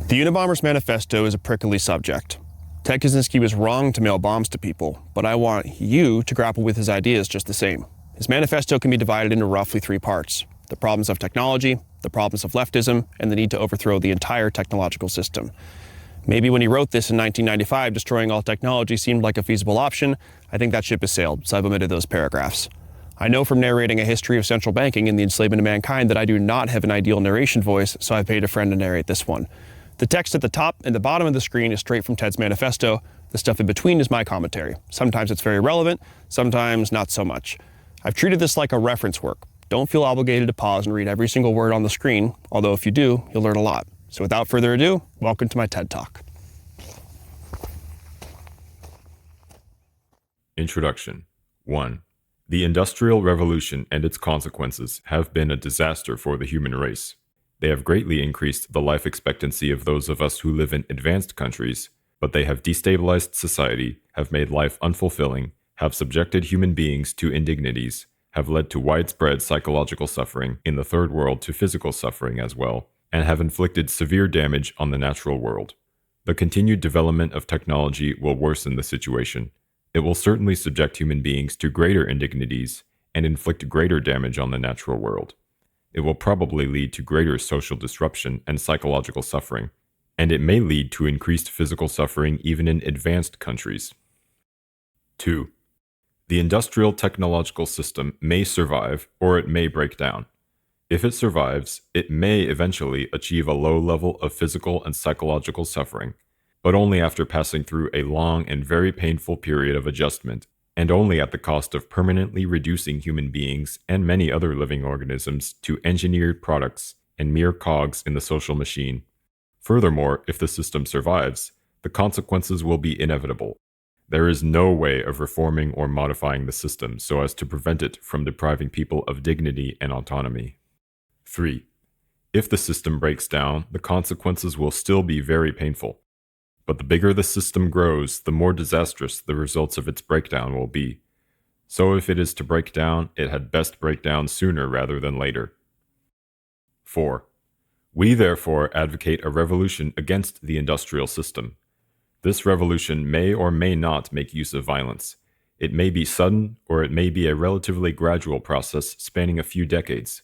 The Unabomber's manifesto is a prickly subject. Ted Kaczynski was wrong to mail bombs to people, but I want you to grapple with his ideas just the same. His manifesto can be divided into roughly 3 parts: the problems of technology, the problems of leftism, and the need to overthrow the entire technological system. Maybe when he wrote this in 1995, destroying all technology seemed like a feasible option. I think that ship has sailed, so I've omitted those paragraphs. I know from narrating a history of central banking and the enslavement of mankind that I do not have an ideal narration voice, so I've paid a friend to narrate this one. The text at the top and the bottom of the screen is straight from Ted's manifesto. The stuff in between is my commentary. Sometimes it's very relevant, sometimes not so much. I've treated this like a reference work. Don't feel obligated to pause and read every single word on the screen, although if you do, you'll learn a lot. So without further ado, welcome to my TED Talk. Introduction. 1. The Industrial Revolution and its consequences have been a disaster for the human race. They have greatly increased the life expectancy of those of us who live in advanced countries, but they have destabilized society, have made life unfulfilling, have subjected human beings to indignities, have led to widespread psychological suffering in the third world, to physical suffering as well, and have inflicted severe damage on the natural world. The continued development of technology will worsen the situation. It will certainly subject human beings to greater indignities and inflict greater damage on the natural world. It will probably lead to greater social disruption and psychological suffering, and it may lead to increased physical suffering even in advanced countries. 2. The industrial technological system may survive, or it may break down. If it survives, it may eventually achieve a low level of physical and psychological suffering, but only after passing through a long and very painful period of adjustment, and only at the cost of permanently reducing human beings and many other living organisms to engineered products and mere cogs in the social machine. Furthermore, if the system survives, the consequences will be inevitable. There is no way of reforming or modifying the system so as to prevent it from depriving people of dignity and autonomy. 3. If the system breaks down, the consequences will still be very painful. But the bigger the system grows, the more disastrous the results of its breakdown will be. So if it is to break down, it had best break down sooner rather than later. 4. We therefore advocate a revolution against the industrial system. This revolution may or may not make use of violence. It may be sudden, or it may be a relatively gradual process spanning a few decades.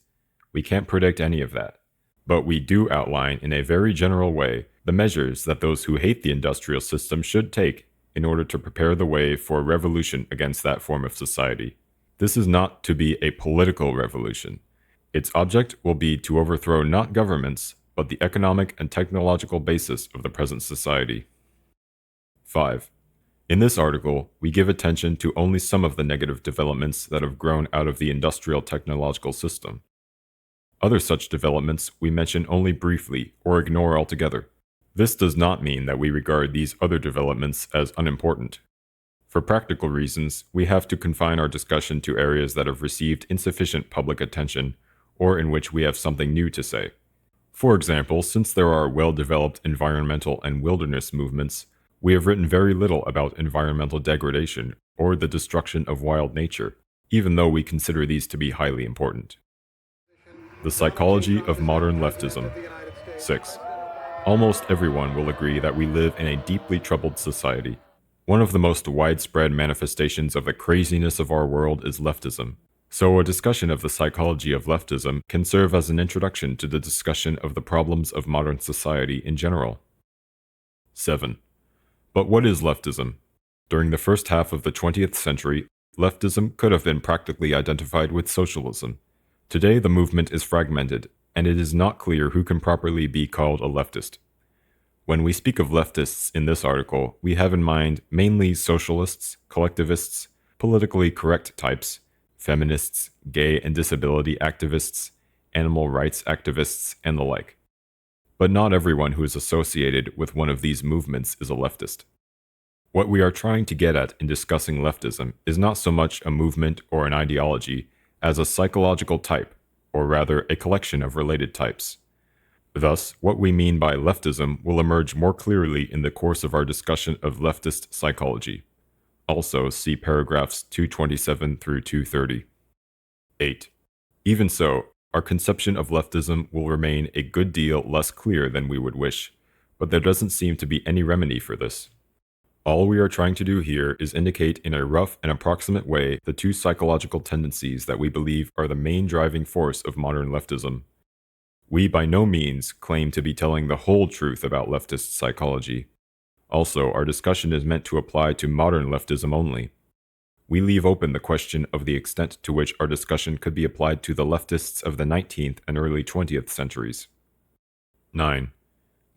We can't predict any of that. But we do outline in a very general way the measures that those who hate the industrial system should take in order to prepare the way for a revolution against that form of society. This is not to be a political revolution. Its object will be to overthrow not governments, but the economic and technological basis of the present society. 5. In this article, we give attention to only some of the negative developments that have grown out of the industrial technological system. Other such developments we mention only briefly or ignore altogether. This does not mean that we regard these other developments as unimportant. For practical reasons, we have to confine our discussion to areas that have received insufficient public attention or in which we have something new to say. For example, since there are well-developed environmental and wilderness movements, we have written very little about environmental degradation or the destruction of wild nature, even though we consider these to be highly important. The psychology of modern leftism. 6. Almost everyone will agree that we live in a deeply troubled society. One of the most widespread manifestations of the craziness of our world is leftism. So a discussion of the psychology of leftism can serve as an introduction to the discussion of the problems of modern society in general. 7. But what is leftism? During the first half of the 20th century, leftism could have been practically identified with socialism. Today, the movement is fragmented, and it is not clear who can properly be called a leftist. When we speak of leftists in this article, we have in mind mainly socialists, collectivists, politically correct types, feminists, gay and disability activists, animal rights activists, and the like. But not everyone who is associated with one of these movements is a leftist. What we are trying to get at in discussing leftism is not so much a movement or an ideology as a psychological type, or rather a collection of related types. Thus, what we mean by leftism will emerge more clearly in the course of our discussion of leftist psychology. Also, see paragraphs 227 through 230. 8. Even so, our conception of leftism will remain a good deal less clear than we would wish, but there doesn't seem to be any remedy for this. All we are trying to do here is indicate in a rough and approximate way the two psychological tendencies that we believe are the main driving force of modern leftism. We by no means claim to be telling the whole truth about leftist psychology. Also, our discussion is meant to apply to modern leftism only. We leave open the question of the extent to which our discussion could be applied to the leftists of the 19th and early 20th centuries. 9.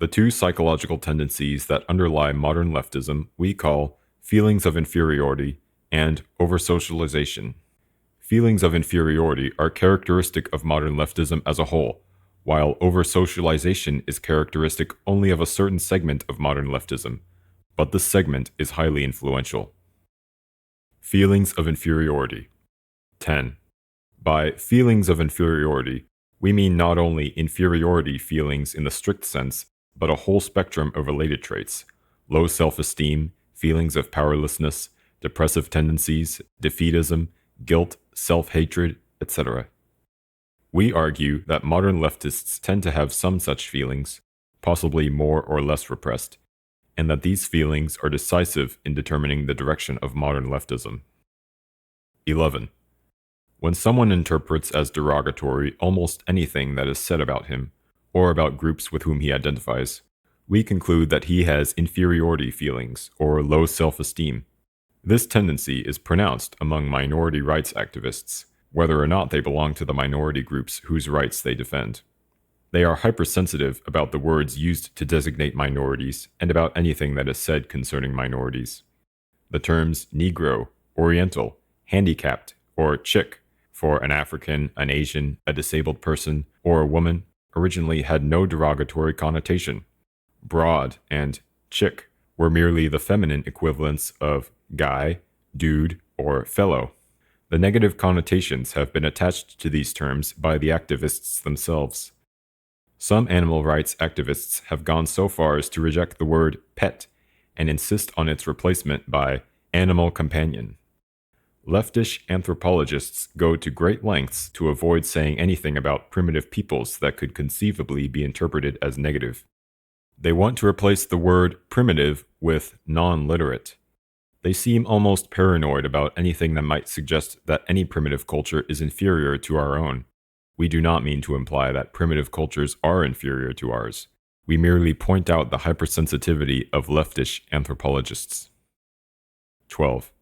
The two psychological tendencies that underlie modern leftism we call feelings of inferiority and oversocialization. Feelings of inferiority are characteristic of modern leftism as a whole, while oversocialization is characteristic only of a certain segment of modern leftism, but this segment is highly influential. Feelings of inferiority. 10. By feelings of inferiority, we mean not only inferiority feelings in the strict sense, but a whole spectrum of related traits: low self-esteem, feelings of powerlessness, depressive tendencies, defeatism, guilt, self-hatred, etc. We argue that modern leftists tend to have some such feelings, possibly more or less repressed, and that these feelings are decisive in determining the direction of modern leftism. 11. When someone interprets as derogatory almost anything that is said about him, or about groups with whom he identifies, we conclude that he has inferiority feelings or low self-esteem. This tendency is pronounced among minority rights activists, whether or not they belong to the minority groups whose rights they defend. They are hypersensitive about the words used to designate minorities and about anything that is said concerning minorities. The terms Negro, Oriental, handicapped, or chick for an African, an Asian, a disabled person, or a woman originally had no derogatory connotation. Broad and chick were merely the feminine equivalents of guy, dude, or fellow. The negative connotations have been attached to these terms by the activists themselves. Some animal rights activists have gone so far as to reject the word pet and insist on its replacement by animal companion. Leftish anthropologists go to great lengths to avoid saying anything about primitive peoples that could conceivably be interpreted as negative. They want to replace the word primitive with non-literate. They seem almost paranoid about anything that might suggest that any primitive culture is inferior to our own. We do not mean to imply that primitive cultures are inferior to ours. We merely point out the hypersensitivity of leftish anthropologists. 12.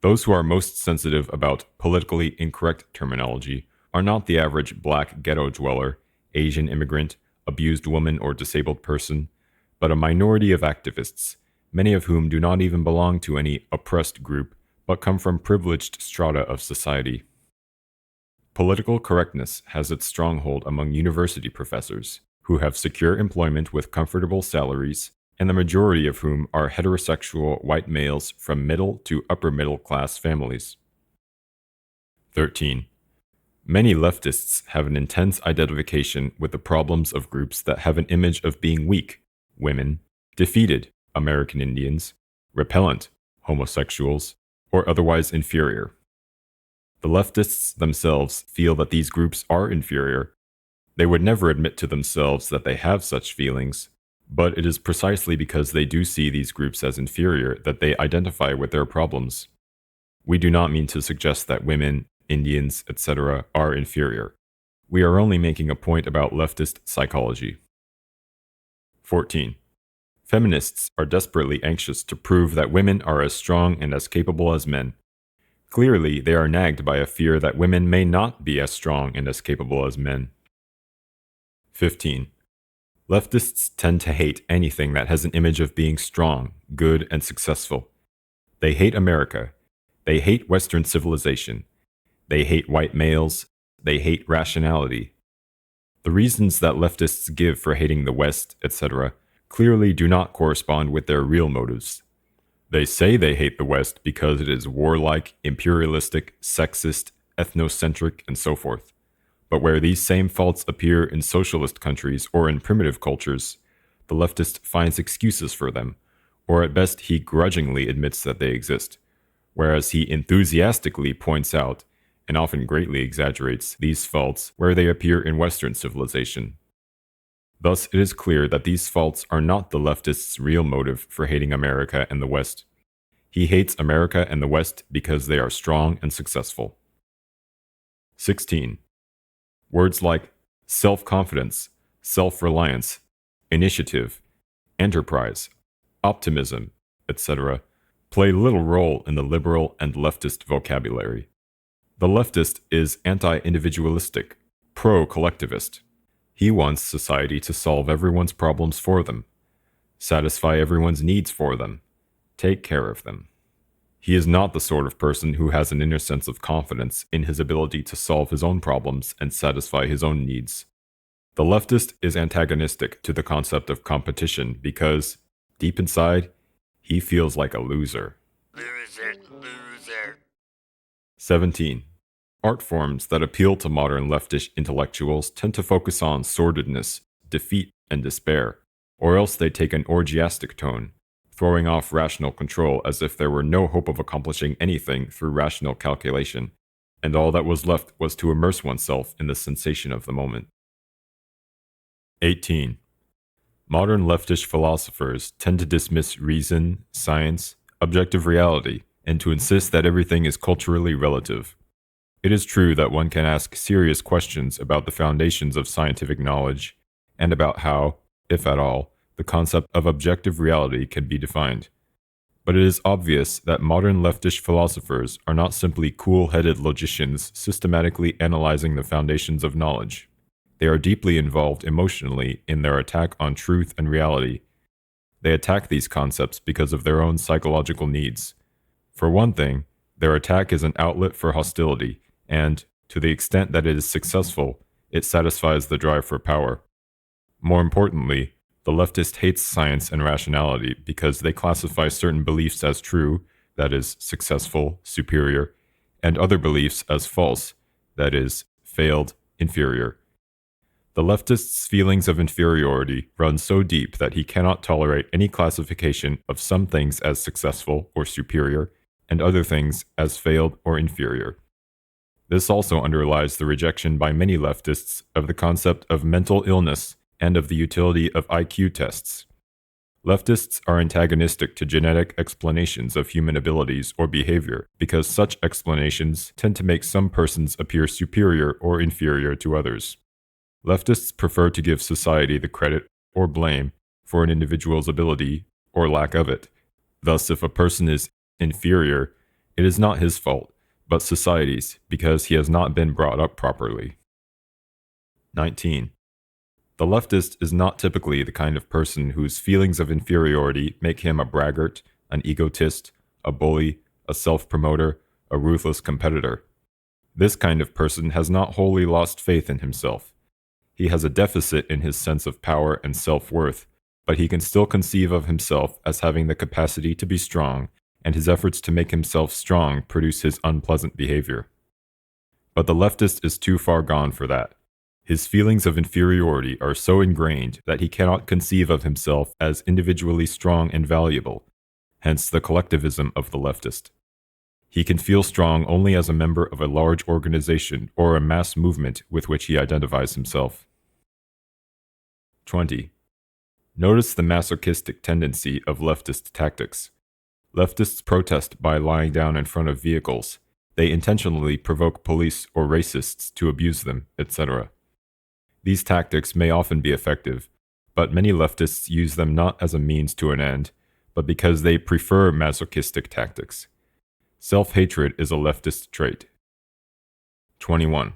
Those who are most sensitive about politically incorrect terminology are not the average black ghetto dweller, Asian immigrant, abused woman, or disabled person, but a minority of activists, many of whom do not even belong to any oppressed group, but come from privileged strata of society. Political correctness has its stronghold among university professors, who have secure employment with comfortable salaries, and the majority of whom are heterosexual white males from middle to upper middle class families. 13. Many leftists have an intense identification with the problems of groups that have an image of being weak: women, defeated, American Indians, repellent, homosexuals, or otherwise inferior. The leftists themselves feel that these groups are inferior. They would never admit to themselves that they have such feelings, but it is precisely because they do see these groups as inferior that they identify with their problems. We do not mean to suggest that women, Indians, etc. are inferior. We are only making a point about leftist psychology. 14. Feminists are desperately anxious to prove that women are as strong and as capable as men. Clearly, they are nagged by a fear that women may not be as strong and as capable as men. 15. Leftists tend to hate anything that has an image of being strong, good, and successful. They hate America. They hate Western civilization. They hate white males. They hate rationality. The reasons that leftists give for hating the West, etc., clearly do not correspond with their real motives. They say they hate the West because it is warlike, imperialistic, sexist, ethnocentric, and so forth. But where these same faults appear in socialist countries or in primitive cultures, the leftist finds excuses for them, or at best he grudgingly admits that they exist, whereas he enthusiastically points out, and often greatly exaggerates, these faults where they appear in Western civilization. Thus, it is clear that these faults are not the leftist's real motive for hating America and the West. He hates America and the West because they are strong and successful. 16. Words like self-confidence, self-reliance, initiative, enterprise, optimism, etc., play little role in the liberal and leftist vocabulary. The leftist is anti-individualistic, pro-collectivist. He wants society to solve everyone's problems for them, satisfy everyone's needs for them, take care of them. He is not the sort of person who has an inner sense of confidence in his ability to solve his own problems and satisfy his own needs. The leftist is antagonistic to the concept of competition because, deep inside, he feels like a loser. Loser. 17. Art forms that appeal to modern leftish intellectuals tend to focus on sordidness, defeat, and despair, or else they take an orgiastic tone, throwing off rational control as if there were no hope of accomplishing anything through rational calculation, and all that was left was to immerse oneself in the sensation of the moment. 18. Modern leftish philosophers tend to dismiss reason, science, objective reality, and to insist that everything is culturally relative. It is true that one can ask serious questions about the foundations of scientific knowledge, and about how, if at all, the concept of objective reality can be defined. But it is obvious that modern leftish philosophers are not simply cool-headed logicians systematically analyzing the foundations of knowledge. They are deeply involved emotionally in their attack on truth and reality. They attack these concepts because of their own psychological needs. For one thing, their attack is an outlet for hostility, and, to the extent that it is successful, it satisfies the drive for power. More importantly, the leftist hates science and rationality because they classify certain beliefs as true, that is, successful, superior, and other beliefs as false, that is, failed, inferior. The leftist's feelings of inferiority run so deep that he cannot tolerate any classification of some things as successful or superior, and other things as failed or inferior. This also underlies the rejection by many leftists of the concept of mental illness and of the utility of IQ tests. Leftists are antagonistic to genetic explanations of human abilities or behavior because such explanations tend to make some persons appear superior or inferior to others. Leftists prefer to give society the credit or blame for an individual's ability or lack of it. Thus, if a person is inferior, it is not his fault, but society's, because he has not been brought up properly. 19. The leftist is not typically the kind of person whose feelings of inferiority make him a braggart, an egotist, a bully, a self-promoter, a ruthless competitor. This kind of person has not wholly lost faith in himself. He has a deficit in his sense of power and self-worth, but he can still conceive of himself as having the capacity to be strong, and his efforts to make himself strong produce his unpleasant behavior. But the leftist is too far gone for that. His feelings of inferiority are so ingrained that he cannot conceive of himself as individually strong and valuable, hence the collectivism of the leftist. He can feel strong only as a member of a large organization or a mass movement with which he identifies himself. 20. Notice the masochistic tendency of leftist tactics. Leftists protest by lying down in front of vehicles. They intentionally provoke police or racists to abuse them, etc. These tactics may often be effective, but many leftists use them not as a means to an end, but because they prefer masochistic tactics. Self-hatred is a leftist trait. 21.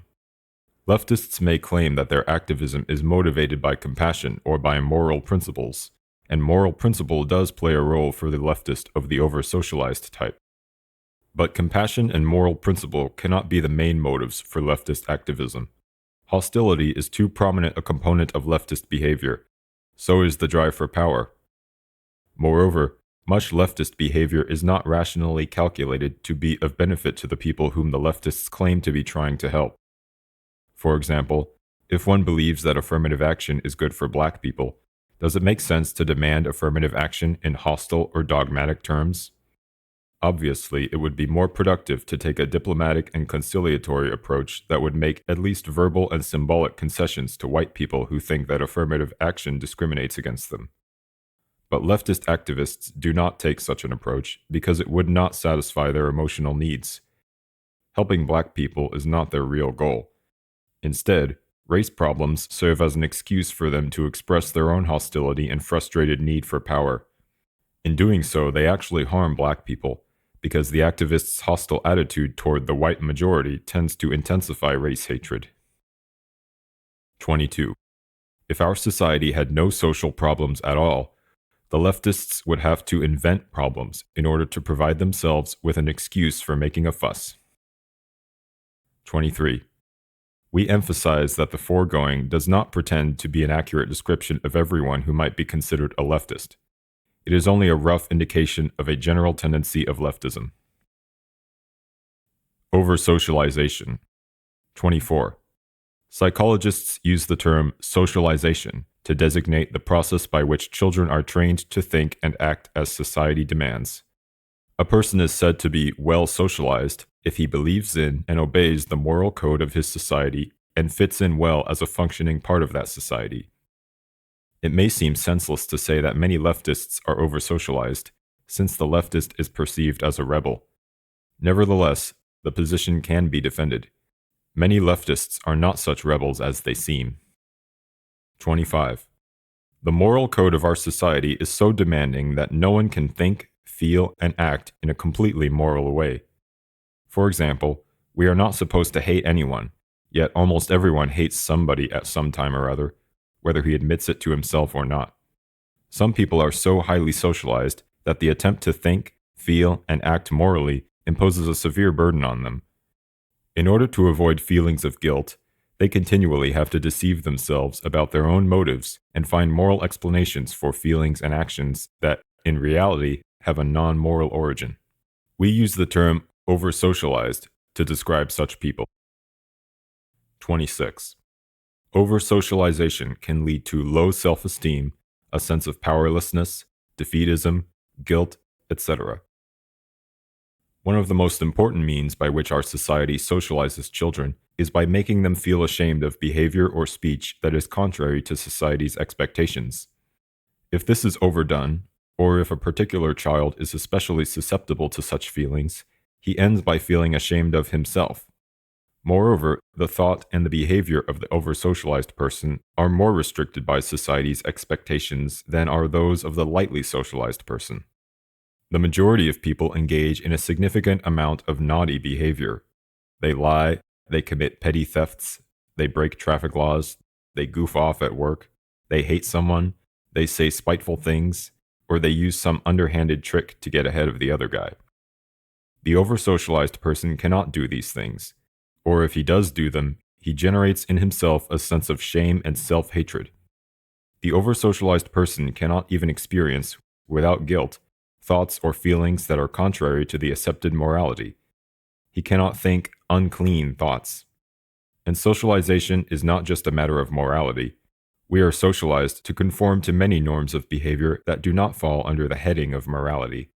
Leftists may claim that their activism is motivated by compassion or by moral principles, and moral principle does play a role for the leftist of the over-socialized type. But compassion and moral principle cannot be the main motives for leftist activism. Hostility is too prominent a component of leftist behavior. So is the drive for power. Moreover, much leftist behavior is not rationally calculated to be of benefit to the people whom the leftists claim to be trying to help. For example, if one believes that affirmative action is good for black people, does it make sense to demand affirmative action in hostile or dogmatic terms? Obviously, it would be more productive to take a diplomatic and conciliatory approach that would make at least verbal and symbolic concessions to white people who think that affirmative action discriminates against them. But leftist activists do not take such an approach because it would not satisfy their emotional needs. Helping black people is not their real goal. Instead, race problems serve as an excuse for them to express their own hostility and frustrated need for power. In doing so, they actually harm black people, because the activists' hostile attitude toward the white majority tends to intensify race hatred. 22. If our society had no social problems at all, the leftists would have to invent problems in order to provide themselves with an excuse for making a fuss. 23. We emphasize that the foregoing does not pretend to be an accurate description of everyone who might be considered a leftist. It is only a rough indication of a general tendency of leftism. Oversocialization. 24. Psychologists use the term socialization to designate the process by which children are trained to think and act as society demands. A person is said to be well socialized if he believes in and obeys the moral code of his society and fits in well as a functioning part of that society. It may seem senseless to say that many leftists are oversocialized, since the leftist is perceived as a rebel. Nevertheless, the position can be defended. Many leftists are not such rebels as they seem. 25. The moral code of our society is so demanding that no one can think, feel, and act in a completely moral way. For example, we are not supposed to hate anyone, yet almost everyone hates somebody at some time or other, whether he admits it to himself or not. Some people are so highly socialized that the attempt to think, feel, and act morally imposes a severe burden on them. In order to avoid feelings of guilt, they continually have to deceive themselves about their own motives and find moral explanations for feelings and actions that, in reality, have a non-moral origin. We use the term oversocialized to describe such people. 26. Oversocialization can lead to low self-esteem, a sense of powerlessness, defeatism, guilt, etc. One of the most important means by which our society socializes children is by making them feel ashamed of behavior or speech that is contrary to society's expectations. If this is overdone, or if a particular child is especially susceptible to such feelings, he ends by feeling ashamed of himself. Moreover, the thought and the behavior of the oversocialized person are more restricted by society's expectations than are those of the lightly socialized person. The majority of people engage in a significant amount of naughty behavior. They lie, they commit petty thefts, they break traffic laws, they goof off at work, they hate someone, they say spiteful things, or they use some underhanded trick to get ahead of the other guy. The oversocialized person cannot do these things, or if he does do them, he generates in himself a sense of shame and self-hatred. The oversocialized person cannot even experience, without guilt, thoughts or feelings that are contrary to the accepted morality. He cannot think unclean thoughts. And socialization is not just a matter of morality. We are socialized to conform to many norms of behavior that do not fall under the heading of morality.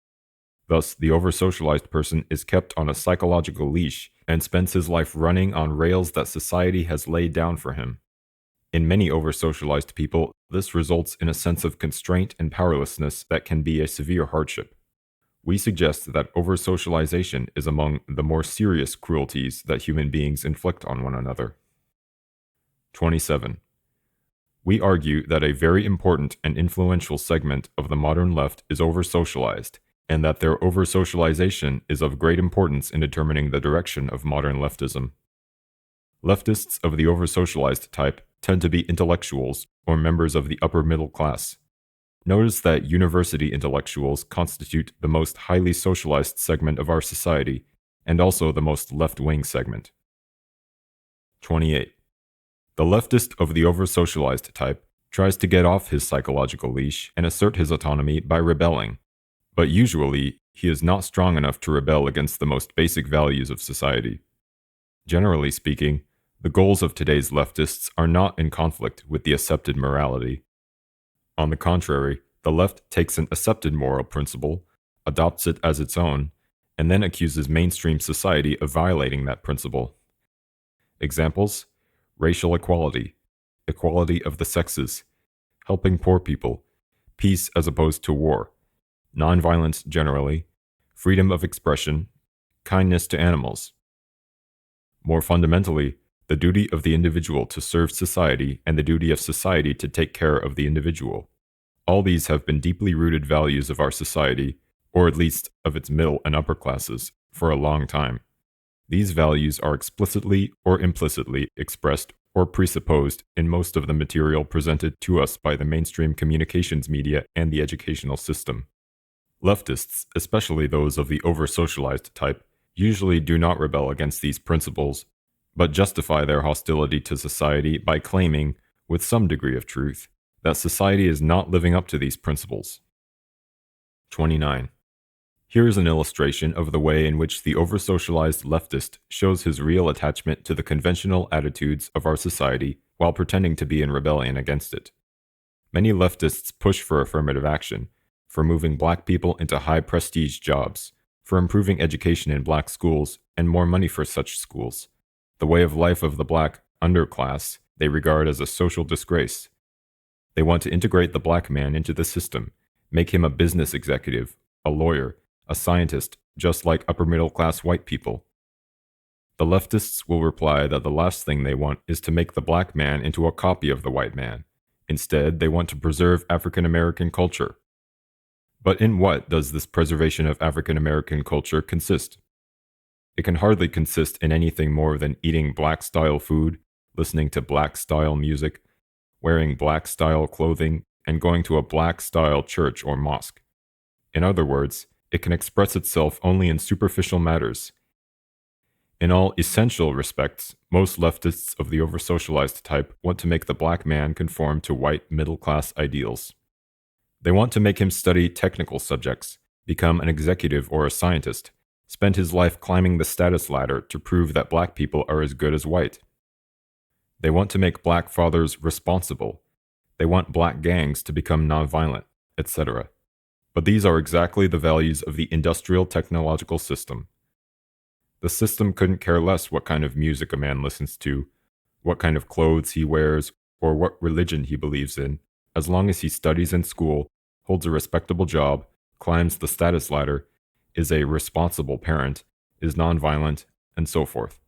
Thus, the oversocialized person is kept on a psychological leash and spends his life running on rails that society has laid down for him. In many oversocialized people, this results in a sense of constraint and powerlessness that can be a severe hardship. We suggest that oversocialization is among the more serious cruelties that human beings inflict on one another. 27. We argue that a very important and influential segment of the modern left is oversocialized, and that their oversocialization is of great importance in determining the direction of modern leftism. Leftists of the oversocialized type tend to be intellectuals or members of the upper middle class. Notice that university intellectuals constitute the most highly socialized segment of our society, and also the most left-wing segment. 28. The leftist of the oversocialized type tries to get off his psychological leash and assert his autonomy by rebelling. But usually, he is not strong enough to rebel against the most basic values of society. Generally speaking, the goals of today's leftists are not in conflict with the accepted morality. On the contrary, the left takes an accepted moral principle, adopts it as its own, and then accuses mainstream society of violating that principle. Examples: racial equality, equality of the sexes, helping poor people, peace as opposed to war, nonviolence generally, freedom of expression, kindness to animals. More fundamentally, the duty of the individual to serve society and the duty of society to take care of the individual. All these have been deeply rooted values of our society, or at least of its middle and upper classes, for a long time. These values are explicitly or implicitly expressed or presupposed in most of the material presented to us by the mainstream communications media and the educational system. Leftists, especially those of the over-socialized type, usually do not rebel against these principles, but justify their hostility to society by claiming, with some degree of truth, that society is not living up to these principles. 29. Here is an illustration of the way in which the over-socialized leftist shows his real attachment to the conventional attitudes of our society while pretending to be in rebellion against it. Many leftists push for affirmative action, for moving black people into high-prestige jobs, for improving education in black schools and more money for such schools. The way of life of the black underclass they regard as a social disgrace. They want to integrate the black man into the system, make him a business executive, a lawyer, a scientist, just like upper-middle-class white people. The leftists will reply that the last thing they want is to make the black man into a copy of the white man. Instead, they want to preserve African American culture. But in what does this preservation of African American culture consist? It can hardly consist in anything more than eating black-style food, listening to black-style music, wearing black-style clothing, and going to a black-style church or mosque. In other words, it can express itself only in superficial matters. In all essential respects, most leftists of the over-socialized type want to make the black man conform to white middle-class ideals. They want to make him study technical subjects, become an executive or a scientist, spend his life climbing the status ladder to prove that black people are as good as white. They want to make black fathers responsible. They want black gangs to become nonviolent, etc. But these are exactly the values of the industrial technological system. The system couldn't care less what kind of music a man listens to, what kind of clothes he wears, or what religion he believes in, as long as he studies in school, holds a respectable job, climbs the status ladder, is a responsible parent, is nonviolent, and so forth.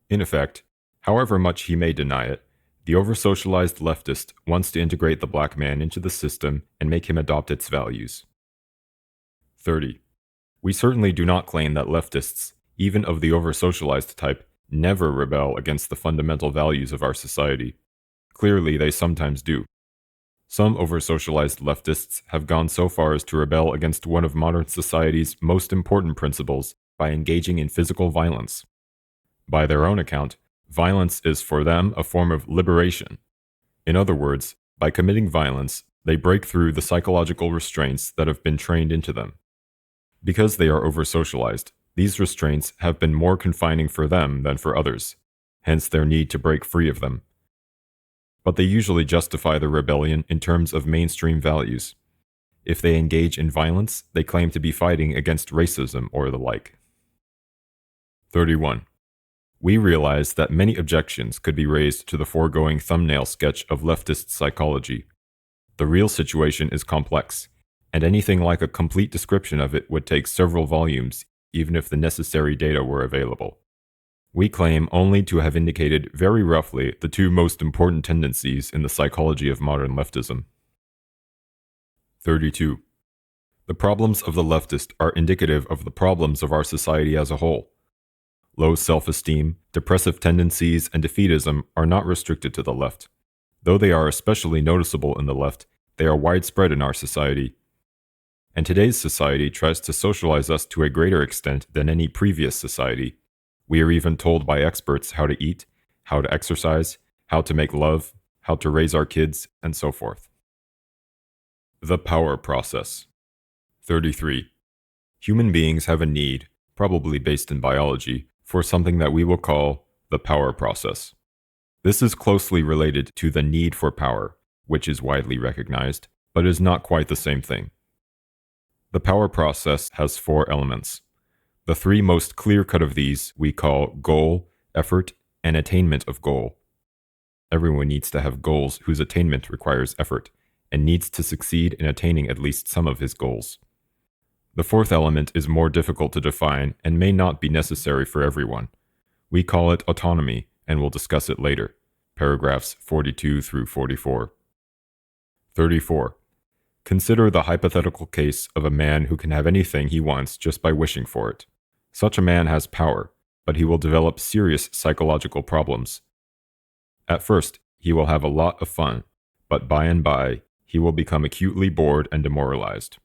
In effect, however much he may deny it, the over-socialized leftist wants to integrate the black man into the system and make him adopt its values. 30. We certainly do not claim that leftists, even of the over-socialized type, never rebel against the fundamental values of our society. Clearly, they sometimes do. Some over-socialized leftists have gone so far as to rebel against one of modern society's most important principles by engaging in physical violence. By their own account, violence is for them a form of liberation. In other words, by committing violence, they break through the psychological restraints that have been trained into them. Because they are over-socialized, these restraints have been more confining for them than for others, hence their need to break free of them. But they usually justify the rebellion in terms of mainstream values. If they engage in violence, they claim to be fighting against racism or the like. 31. We realize that many objections could be raised to the foregoing thumbnail sketch of leftist psychology. The real situation is complex, and anything like a complete description of it would take several volumes, even if the necessary data were available. We claim only to have indicated very roughly the two most important tendencies in the psychology of modern leftism. 32. The problems of the leftist are indicative of the problems of our society as a whole. Low self-esteem, depressive tendencies, and defeatism are not restricted to the left. Though they are especially noticeable in the left, they are widespread in our society. And today's society tries to socialize us to a greater extent than any previous society. We are even told by experts how to eat, how to exercise, how to make love, how to raise our kids, and so forth. The power process. 33. Human beings have a need, probably based in biology, for something that we will call the power process. This is closely related to the need for power, which is widely recognized, but is not quite the same thing. The power process has 4 elements. The three most clear-cut of these we call goal, effort, and attainment of goal. Everyone needs to have goals whose attainment requires effort, and needs to succeed in attaining at least some of his goals. The fourth element is more difficult to define and may not be necessary for everyone. We call it autonomy, and we'll discuss it later. Paragraphs 42 through 44. 34. Consider the hypothetical case of a man who can have anything he wants just by wishing for it. Such a man has power, but he will develop serious psychological problems. At first, he will have a lot of fun, but by and by, he will become acutely bored and demoralized.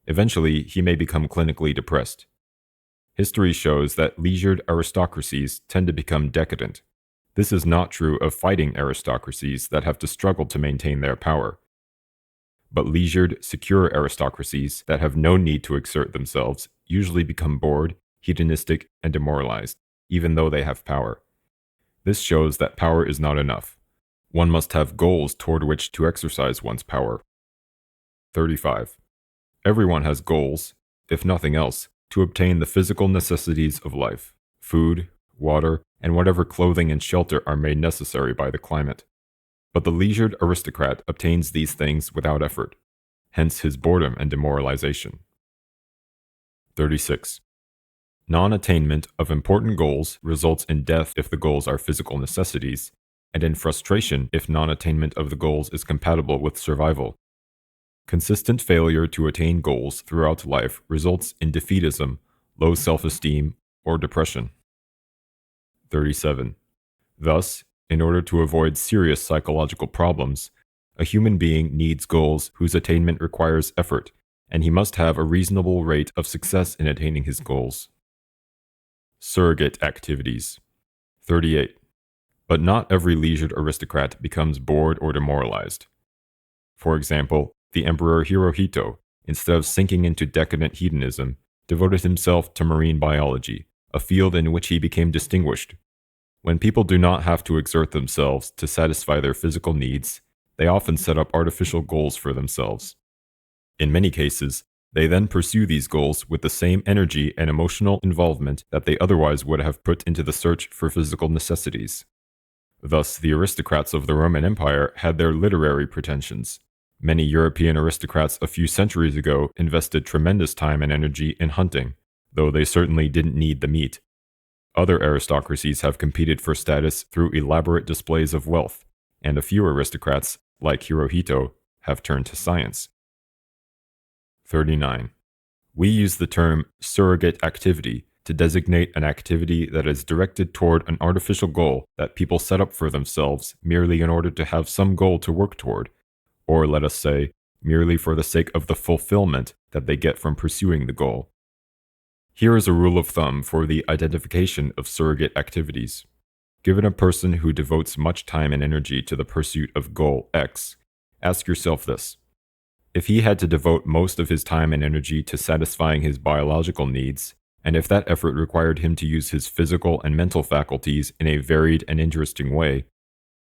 Eventually, he may become clinically depressed. History shows that leisured aristocracies tend to become decadent. This is not true of fighting aristocracies that have to struggle to maintain their power. But leisured, secure aristocracies that have no need to exert themselves usually become bored, hedonistic, and demoralized, even though they have power. This shows that power is not enough. One must have goals toward which to exercise one's power. 35. Everyone has goals, if nothing else, to obtain the physical necessities of life: food, water, and whatever clothing and shelter are made necessary by the climate. But the leisured aristocrat obtains these things without effort, hence his boredom and demoralization. 36. Non-attainment of important goals results in death if the goals are physical necessities, and in frustration if non-attainment of the goals is compatible with survival. Consistent failure to attain goals throughout life results in defeatism, low self-esteem, or depression. 37. Thus, in order to avoid serious psychological problems, a human being needs goals whose attainment requires effort, and he must have a reasonable rate of success in attaining his goals. Surrogate activities. 38. But not every leisured aristocrat becomes bored or demoralized. For example, the Emperor Hirohito, instead of sinking into decadent hedonism, devoted himself to marine biology, a field in which he became distinguished. When people do not have to exert themselves to satisfy their physical needs, they often set up artificial goals for themselves. In many cases, they then pursue these goals with the same energy and emotional involvement that they otherwise would have put into the search for physical necessities. Thus, the aristocrats of the Roman Empire had their literary pretensions. Many European aristocrats a few centuries ago invested tremendous time and energy in hunting, though they certainly didn't need the meat. Other aristocracies have competed for status through elaborate displays of wealth, and a few aristocrats, like Hirohito, have turned to science. 39. We use the term surrogate activity to designate an activity that is directed toward an artificial goal that people set up for themselves merely in order to have some goal to work toward, or let us say, merely for the sake of the fulfillment that they get from pursuing the goal. Here is a rule of thumb for the identification of surrogate activities. Given a person who devotes much time and energy to the pursuit of goal X, ask yourself this: if he had to devote most of his time and energy to satisfying his biological needs, and if that effort required him to use his physical and mental faculties in a varied and interesting way,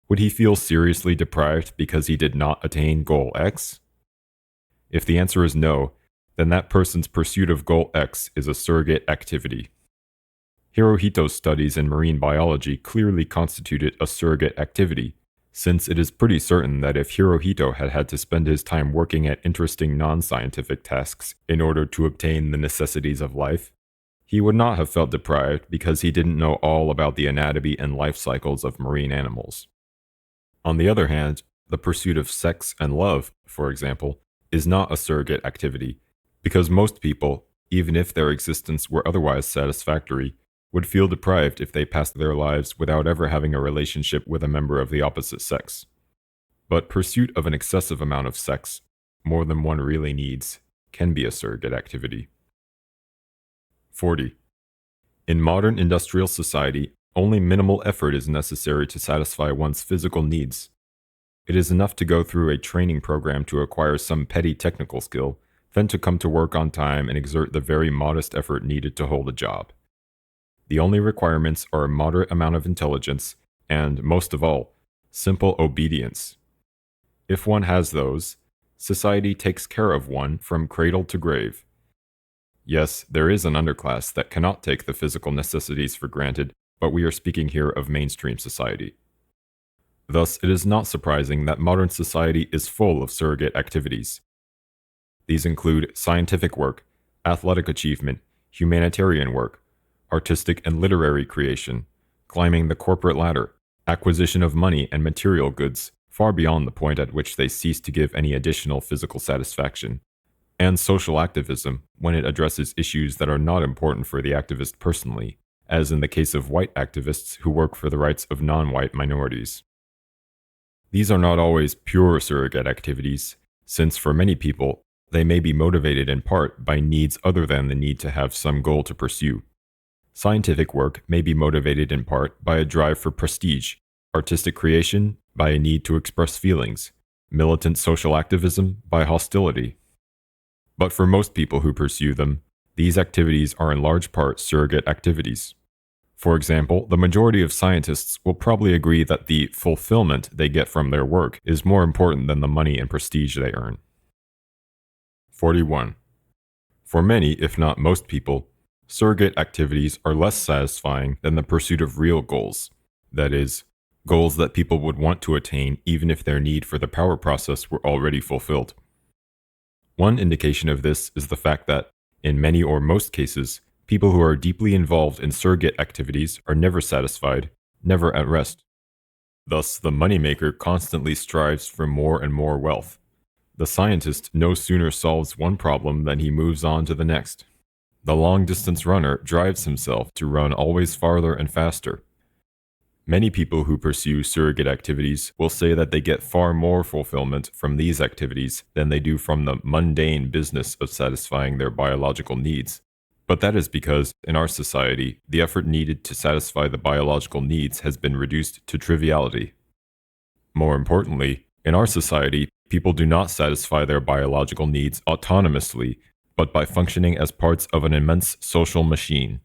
would he feel seriously deprived because he did not attain goal X? If the answer is no, then that person's pursuit of goal X is a surrogate activity. Hirohito's studies in marine biology clearly constituted a surrogate activity, since it is pretty certain that if Hirohito had had to spend his time working at interesting non-scientific tasks in order to obtain the necessities of life, he would not have felt deprived because he didn't know all about the anatomy and life cycles of marine animals. On the other hand, the pursuit of sex and love, for example, is not a surrogate activity, because most people, even if their existence were otherwise satisfactory, would feel deprived if they passed their lives without ever having a relationship with a member of the opposite sex. But pursuit of an excessive amount of sex, more than one really needs, can be a surrogate activity. 40. In modern industrial society, only minimal effort is necessary to satisfy one's physical needs. It is enough to go through a training program to acquire some petty technical skill, then to come to work on time and exert the very modest effort needed to hold a job. The only requirements are a moderate amount of intelligence and, most of all, simple obedience. If one has those, society takes care of one from cradle to grave. Yes, there is an underclass that cannot take the physical necessities for granted, but we are speaking here of mainstream society. Thus, it is not surprising that modern society is full of surrogate activities. These include scientific work, athletic achievement, humanitarian work, artistic and literary creation, climbing the corporate ladder, acquisition of money and material goods, far beyond the point at which they cease to give any additional physical satisfaction, and social activism when it addresses issues that are not important for the activist personally, as in the case of white activists who work for the rights of non-white minorities. These are not always pure surrogate activities, since for many people, they may be motivated in part by needs other than the need to have some goal to pursue. Scientific work may be motivated in part by a drive for prestige, artistic creation by a need to express feelings, militant social activism by hostility. But for most people who pursue them, these activities are in large part surrogate activities. For example, the majority of scientists will probably agree that the fulfillment they get from their work is more important than the money and prestige they earn. 41. For many, if not most people, surrogate activities are less satisfying than the pursuit of real goals, that is, goals that people would want to attain even if their need for the power process were already fulfilled. One indication of this is the fact that, in many or most cases, people who are deeply involved in surrogate activities are never satisfied, never at rest. Thus, the moneymaker constantly strives for more and more wealth. The scientist no sooner solves one problem than he moves on to the next. The long-distance runner drives himself to run always farther and faster. Many people who pursue surrogate activities will say that they get far more fulfillment from these activities than they do from the mundane business of satisfying their biological needs. But that is because, in our society, the effort needed to satisfy the biological needs has been reduced to triviality. More importantly, in our society, people do not satisfy their biological needs autonomously, but by functioning as parts of an immense social machine.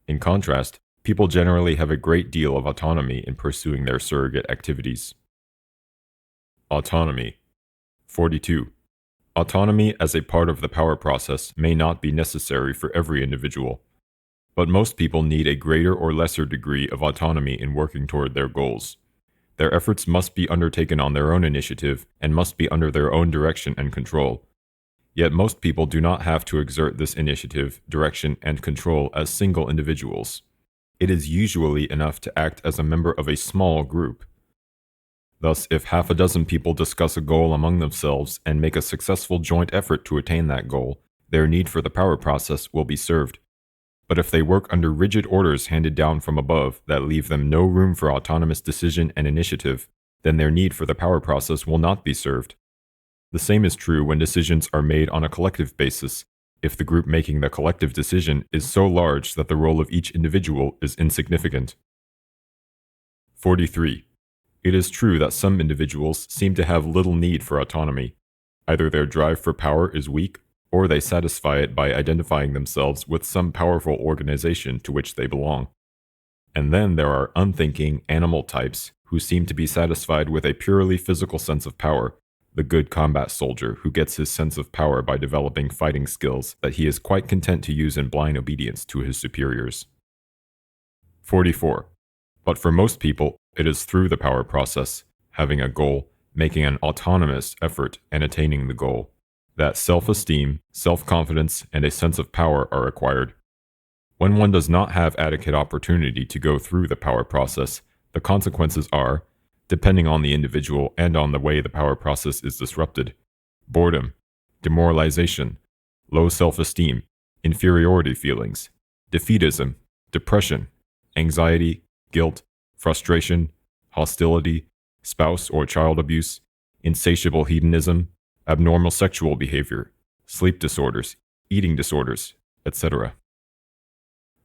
In contrast, people generally have a great deal of autonomy in pursuing their surrogate activities. Autonomy. 42. Autonomy as a part of the power process may not be necessary for every individual, but most people need a greater or lesser degree of autonomy in working toward their goals. Their efforts must be undertaken on their own initiative and must be under their own direction and control. Yet most people do not have to exert this initiative, direction, and control as single individuals. It is usually enough to act as a member of a small group. Thus, if half a dozen people discuss a goal among themselves and make a successful joint effort to attain that goal, their need for the power process will be served. But if they work under rigid orders handed down from above that leave them no room for autonomous decision and initiative, then their need for the power process will not be served. The same is true when decisions are made on a collective basis, if the group making the collective decision is so large that the role of each individual is insignificant. 43. It is true that some individuals seem to have little need for autonomy. Either their drive for power is weak, or they satisfy it by identifying themselves with some powerful organization to which they belong. And then there are unthinking animal types who seem to be satisfied with a purely physical sense of power, the good combat soldier who gets his sense of power by developing fighting skills that he is quite content to use in blind obedience to his superiors. 44. But for most people, it is through the power process, having a goal, making an autonomous effort, and attaining the goal, that self-esteem, self-confidence, and a sense of power are acquired. When one does not have adequate opportunity to go through the power process, the consequences are, depending on the individual and on the way the power process is disrupted, boredom, demoralization, low self-esteem, inferiority feelings, defeatism, depression, anxiety, guilt, frustration, hostility, spouse or child abuse, insatiable hedonism, abnormal sexual behavior, sleep disorders, eating disorders, etc.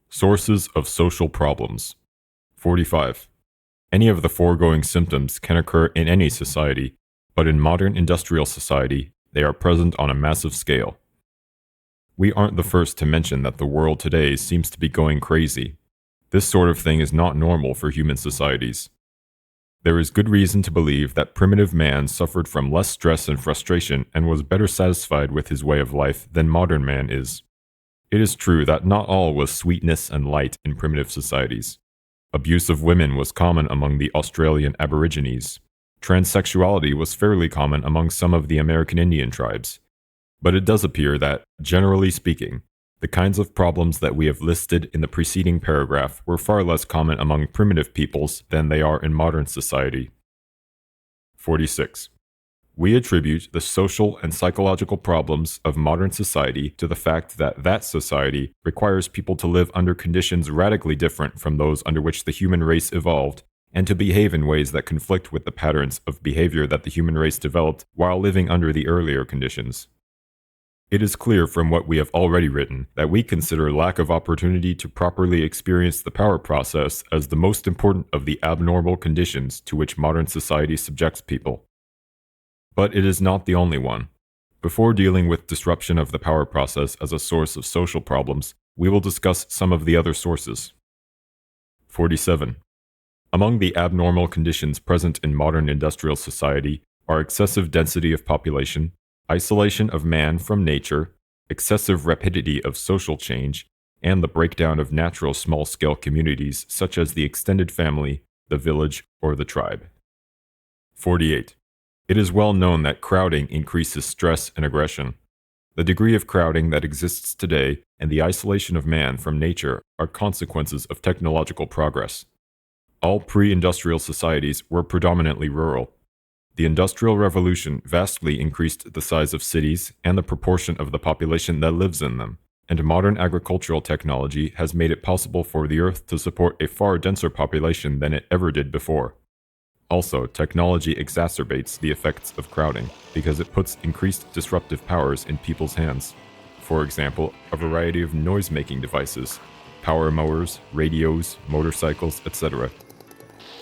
Sources of social problems. 45. Any of the foregoing symptoms can occur in any society, but in modern industrial society, they are present on a massive scale. We aren't the first to mention that the world today seems to be going crazy. This sort of thing is not normal for human societies. There is good reason to believe that primitive man suffered from less stress and frustration and was better satisfied with his way of life than modern man is. It is true that not all was sweetness and light in primitive societies. Abuse of women was common among the Australian Aborigines. Transsexuality was fairly common among some of the American Indian tribes. But it does appear that, generally speaking, the kinds of problems that we have listed in the preceding paragraph were far less common among primitive peoples than they are in modern society. 46. We attribute the social and psychological problems of modern society to the fact that that society requires people to live under conditions radically different from those under which the human race evolved, and to behave in ways that conflict with the patterns of behavior that the human race developed while living under the earlier conditions. It is clear from what we have already written that we consider lack of opportunity to properly experience the power process as the most important of the abnormal conditions to which modern society subjects people. But it is not the only one. Before dealing with disruption of the power process as a source of social problems, we will discuss some of the other sources. 47. Among the abnormal conditions present in modern industrial society are excessive density of population, isolation of man from nature, excessive rapidity of social change, and the breakdown of natural small-scale communities such as the extended family, the village, or the tribe. 48. It is well known that crowding increases stress and aggression. The degree of crowding that exists today and the isolation of man from nature are consequences of technological progress. All pre-industrial societies were predominantly rural. The Industrial Revolution vastly increased the size of cities and the proportion of the population that lives in them, and modern agricultural technology has made it possible for the Earth to support a far denser population than it ever did before. Also, technology exacerbates the effects of crowding because it puts increased disruptive powers in people's hands. For example, a variety of noise-making devices, power mowers, radios, motorcycles, etc.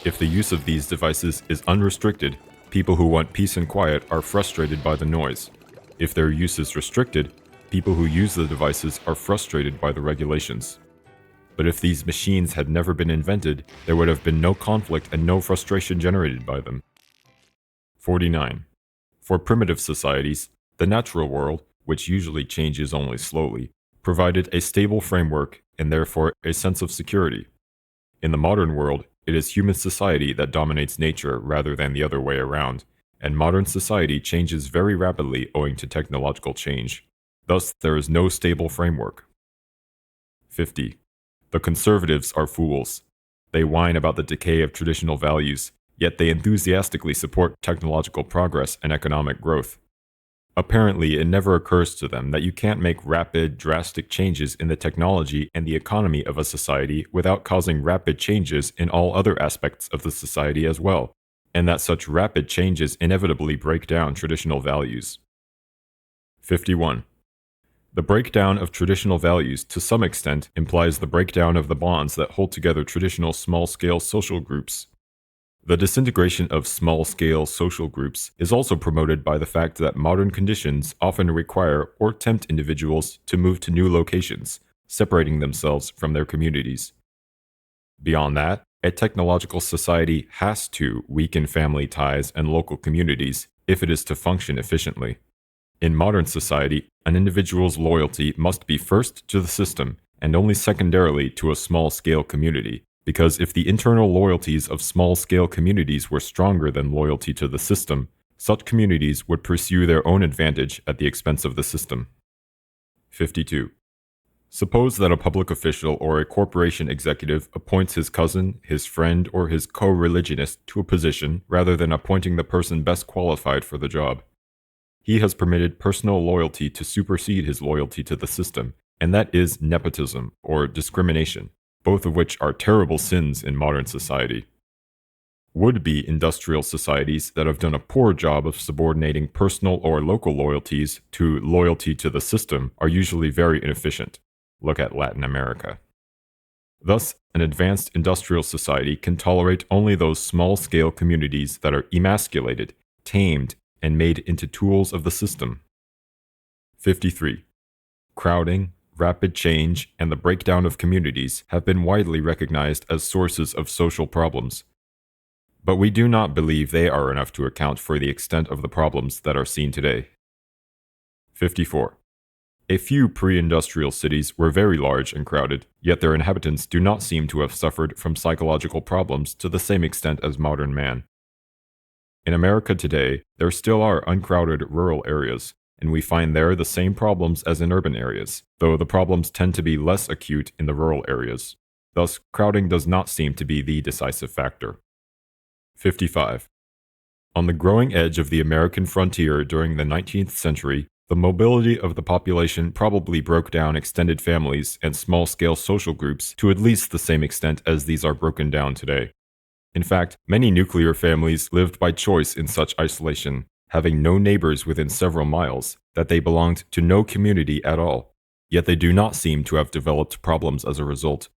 If the use of these devices is unrestricted, people who want peace and quiet are frustrated by the noise. If their use is restricted, people who use the devices are frustrated by the regulations. But if these machines had never been invented, there would have been no conflict and no frustration generated by them. 49. For primitive societies, the natural world, which usually changes only slowly, provided a stable framework and therefore a sense of security. In the modern world, it is human society that dominates nature rather than the other way around, and modern society changes very rapidly owing to technological change. Thus, there is no stable framework. 50. The conservatives are fools. They whine about the decay of traditional values, yet they enthusiastically support technological progress and economic growth. Apparently, it never occurs to them that you can't make rapid, drastic changes in the technology and the economy of a society without causing rapid changes in all other aspects of the society as well, and that such rapid changes inevitably break down traditional values. 51. The breakdown of traditional values to some extent implies the breakdown of the bonds that hold together traditional small-scale social groups. The disintegration of small-scale social groups is also promoted by the fact that modern conditions often require or tempt individuals to move to new locations, separating themselves from their communities. Beyond that, a technological society has to weaken family ties and local communities if it is to function efficiently. In modern society, an individual's loyalty must be first to the system and only secondarily to a small-scale community, because if the internal loyalties of small-scale communities were stronger than loyalty to the system, such communities would pursue their own advantage at the expense of the system. 52. Suppose that a public official or a corporation executive appoints his cousin, his friend, or his co-religionist to a position rather than appointing the person best qualified for the job. He has permitted personal loyalty to supersede his loyalty to the system, and that is nepotism or discrimination, both of which are terrible sins in modern society. Would-be industrial societies that have done a poor job of subordinating personal or local loyalties to loyalty to the system are usually very inefficient. Look at Latin America. Thus, an advanced industrial society can tolerate only those small-scale communities that are emasculated, tamed, and made into tools of the system. 53. Crowding, rapid change, and the breakdown of communities have been widely recognized as sources of social problems. But we do not believe they are enough to account for the extent of the problems that are seen today. 54. A few pre-industrial cities were very large and crowded, yet their inhabitants do not seem to have suffered from psychological problems to the same extent as modern man. In America today, there still are uncrowded rural areas, and we find there the same problems as in urban areas, though the problems tend to be less acute in the rural areas. Thus, crowding does not seem to be the decisive factor. 55. On the growing edge of the American frontier during the 19th century, the mobility of the population probably broke down extended families and small-scale social groups to at least the same extent as these are broken down today. In fact, many nuclear families lived by choice in such isolation, having no neighbors within several miles, that they belonged to no community at all, yet they do not seem to have developed problems as a result.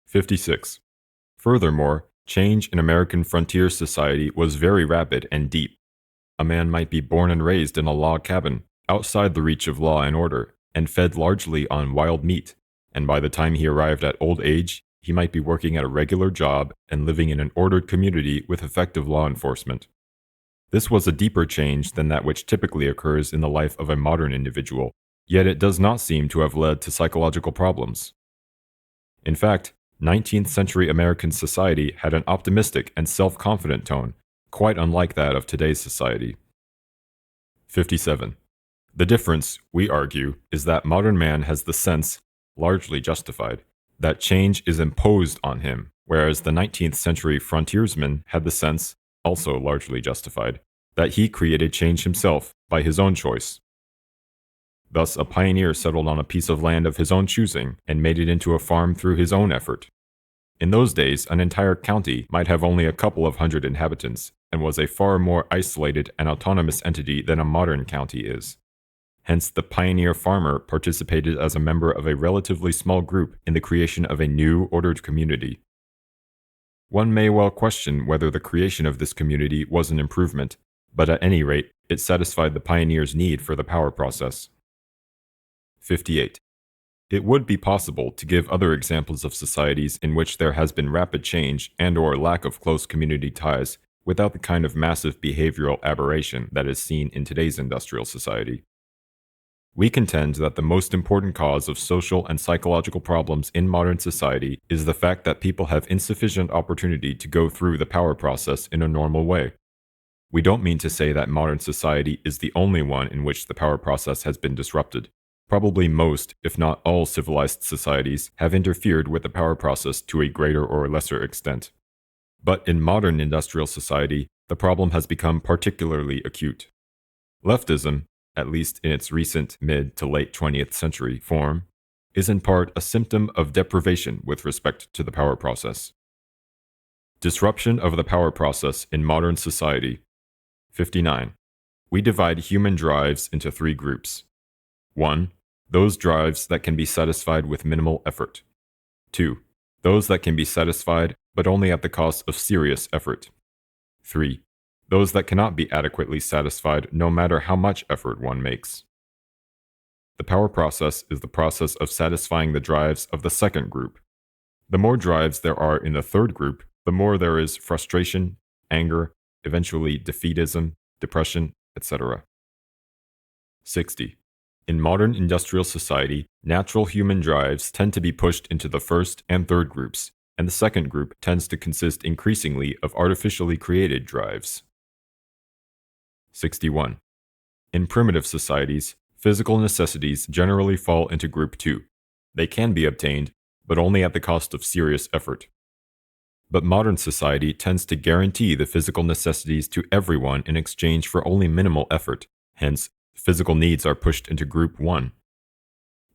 56. Furthermore, change in American frontier society was very rapid and deep. A man might be born and raised in a log cabin, outside the reach of law and order, and fed largely on wild meat, and by the time he arrived at old age, he might be working at a regular job and living in an ordered community with effective law enforcement. This was a deeper change than that which typically occurs in the life of a modern individual, yet it does not seem to have led to psychological problems. In fact, 19th century American society had an optimistic and self-confident tone, quite unlike that of today's society. 57. The difference, we argue, is that modern man has the sense, largely justified, that change is imposed on him, whereas the 19th century frontiersman had the sense, also largely justified, that he created change himself by his own choice. Thus, a pioneer settled on a piece of land of his own choosing and made it into a farm through his own effort. In those days, an entire county might have only a couple of hundred inhabitants, and was a far more isolated and autonomous entity than a modern county is. Hence, the pioneer farmer participated as a member of a relatively small group in the creation of a new, ordered community. One may well question whether the creation of this community was an improvement, but at any rate, it satisfied the pioneer's need for the power process. 58. It would be possible to give other examples of societies in which there has been rapid change and/or lack of close community ties without the kind of massive behavioral aberration that is seen in today's industrial society. We contend that the most important cause of social and psychological problems in modern society is the fact that people have insufficient opportunity to go through the power process in a normal way. We don't mean to say that modern society is the only one in which the power process has been disrupted. Probably most, if not all, civilized societies have interfered with the power process to a greater or lesser extent. But in modern industrial society, the problem has become particularly acute. Leftism, at least in its recent mid to late 20th century form, is in part a symptom of deprivation with respect to the power process. Disruption of the power process in modern society. 59. We divide human drives into three groups. 1. Those drives that can be satisfied with minimal effort. 2. Those that can be satisfied, but only at the cost of serious effort. 3. Those that cannot be adequately satisfied no matter how much effort one makes. The power process is the process of satisfying the drives of the second group. The more drives there are in the third group, the more there is frustration, anger, eventually defeatism, depression, etc. 60. In modern industrial society, natural human drives tend to be pushed into the first and third groups, and the second group tends to consist increasingly of artificially created drives. 61. In primitive societies, physical necessities generally fall into Group 2. They can be obtained, but only at the cost of serious effort. But modern society tends to guarantee the physical necessities to everyone in exchange for only minimal effort, hence, physical needs are pushed into Group 1.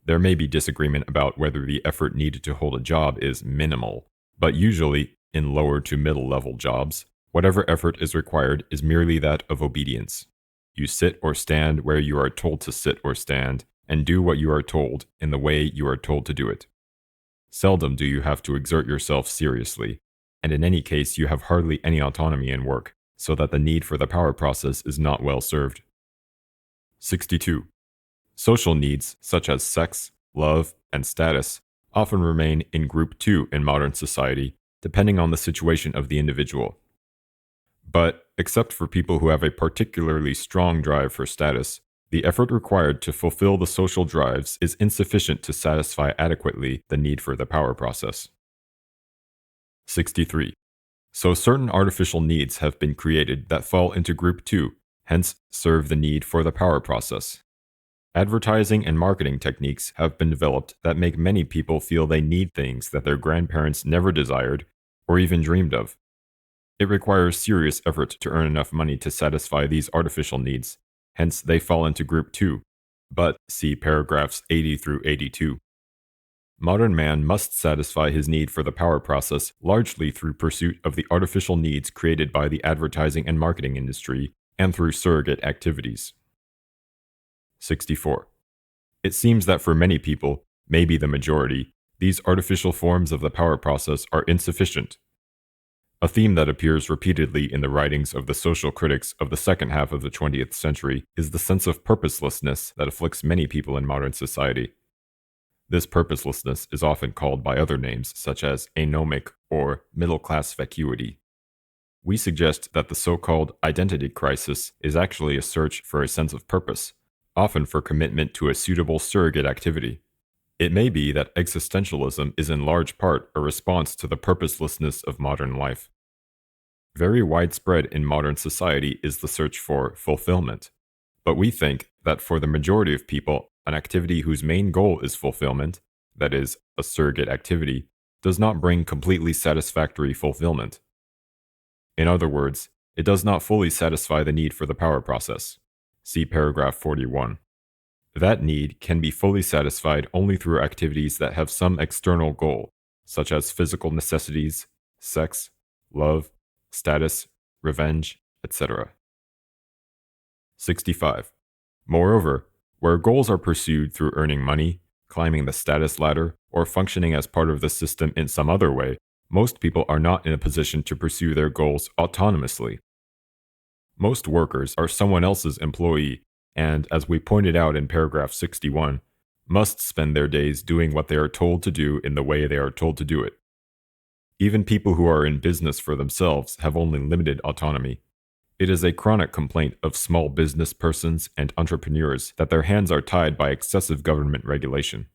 There may be disagreement about whether the effort needed to hold a job is minimal, but usually, in lower to middle level jobs, whatever effort is required is merely that of obedience. You sit or stand where you are told to sit or stand, and do what you are told in the way you are told to do it. Seldom do you have to exert yourself seriously, and in any case you have hardly any autonomy in work, so that the need for the power process is not well served. 62. Social needs, such as sex, love, and status, often remain in Group 2 in modern society, depending on the situation of the individual. But, except for people who have a particularly strong drive for status, The effort required to fulfill the social drives is insufficient to satisfy adequately the need for the power process. 63. So certain artificial needs have been created that fall into Group 2, hence serve the need for the power process. Advertising and marketing techniques have been developed that make many people feel they need things that their grandparents never desired or even dreamed of. It requires serious effort to earn enough money to satisfy these artificial needs, hence they fall into Group 2, but see paragraphs 80 through 82. Modern man must satisfy his need for the power process largely through pursuit of the artificial needs created by the advertising and marketing industry and through surrogate activities. 64. It seems that for many people, maybe the majority, these artificial forms of the power process are insufficient. A theme that appears repeatedly in the writings of the social critics of the second half of the 20th century is the sense of purposelessness that afflicts many people in modern society. This purposelessness is often called by other names such as anomic or middle-class vacuity. We suggest that the so-called identity crisis is actually a search for a sense of purpose, often for commitment to a suitable surrogate activity. It may be that existentialism is in large part a response to the purposelessness of modern life. Very widespread in modern society is the search for fulfillment, but we think that for the majority of people, an activity whose main goal is fulfillment, that is, a surrogate activity, does not bring completely satisfactory fulfillment. In other words, it does not fully satisfy the need for the power process. See paragraph 41. That need can be fully satisfied only through activities that have some external goal, such as physical necessities, sex, love, status, revenge, etc. 65. Moreover, where goals are pursued through earning money, climbing the status ladder, or functioning as part of the system in some other way, most people are not in a position to pursue their goals autonomously. Most workers are someone else's employee, and, as we pointed out in paragraph 61, must spend their days doing what they are told to do in the way they are told to do it. Even people who are in business for themselves have only limited autonomy. It is a chronic complaint of small business persons and entrepreneurs that their hands are tied by excessive government regulation.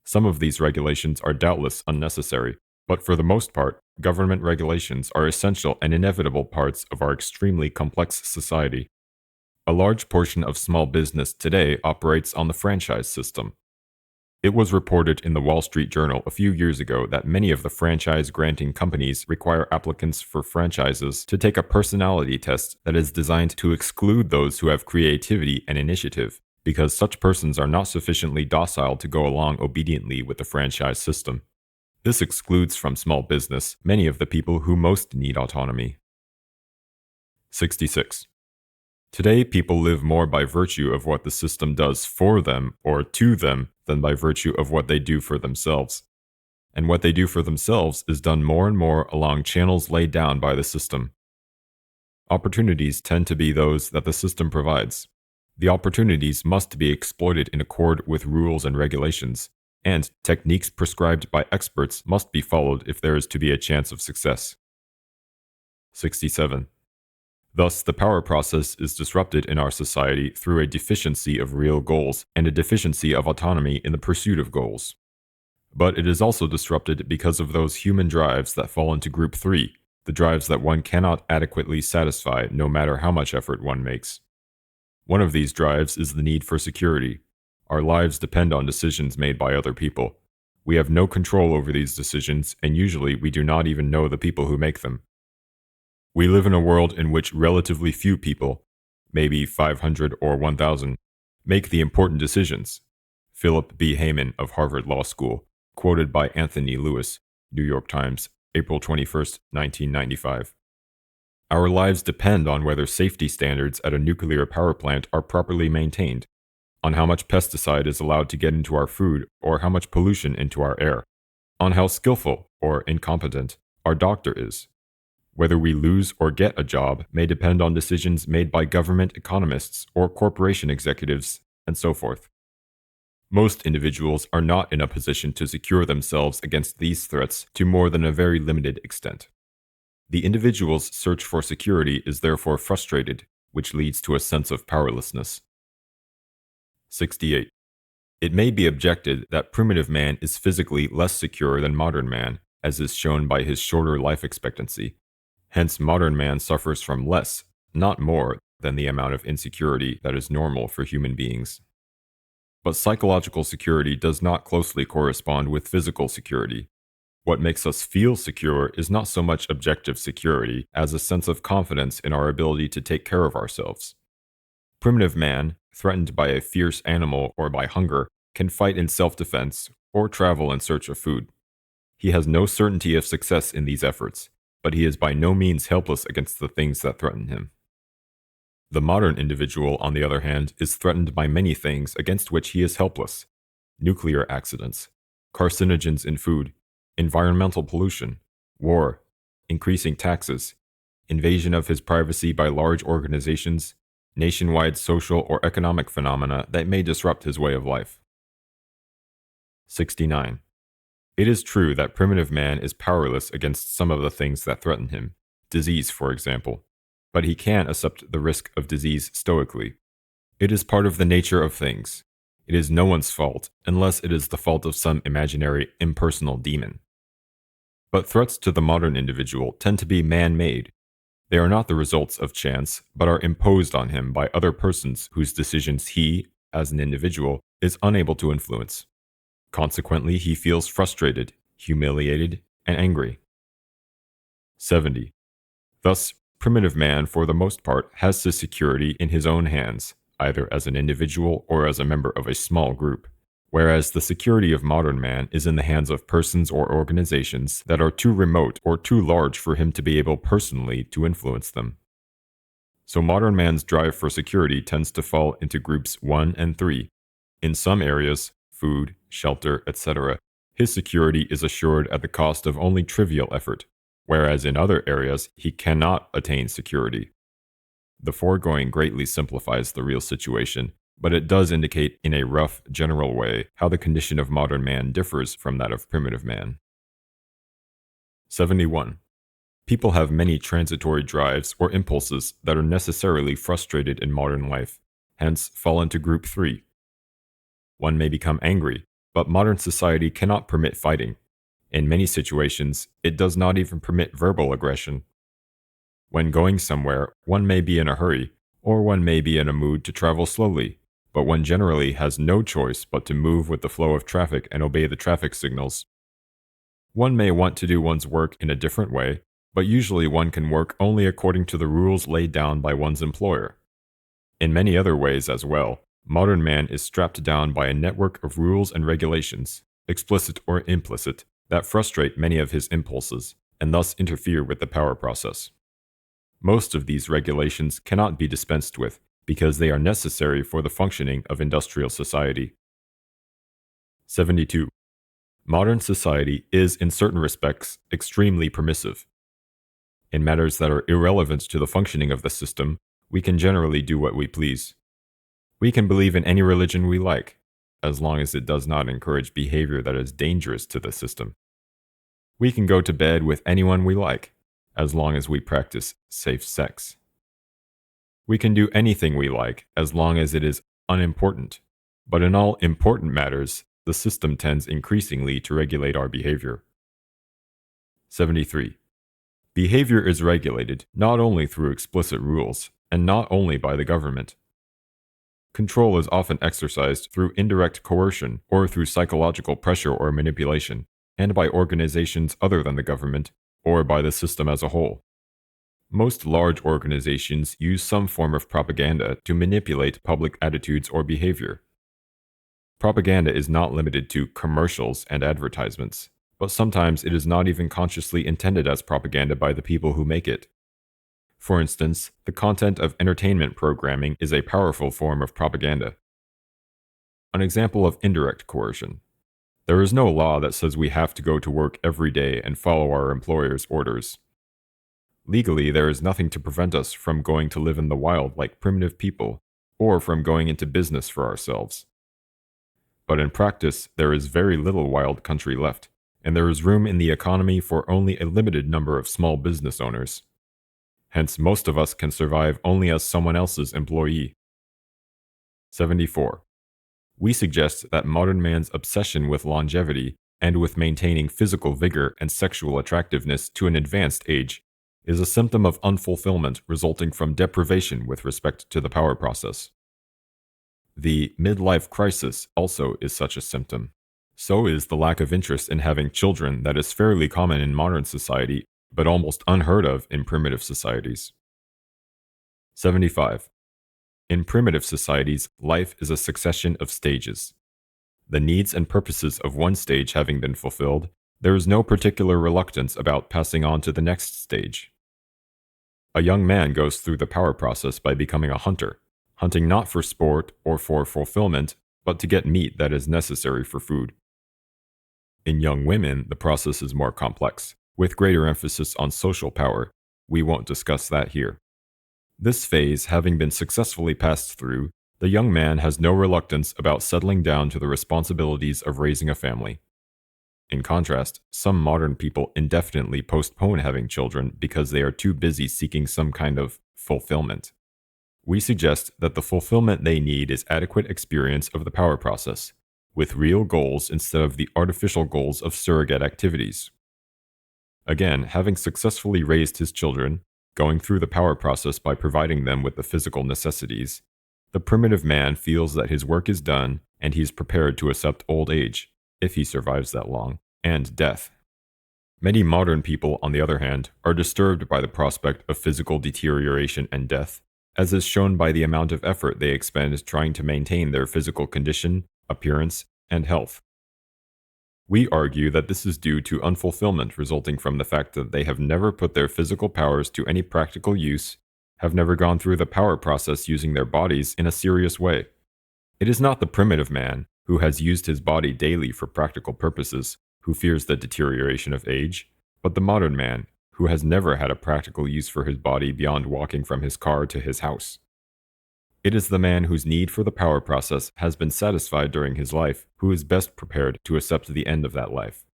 Some of these regulations are doubtless unnecessary, but for the most part, government regulations are essential and inevitable parts of our extremely complex society. A large portion of small business today operates on the franchise system. It was reported in the Wall Street Journal a few years ago that many of the franchise-granting companies require applicants for franchises to take a personality test that is designed to exclude those who have creativity and initiative, because such persons are not sufficiently docile to go along obediently with the franchise system. This excludes from small business many of the people who most need autonomy. 66. Today, people live more by virtue of what the system does for them or to them than by virtue of what they do for themselves. And what they do for themselves is done more and more along channels laid down by the system. Opportunities tend to be those that the system provides. The opportunities must be exploited in accord with rules and regulations, and techniques prescribed by experts must be followed if there is to be a chance of success. 67. Thus, the power process is disrupted in our society through a deficiency of real goals and a deficiency of autonomy in the pursuit of goals. But it is also disrupted because of those human drives that fall into Group 3, the drives that one cannot adequately satisfy no matter how much effort one makes. One of these drives is the need for security. Our lives depend on decisions made by other people. We have no control over these decisions, and usually we do not even know the people who make them. We live in a world in which relatively few people, maybe 500 or 1,000, make the important decisions. Philip B. Hayman of Harvard Law School, quoted by Anthony Lewis, New York Times, April 21, 1995. Our lives depend on whether safety standards at a nuclear power plant are properly maintained, on how much pesticide is allowed to get into our food or how much pollution into our air, on how skillful or incompetent our doctor is. Whether we lose or get a job may depend on decisions made by government economists or corporation executives, and so forth. Most individuals are not in a position to secure themselves against these threats to more than a very limited extent. The individual's search for security is therefore frustrated, which leads to a sense of powerlessness. 68. It may be objected that primitive man is physically less secure than modern man, as is shown by his shorter life expectancy. Hence, modern man suffers from less, not more, than the amount of insecurity that is normal for human beings. But psychological security does not closely correspond with physical security. What makes us feel secure is not so much objective security as a sense of confidence in our ability to take care of ourselves. Primitive man, threatened by a fierce animal or by hunger, can fight in self-defense or travel in search of food. He has no certainty of success in these efforts, but he is by no means helpless against the things that threaten him. The modern individual, on the other hand, is threatened by many things against which he is helpless: nuclear accidents, carcinogens in food, environmental pollution, war, increasing taxes, invasion of his privacy by large organizations, nationwide social or economic phenomena that may disrupt his way of life. 69. It is true that primitive man is powerless against some of the things that threaten him, disease, for example, but he can accept the risk of disease stoically. It is part of the nature of things. It is no one's fault, unless it is the fault of some imaginary, impersonal demon. But threats to the modern individual tend to be man-made. They are not the results of chance, but are imposed on him by other persons whose decisions he, as an individual, is unable to influence. Consequently, he feels frustrated, humiliated, and angry. 70. Thus, primitive man, for the most part, has his security in his own hands, either as an individual or as a member of a small group, whereas the security of modern man is in the hands of persons or organizations that are too remote or too large for him to be able personally to influence them. So modern man's drive for security tends to fall into groups 1 and 3. In some areas, food, shelter, etc., his security is assured at the cost of only trivial effort, whereas in other areas he cannot attain security. The foregoing greatly simplifies the real situation, but it does indicate in a rough, general way how the condition of modern man differs from that of primitive man. 71. People have many transitory drives or impulses that are necessarily frustrated in modern life, hence fall into group 3. One may become angry, but modern society cannot permit fighting. In many situations, it does not even permit verbal aggression. When going somewhere, one may be in a hurry, or one may be in a mood to travel slowly, but one generally has no choice but to move with the flow of traffic and obey the traffic signals. One may want to do one's work in a different way, but usually one can work only according to the rules laid down by one's employer. In many other ways as well, modern man is strapped down by a network of rules and regulations, explicit or implicit, that frustrate many of his impulses, and thus interfere with the power process. Most of these regulations cannot be dispensed with, because they are necessary for the functioning of industrial society. 72. Modern society is in certain respects extremely permissive. In matters that are irrelevant to the functioning of the system, we can generally do what we please. We can believe in any religion we like, as long as it does not encourage behavior that is dangerous to the system. We can go to bed with anyone we like, as long as we practice safe sex. We can do anything we like, as long as it is unimportant. But in all important matters, the system tends increasingly to regulate our behavior. 73. Behavior is regulated not only through explicit rules, and not only by the government. Control is often exercised through indirect coercion or through psychological pressure or manipulation, and by organizations other than the government, or by the system as a whole. Most large organizations use some form of propaganda to manipulate public attitudes or behavior. Propaganda is not limited to commercials and advertisements, but sometimes it is not even consciously intended as propaganda by the people who make it. For instance, the content of entertainment programming is a powerful form of propaganda. An example of indirect coercion. There is no law that says we have to go to work every day and follow our employer's orders. Legally, there is nothing to prevent us from going to live in the wild like primitive people, or from going into business for ourselves. But in practice, there is very little wild country left, and there is room in the economy for only a limited number of small business owners. Hence, most of us can survive only as someone else's employee. 74. We suggest that modern man's obsession with longevity and with maintaining physical vigor and sexual attractiveness to an advanced age is a symptom of unfulfillment resulting from deprivation with respect to the power process. The midlife crisis also is such a symptom. So is the lack of interest in having children that is fairly common in modern society, but almost unheard of in primitive societies. 75. In primitive societies, life is a succession of stages. The needs and purposes of one stage having been fulfilled, there is no particular reluctance about passing on to the next stage. A young man goes through the power process by becoming a hunter, hunting not for sport or for fulfillment, but to get meat that is necessary for food. In young women, the process is more complex, with greater emphasis on social power. We won't discuss that here. This phase having been successfully passed through, the young man has no reluctance about settling down to the responsibilities of raising a family. In contrast, some modern people indefinitely postpone having children because they are too busy seeking some kind of fulfillment. We suggest that the fulfillment they need is adequate experience of the power process, with real goals instead of the artificial goals of surrogate activities. Again, having successfully raised his children, going through the power process by providing them with the physical necessities, the primitive man feels that his work is done and he is prepared to accept old age, if he survives that long, and death. Many modern people, on the other hand, are disturbed by the prospect of physical deterioration and death, as is shown by the amount of effort they expend trying to maintain their physical condition, appearance, and health. We argue that this is due to unfulfillment resulting from the fact that they have never put their physical powers to any practical use, have never gone through the power process using their bodies in a serious way. It is not the primitive man, who has used his body daily for practical purposes, who fears the deterioration of age, but the modern man, who has never had a practical use for his body beyond walking from his car to his house. It is the man whose need for the power process has been satisfied during his life who is best prepared to accept the end of that life.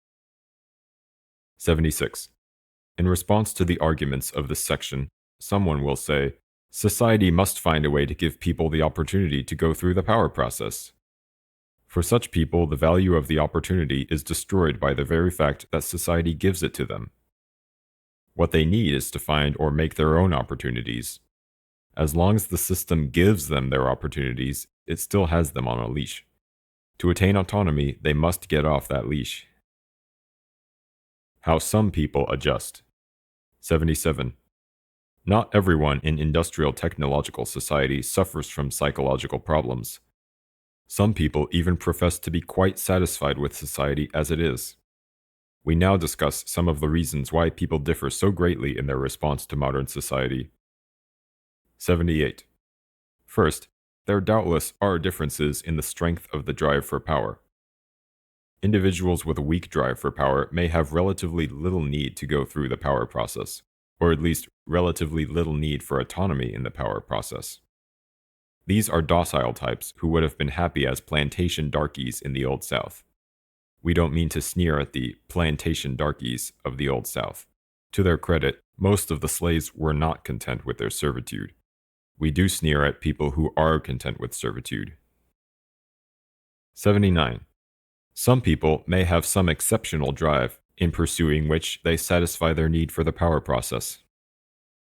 76. In response to the arguments of this section, someone will say, society must find a way to give people the opportunity to go through the power process. For such people, the value of the opportunity is destroyed by the very fact that society gives it to them. What they need is to find or make their own opportunities. As long as the system gives them their opportunities, it still has them on a leash. To attain autonomy, they must get off that leash. How some people adjust. 77. Not everyone in industrial technological society suffers from psychological problems. Some people even profess to be quite satisfied with society as it is. We now discuss some of the reasons why people differ so greatly in their response to modern society. 78. First, there doubtless are differences in the strength of the drive for power. Individuals with a weak drive for power may have relatively little need to go through the power process, or at least relatively little need for autonomy in the power process. These are docile types who would have been happy as plantation darkies in the Old South. We don't mean to sneer at the plantation darkies of the Old South. To their credit, most of the slaves were not content with their servitude. We do sneer at people who are content with servitude. 79. Some people may have some exceptional drive, in pursuing which they satisfy their need for the power process.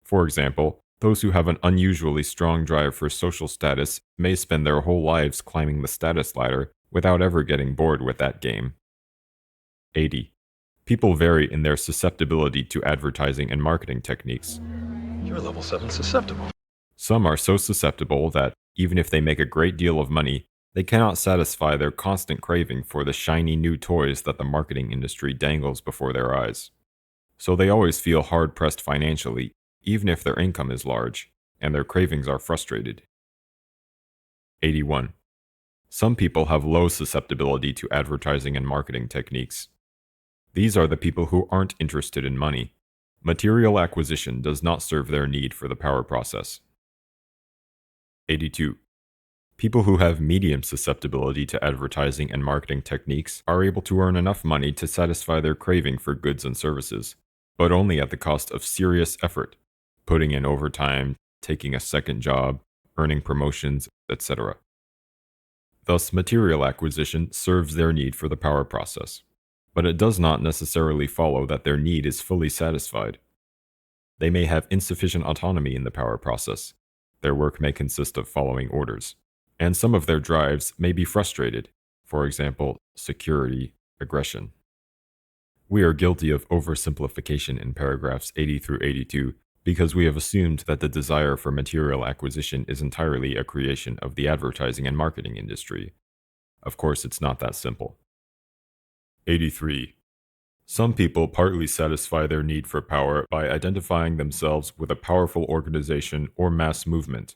For example, those who have an unusually strong drive for social status may spend their whole lives climbing the status ladder without ever getting bored with that game. 80. People vary in their susceptibility to advertising and marketing techniques. You're level 7 susceptible. Some are so susceptible that, even if they make a great deal of money, they cannot satisfy their constant craving for the shiny new toys that the marketing industry dangles before their eyes. So they always feel hard-pressed financially, even if their income is large, and their cravings are frustrated. 81. Some people have low susceptibility to advertising and marketing techniques. These are the people who aren't interested in money. Material acquisition does not serve their need for the power process. 82. People who have medium susceptibility to advertising and marketing techniques are able to earn enough money to satisfy their craving for goods and services, but only at the cost of serious effort, putting in overtime, taking a second job, earning promotions, etc. Thus, material acquisition serves their need for the power process. But it does not necessarily follow that their need is fully satisfied. They may have insufficient autonomy in the power process. Their work may consist of following orders. And some of their drives may be frustrated, for example, security, aggression. We are guilty of oversimplification in paragraphs 80 through 82 because we have assumed that the desire for material acquisition is entirely a creation of the advertising and marketing industry. Of course, it's not that simple. 83. Some people partly satisfy their need for power by identifying themselves with a powerful organization or mass movement.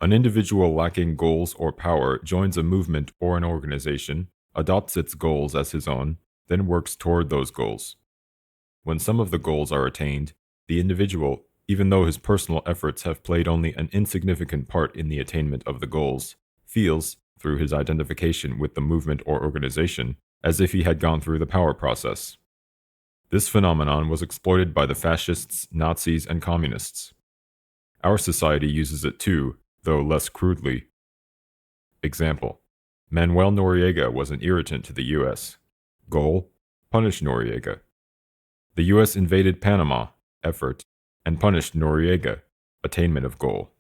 An individual lacking goals or power joins a movement or an organization, adopts its goals as his own, then works toward those goals. When some of the goals are attained, the individual, even though his personal efforts have played only an insignificant part in the attainment of the goals, feels, through his identification with the movement or organization, as if he had gone through the power process. This phenomenon was exploited by the fascists, Nazis, and communists. Our society uses it too, though less crudely. Example: Manuel Noriega was an irritant to the US. Goal: punish Noriega. The US invaded Panama, effort, and punished Noriega, attainment of goal.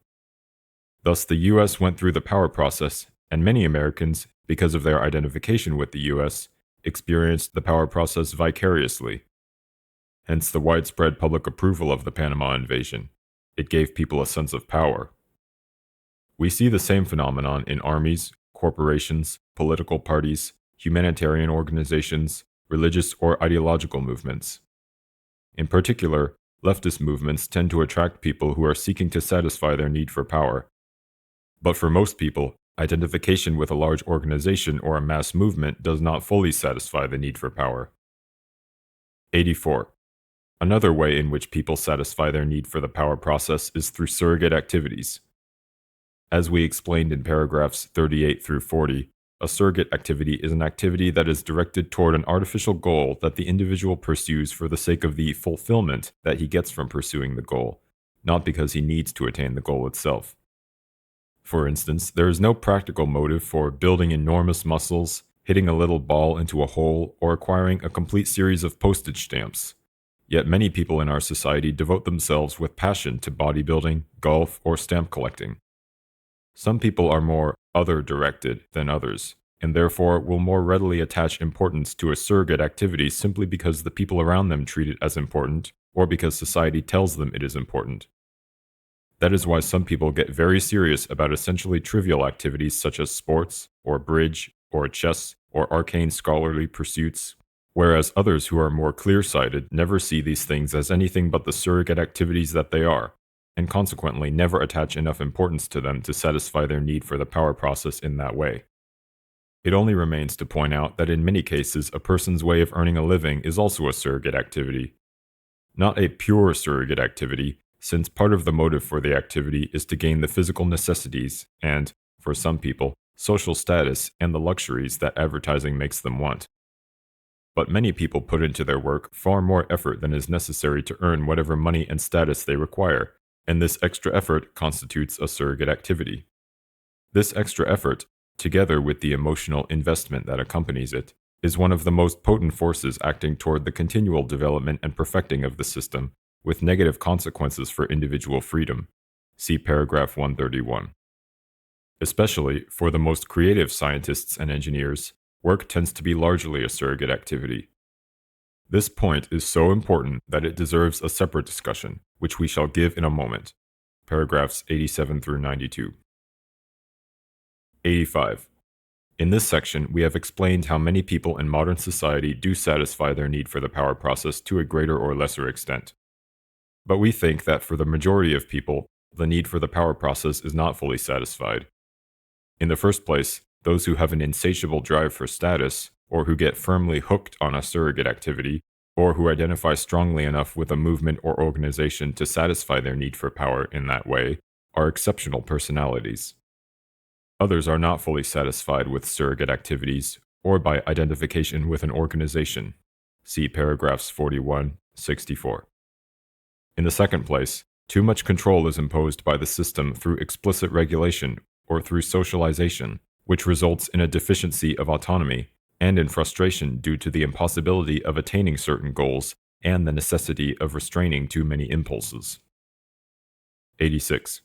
Thus, the US went through the power process, and many Americans, because of their identification with the US, experienced the power process vicariously. Hence the widespread public approval of the Panama invasion. It gave people a sense of power. We see the same phenomenon in armies, corporations, political parties, humanitarian organizations, religious or ideological movements. In particular, leftist movements tend to attract people who are seeking to satisfy their need for power. But for most people, identification with a large organization or a mass movement does not fully satisfy the need for power. 84. Another way in which people satisfy their need for the power process is through surrogate activities. As we explained in paragraphs 38 through 40, a surrogate activity is an activity that is directed toward an artificial goal that the individual pursues for the sake of the fulfillment that he gets from pursuing the goal, not because he needs to attain the goal itself. For instance, there is no practical motive for building enormous muscles, hitting a little ball into a hole, or acquiring a complete series of postage stamps. Yet many people in our society devote themselves with passion to bodybuilding, golf, or stamp collecting. Some people are more other-directed than others, and therefore will more readily attach importance to a surrogate activity simply because the people around them treat it as important, or because society tells them it is important. That is why some people get very serious about essentially trivial activities such as sports, or bridge, or chess, or arcane scholarly pursuits, whereas others who are more clear-sighted never see these things as anything but the surrogate activities that they are, and consequently never attach enough importance to them to satisfy their need for the power process in that way. It only remains to point out that in many cases a person's way of earning a living is also a surrogate activity. Not a pure surrogate activity, since part of the motive for the activity is to gain the physical necessities and, for some people, social status and the luxuries that advertising makes them want. But many people put into their work far more effort than is necessary to earn whatever money and status they require, and this extra effort constitutes a surrogate activity. This extra effort, together with the emotional investment that accompanies it, is one of the most potent forces acting toward the continual development and perfecting of the system, with negative consequences for individual freedom. See paragraph 131. Especially for the most creative scientists and engineers, work tends to be largely a surrogate activity. This point is so important that it deserves a separate discussion, which we shall give in a moment. Paragraphs 87 through 92. 85. In this section, we have explained how many people in modern society do satisfy their need for the power process to a greater or lesser extent. But we think that for the majority of people, the need for the power process is not fully satisfied. In the first place, those who have an insatiable drive for status, or who get firmly hooked on a surrogate activity, or who identify strongly enough with a movement or organization to satisfy their need for power in that way, are exceptional personalities. Others are not fully satisfied with surrogate activities, or by identification with an organization. See paragraphs 41, 64. In the second place, too much control is imposed by the system through explicit regulation or through socialization, which results in a deficiency of autonomy and in frustration due to the impossibility of attaining certain goals and the necessity of restraining too many impulses. 86.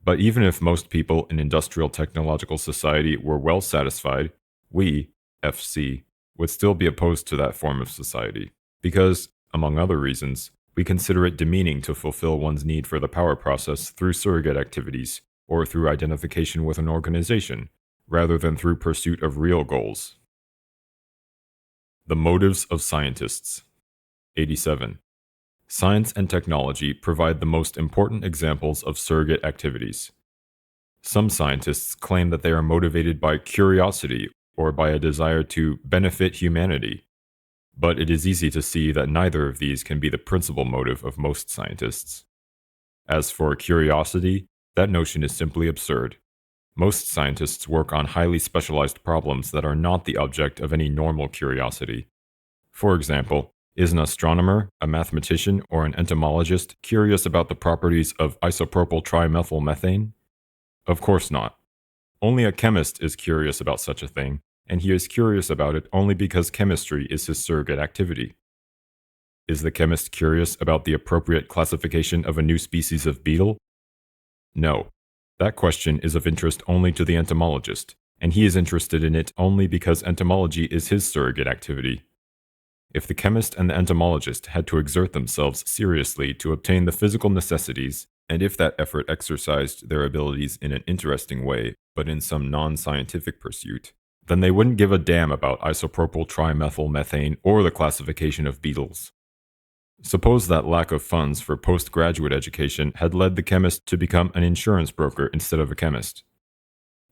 But even if most people in industrial technological society were well satisfied, we, FC, would still be opposed to that form of society, because, among other reasons, we consider it demeaning to fulfill one's need for the power process through surrogate activities, or through identification with an organization, rather than through pursuit of real goals. The motives of scientists. 87. Science and technology provide the most important examples of surrogate activities. Some scientists claim that they are motivated by curiosity or by a desire to benefit humanity, but it is easy to see that neither of these can be the principal motive of most scientists. As for curiosity, that notion is simply absurd. Most scientists work on highly specialized problems that are not the object of any normal curiosity. For example, is an astronomer, a mathematician, or an entomologist curious about the properties of isopropyl trimethylmethane? Of course not. Only a chemist is curious about such a thing, and he is curious about it only because chemistry is his surrogate activity. Is the chemist curious about the appropriate classification of a new species of beetle? No. That question is of interest only to the entomologist, and he is interested in it only because entomology is his surrogate activity. If the chemist and the entomologist had to exert themselves seriously to obtain the physical necessities, and if that effort exercised their abilities in an interesting way, but in some non-scientific pursuit, then they wouldn't give a damn about isopropyl trimethylmethane or the classification of beetles. Suppose that lack of funds for postgraduate education had led the chemist to become an insurance broker instead of a chemist.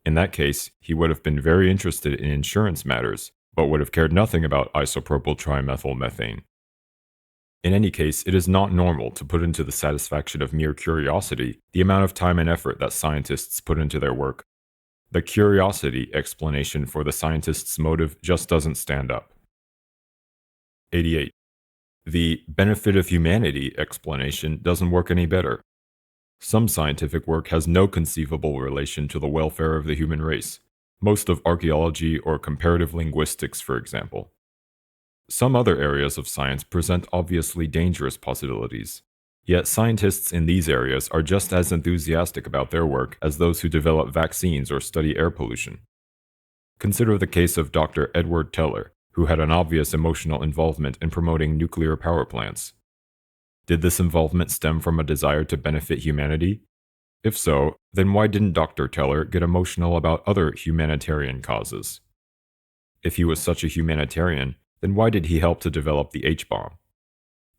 In that case, he would have been very interested in insurance matters, but would have cared nothing about isopropyl trimethylmethane. In any case, it is not normal to put into the satisfaction of mere curiosity the amount of time and effort that scientists put into their work. The curiosity explanation for the scientist's motive just doesn't stand up. 88. The benefit of humanity explanation doesn't work any better. Some scientific work has no conceivable relation to the welfare of the human race, most of archaeology or comparative linguistics, for example. Some other areas of science present obviously dangerous possibilities, yet scientists in these areas are just as enthusiastic about their work as those who develop vaccines or study air pollution. Consider the case of Dr. Edward Teller, who had an obvious emotional involvement in promoting nuclear power plants. Did this involvement stem from a desire to benefit humanity? If so, then why didn't Dr. Teller get emotional about other humanitarian causes? If he was such a humanitarian, then why did he help to develop the H-bomb?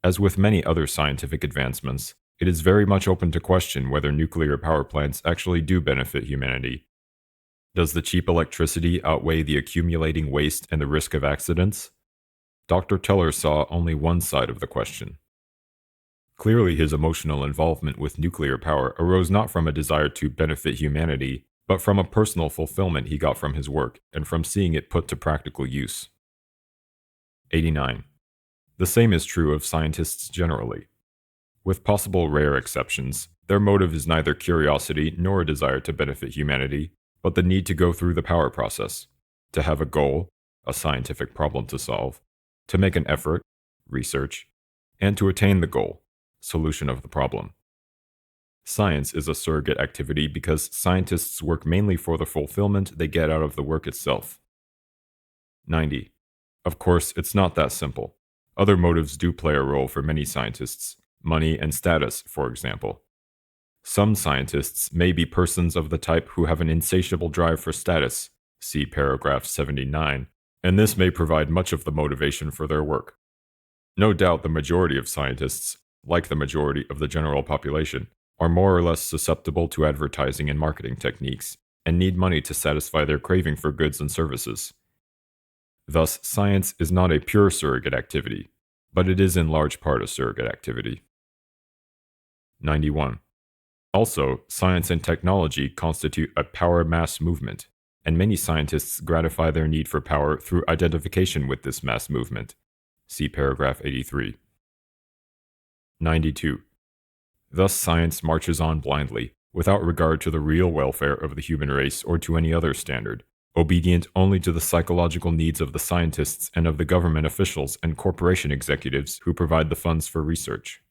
As with many other scientific advancements, it is very much open to question whether nuclear power plants actually do benefit humanity. Does the cheap electricity outweigh the accumulating waste and the risk of accidents? Dr. Teller saw only one side of the question. Clearly, his emotional involvement with nuclear power arose not from a desire to benefit humanity, but from a personal fulfillment he got from his work and from seeing it put to practical use. 89. The same is true of scientists generally. With possible rare exceptions, their motive is neither curiosity nor a desire to benefit humanity, but the need to go through the power process, to have a goal, a scientific problem to solve, to make an effort, research, and to attain the goal, solution of the problem. Science is a surrogate activity because scientists work mainly for the fulfillment they get out of the work itself. 90. Of course, it's not that simple. Other motives do play a role for many scientists, money and status, for example. Some scientists may be persons of the type who have an insatiable drive for status, see paragraph 79, and this may provide much of the motivation for their work. No doubt the majority of scientists, like the majority of the general population, are more or less susceptible to advertising and marketing techniques, and need money to satisfy their craving for goods and services. Thus, science is not a pure surrogate activity, but it is in large part a surrogate activity. 91. Also, science and technology constitute a power mass movement, and many scientists gratify their need for power through identification with this mass movement. See paragraph 83. 92. Thus science marches on blindly, without regard to the real welfare of the human race or to any other standard, obedient only to the psychological needs of the scientists and of the government officials and corporation executives who provide the funds for research.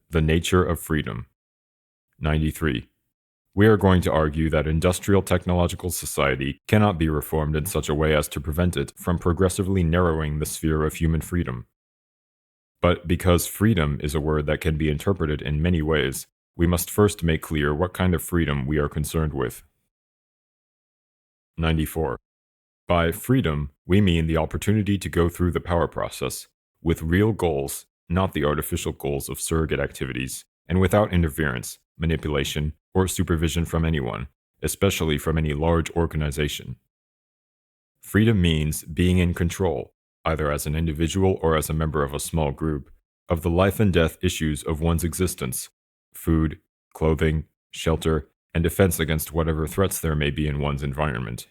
The nature of freedom. 93. We are going to argue that industrial technological society cannot be reformed in such a way as to prevent it from progressively narrowing the sphere of human freedom. But because freedom is a word that can be interpreted in many ways, we must first make clear what kind of freedom we are concerned with. 94. By freedom, we mean the opportunity to go through the power process with real goals, not the artificial goals of surrogate activities, and without interference, manipulation, or supervision from anyone, especially from any large organization. Freedom means being in control, either as an individual or as a member of a small group, of the life and death issues of one's existence: food, clothing, shelter, and defense against whatever threats there may be in one's environment.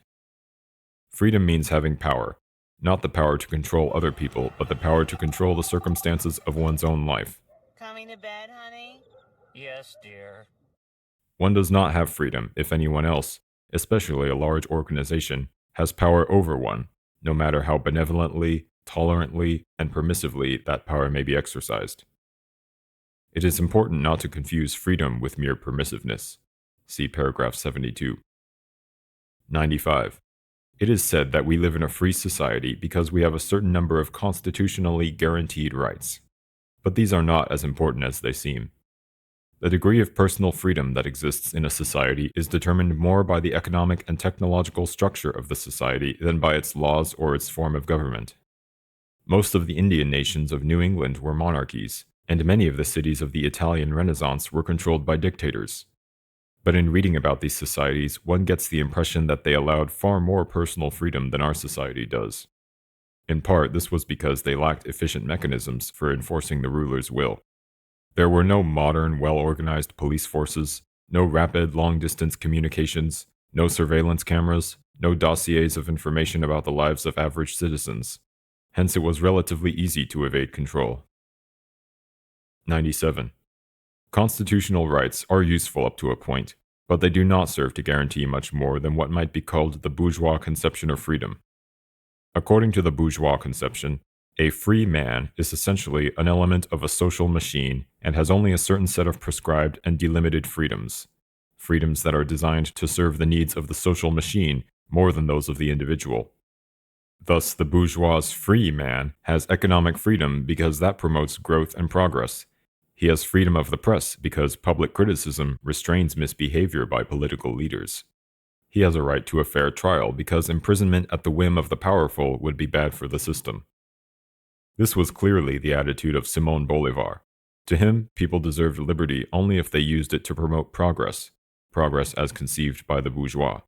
Freedom means having power, not the power to control other people, but the power to control the circumstances of one's own life. Coming to bed, honey? Yes, dear. One does not have freedom if anyone else, especially a large organization, has power over one, no matter how benevolently, tolerantly, and permissively that power may be exercised. It is important not to confuse freedom with mere permissiveness. See paragraph 72. 95. It is said that we live in a free society because we have a certain number of constitutionally guaranteed rights. But these are not as important as they seem. The degree of personal freedom that exists in a society is determined more by the economic and technological structure of the society than by its laws or its form of government. Most of the Indian nations of New England were monarchies, and many of the cities of the Italian Renaissance were controlled by dictators. But in reading about these societies, one gets the impression that they allowed far more personal freedom than our society does. In part, this was because they lacked efficient mechanisms for enforcing the ruler's will. There were no modern, well-organized police forces, no rapid, long-distance communications, no surveillance cameras, no dossiers of information about the lives of average citizens. Hence, it was relatively easy to evade control. 97. Constitutional rights are useful up to a point, but they do not serve to guarantee much more than what might be called the bourgeois conception of freedom. According to the bourgeois conception, a free man is essentially an element of a social machine and has only a certain set of prescribed and delimited freedoms, freedoms that are designed to serve the needs of the social machine more than those of the individual. Thus, the bourgeois' free man has economic freedom because that promotes growth and progress. He has freedom of the press because public criticism restrains misbehavior by political leaders. He has a right to a fair trial because imprisonment at the whim of the powerful would be bad for the system. This was clearly the attitude of Simón Bolívar. To him, people deserved liberty only if they used it to promote progress as conceived by the bourgeois.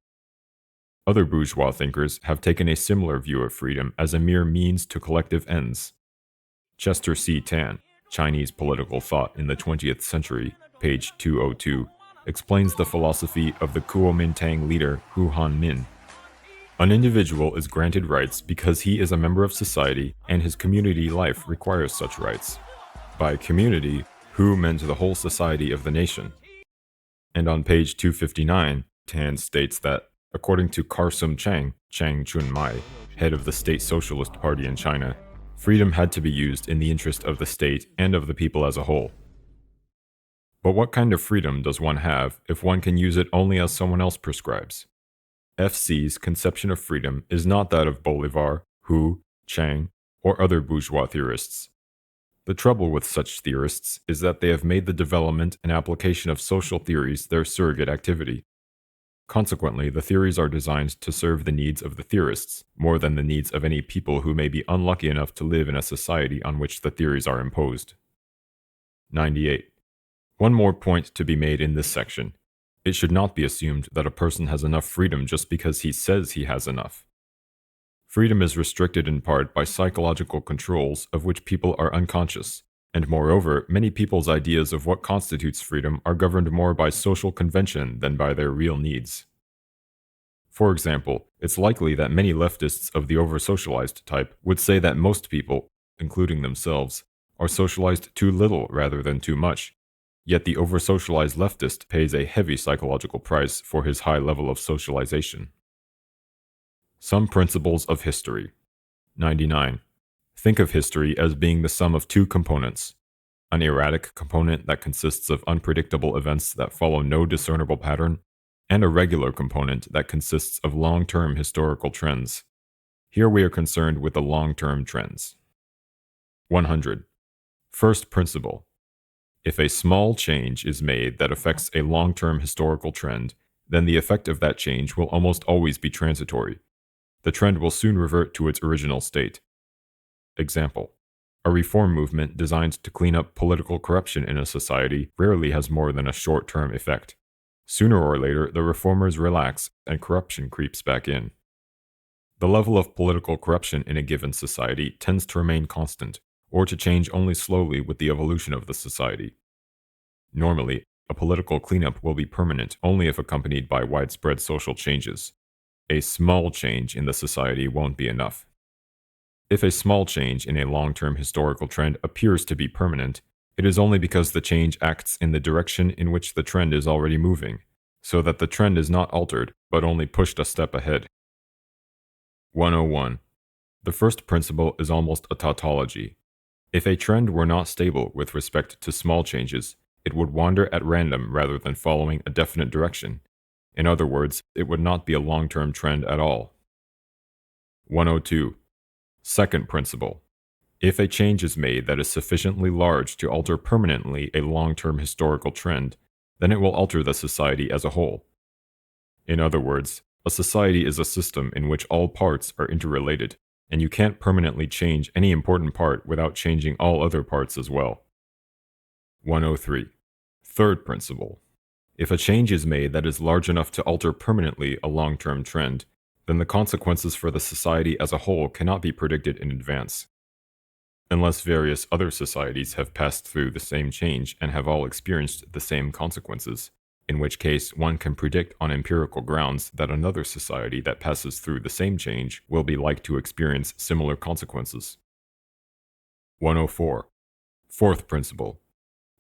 Other bourgeois thinkers have taken a similar view of freedom as a mere means to collective ends. Chester C. Tan, Chinese Political Thought in the 20th Century, page 202, explains the philosophy of the Kuomintang leader Hu Han-min. An individual is granted rights because he is a member of society and his community life requires such rights. By community, Hu meant the whole society of the nation. And on page 259, Tan states that, according to Karsum Chang Chun-mai, head of the State Socialist Party in China, freedom had to be used in the interest of the state and of the people as a whole. But what kind of freedom does one have if one can use it only as someone else prescribes? FC's conception of freedom is not that of Bolivar, Hu, Chang, or other bourgeois theorists. The trouble with such theorists is that they have made the development and application of social theories their surrogate activity. Consequently, the theories are designed to serve the needs of the theorists, more than the needs of any people who may be unlucky enough to live in a society on which the theories are imposed. 98. One more point to be made in this section. It should not be assumed that a person has enough freedom just because he says he has enough. Freedom is restricted in part by psychological controls of which people are unconscious, and moreover, many people's ideas of what constitutes freedom are governed more by social convention than by their real needs. For example, it's likely that many leftists of the oversocialized type would say that most people, including themselves, are socialized too little rather than too much. Yet the over-socialized leftist pays a heavy psychological price for his high level of socialization. Some principles of history. 99. Think of history as being the sum of two components: an erratic component that consists of unpredictable events that follow no discernible pattern, and a regular component that consists of long-term historical trends. Here we are concerned with the long-term trends. 100. First principle. If a small change is made that affects a long-term historical trend, then the effect of that change will almost always be transitory. The trend will soon revert to its original state. Example. A reform movement designed to clean up political corruption in a society rarely has more than a short-term effect. Sooner or later, the reformers relax and corruption creeps back in. The level of political corruption in a given society tends to remain constant, or to change only slowly with the evolution of the society. Normally, a political cleanup will be permanent only if accompanied by widespread social changes. A small change in the society won't be enough. If a small change in a long-term historical trend appears to be permanent, it is only because the change acts in the direction in which the trend is already moving, so that the trend is not altered, but only pushed a step ahead. 101. The first principle is almost a tautology. If a trend were not stable with respect to small changes, it would wander at random rather than following a definite direction. In other words, it would not be a long-term trend at all. 102. Second principle. If a change is made that is sufficiently large to alter permanently a long-term historical trend, then it will alter the society as a whole. In other words, a society is a system in which all parts are interrelated, and you can't permanently change any important part without changing all other parts as well. 103. Third principle. If a change is made that is large enough to alter permanently a long-term trend, then the consequences for the society as a whole cannot be predicted in advance. Unless various other societies have passed through the same change and have all experienced the same consequences, in which case one can predict on empirical grounds that another society that passes through the same change will be like to experience similar consequences. 104. Fourth principle.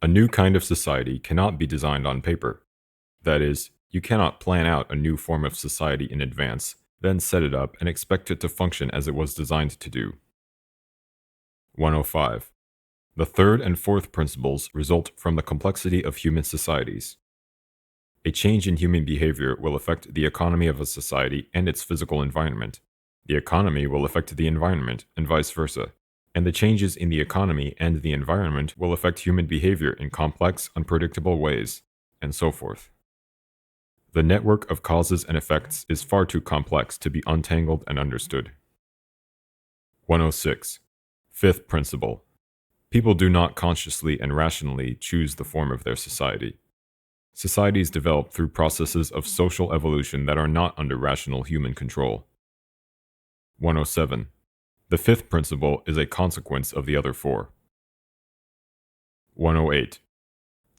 A new kind of society cannot be designed on paper. That is, you cannot plan out a new form of society in advance, then set it up and expect it to function as it was designed to do. 105. The third and fourth principles result from the complexity of human societies. A change in human behavior will affect the economy of a society and its physical environment. The economy will affect the environment, and vice versa. And the changes in the economy and the environment will affect human behavior in complex, unpredictable ways, and so forth. The network of causes and effects is far too complex to be untangled and understood. 106. Fifth principle. People do not consciously and rationally choose the form of their society. Societies develop through processes of social evolution that are not under rational human control. 107. The fifth principle is a consequence of the other four. 108.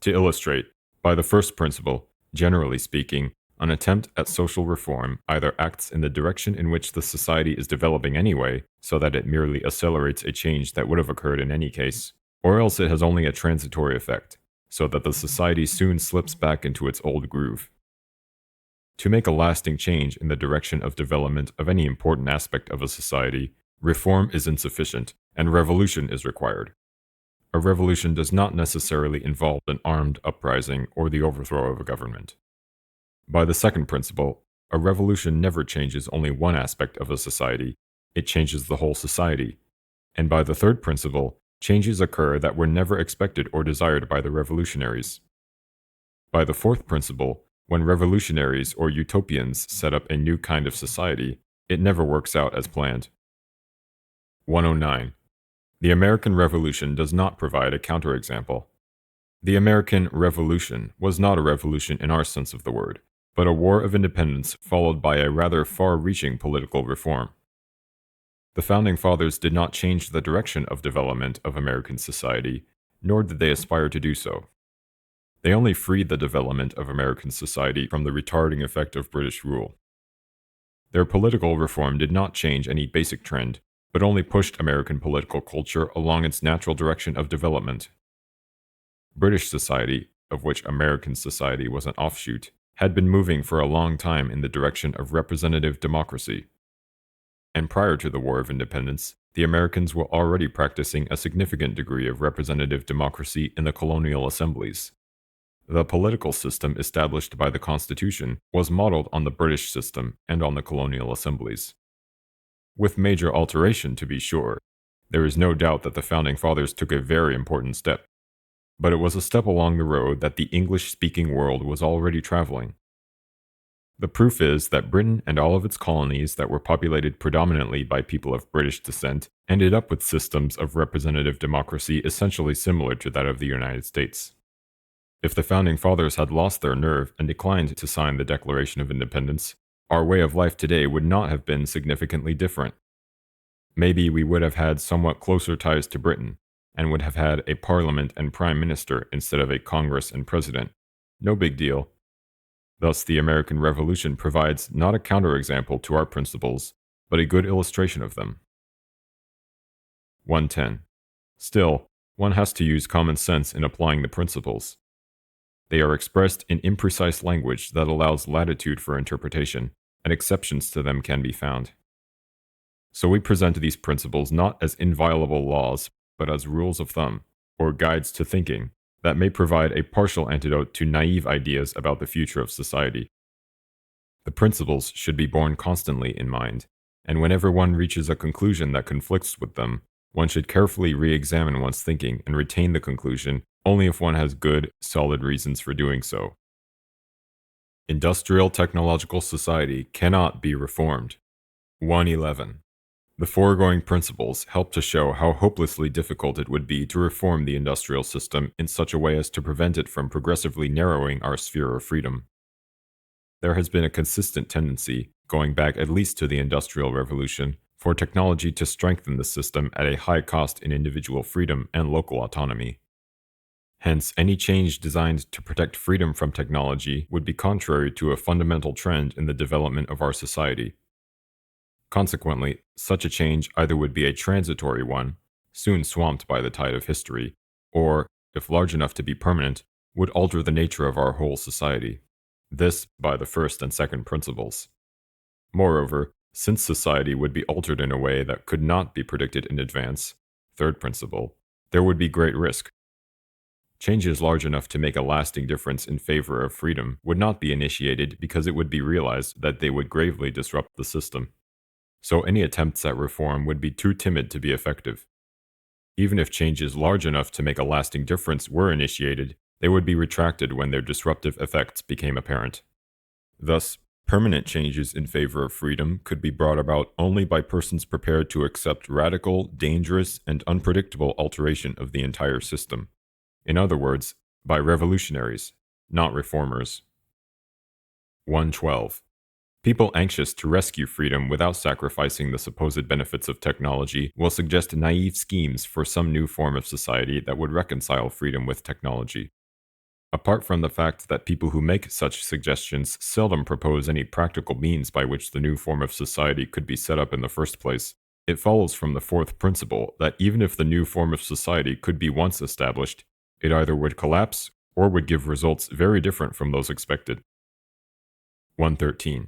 To illustrate, by the first principle, generally speaking, an attempt at social reform either acts in the direction in which the society is developing anyway, so that it merely accelerates a change that would have occurred in any case, or else it has only a transitory effect, so that the society soon slips back into its old groove. To make a lasting change in the direction of development of any important aspect of a society, reform is insufficient, and revolution is required. A revolution does not necessarily involve an armed uprising or the overthrow of a government. By the second principle, a revolution never changes only one aspect of a society, it changes the whole society. And by the third principle, changes occur that were never expected or desired by the revolutionaries. By the fourth principle, when revolutionaries or utopians set up a new kind of society, it never works out as planned. 109. The American Revolution does not provide a counterexample. The American Revolution was not a revolution in our sense of the word, but a war of independence followed by a rather far-reaching political reform. The Founding Fathers did not change the direction of development of American society, nor did they aspire to do so. They only freed the development of American society from the retarding effect of British rule. Their political reform did not change any basic trend, but only pushed American political culture along its natural direction of development. British society, of which American society was an offshoot, had been moving for a long time in the direction of representative democracy. And prior to the War of Independence, the Americans were already practicing a significant degree of representative democracy in the colonial assemblies. The political system established by the Constitution was modeled on the British system and on the colonial assemblies. With major alteration, to be sure. There is no doubt that the Founding Fathers took a very important step. But it was a step along the road that the English-speaking world was already traveling. The proof is that Britain and all of its colonies that were populated predominantly by people of British descent ended up with systems of representative democracy essentially similar to that of the United States. If the Founding Fathers had lost their nerve and declined to sign the Declaration of Independence, our way of life today would not have been significantly different. Maybe we would have had somewhat closer ties to Britain, and would have had a parliament and prime minister instead of a Congress and president. No big deal. Thus, the American Revolution provides not a counterexample to our principles, but a good illustration of them. 110. Still, one has to use common sense in applying the principles. They are expressed in imprecise language that allows latitude for interpretation, and exceptions to them can be found. So we present these principles not as inviolable laws, but as rules of thumb, or guides to thinking, that may provide a partial antidote to naive ideas about the future of society. The principles should be borne constantly in mind, and whenever one reaches a conclusion that conflicts with them, one should carefully re-examine one's thinking and retain the conclusion only if one has good, solid reasons for doing so. Industrial technological society cannot be reformed. 111. The foregoing principles help to show how hopelessly difficult it would be to reform the industrial system in such a way as to prevent it from progressively narrowing our sphere of freedom. There has been a consistent tendency, going back at least to the Industrial Revolution, for technology to strengthen the system at a high cost in individual freedom and local autonomy. Hence, any change designed to protect freedom from technology would be contrary to a fundamental trend in the development of our society. Consequently, such a change either would be a transitory one, soon swamped by the tide of history, or, if large enough to be permanent, would alter the nature of our whole society. This by the first and second principles. Moreover, since society would be altered in a way that could not be predicted in advance, third principle, there would be great risk. Changes large enough to make a lasting difference in favor of freedom would not be initiated because it would be realized that they would gravely disrupt the system. So any attempts at reform would be too timid to be effective. Even if changes large enough to make a lasting difference were initiated, they would be retracted when their disruptive effects became apparent. Thus, permanent changes in favor of freedom could be brought about only by persons prepared to accept radical, dangerous, and unpredictable alteration of the entire system. In other words, by revolutionaries, not reformers. 112. People anxious to rescue freedom without sacrificing the supposed benefits of technology will suggest naive schemes for some new form of society that would reconcile freedom with technology. Apart from the fact that people who make such suggestions seldom propose any practical means by which the new form of society could be set up in the first place, it follows from the fourth principle that even if the new form of society could be once established, it either would collapse or would give results very different from those expected. 113.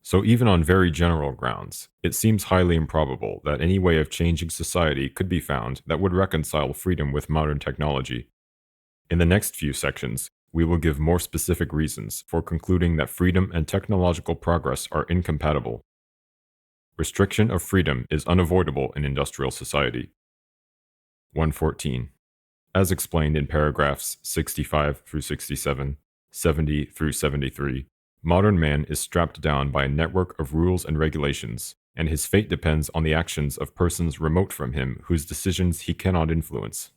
So even on very general grounds, it seems highly improbable that any way of changing society could be found that would reconcile freedom with modern technology. In the next few sections, we will give more specific reasons for concluding that freedom and technological progress are incompatible. Restriction of freedom is unavoidable in industrial society. 114. As explained in paragraphs 65 through 67, 70 through 73, modern man is strapped down by a network of rules and regulations, and his fate depends on the actions of persons remote from him whose decisions he cannot influence.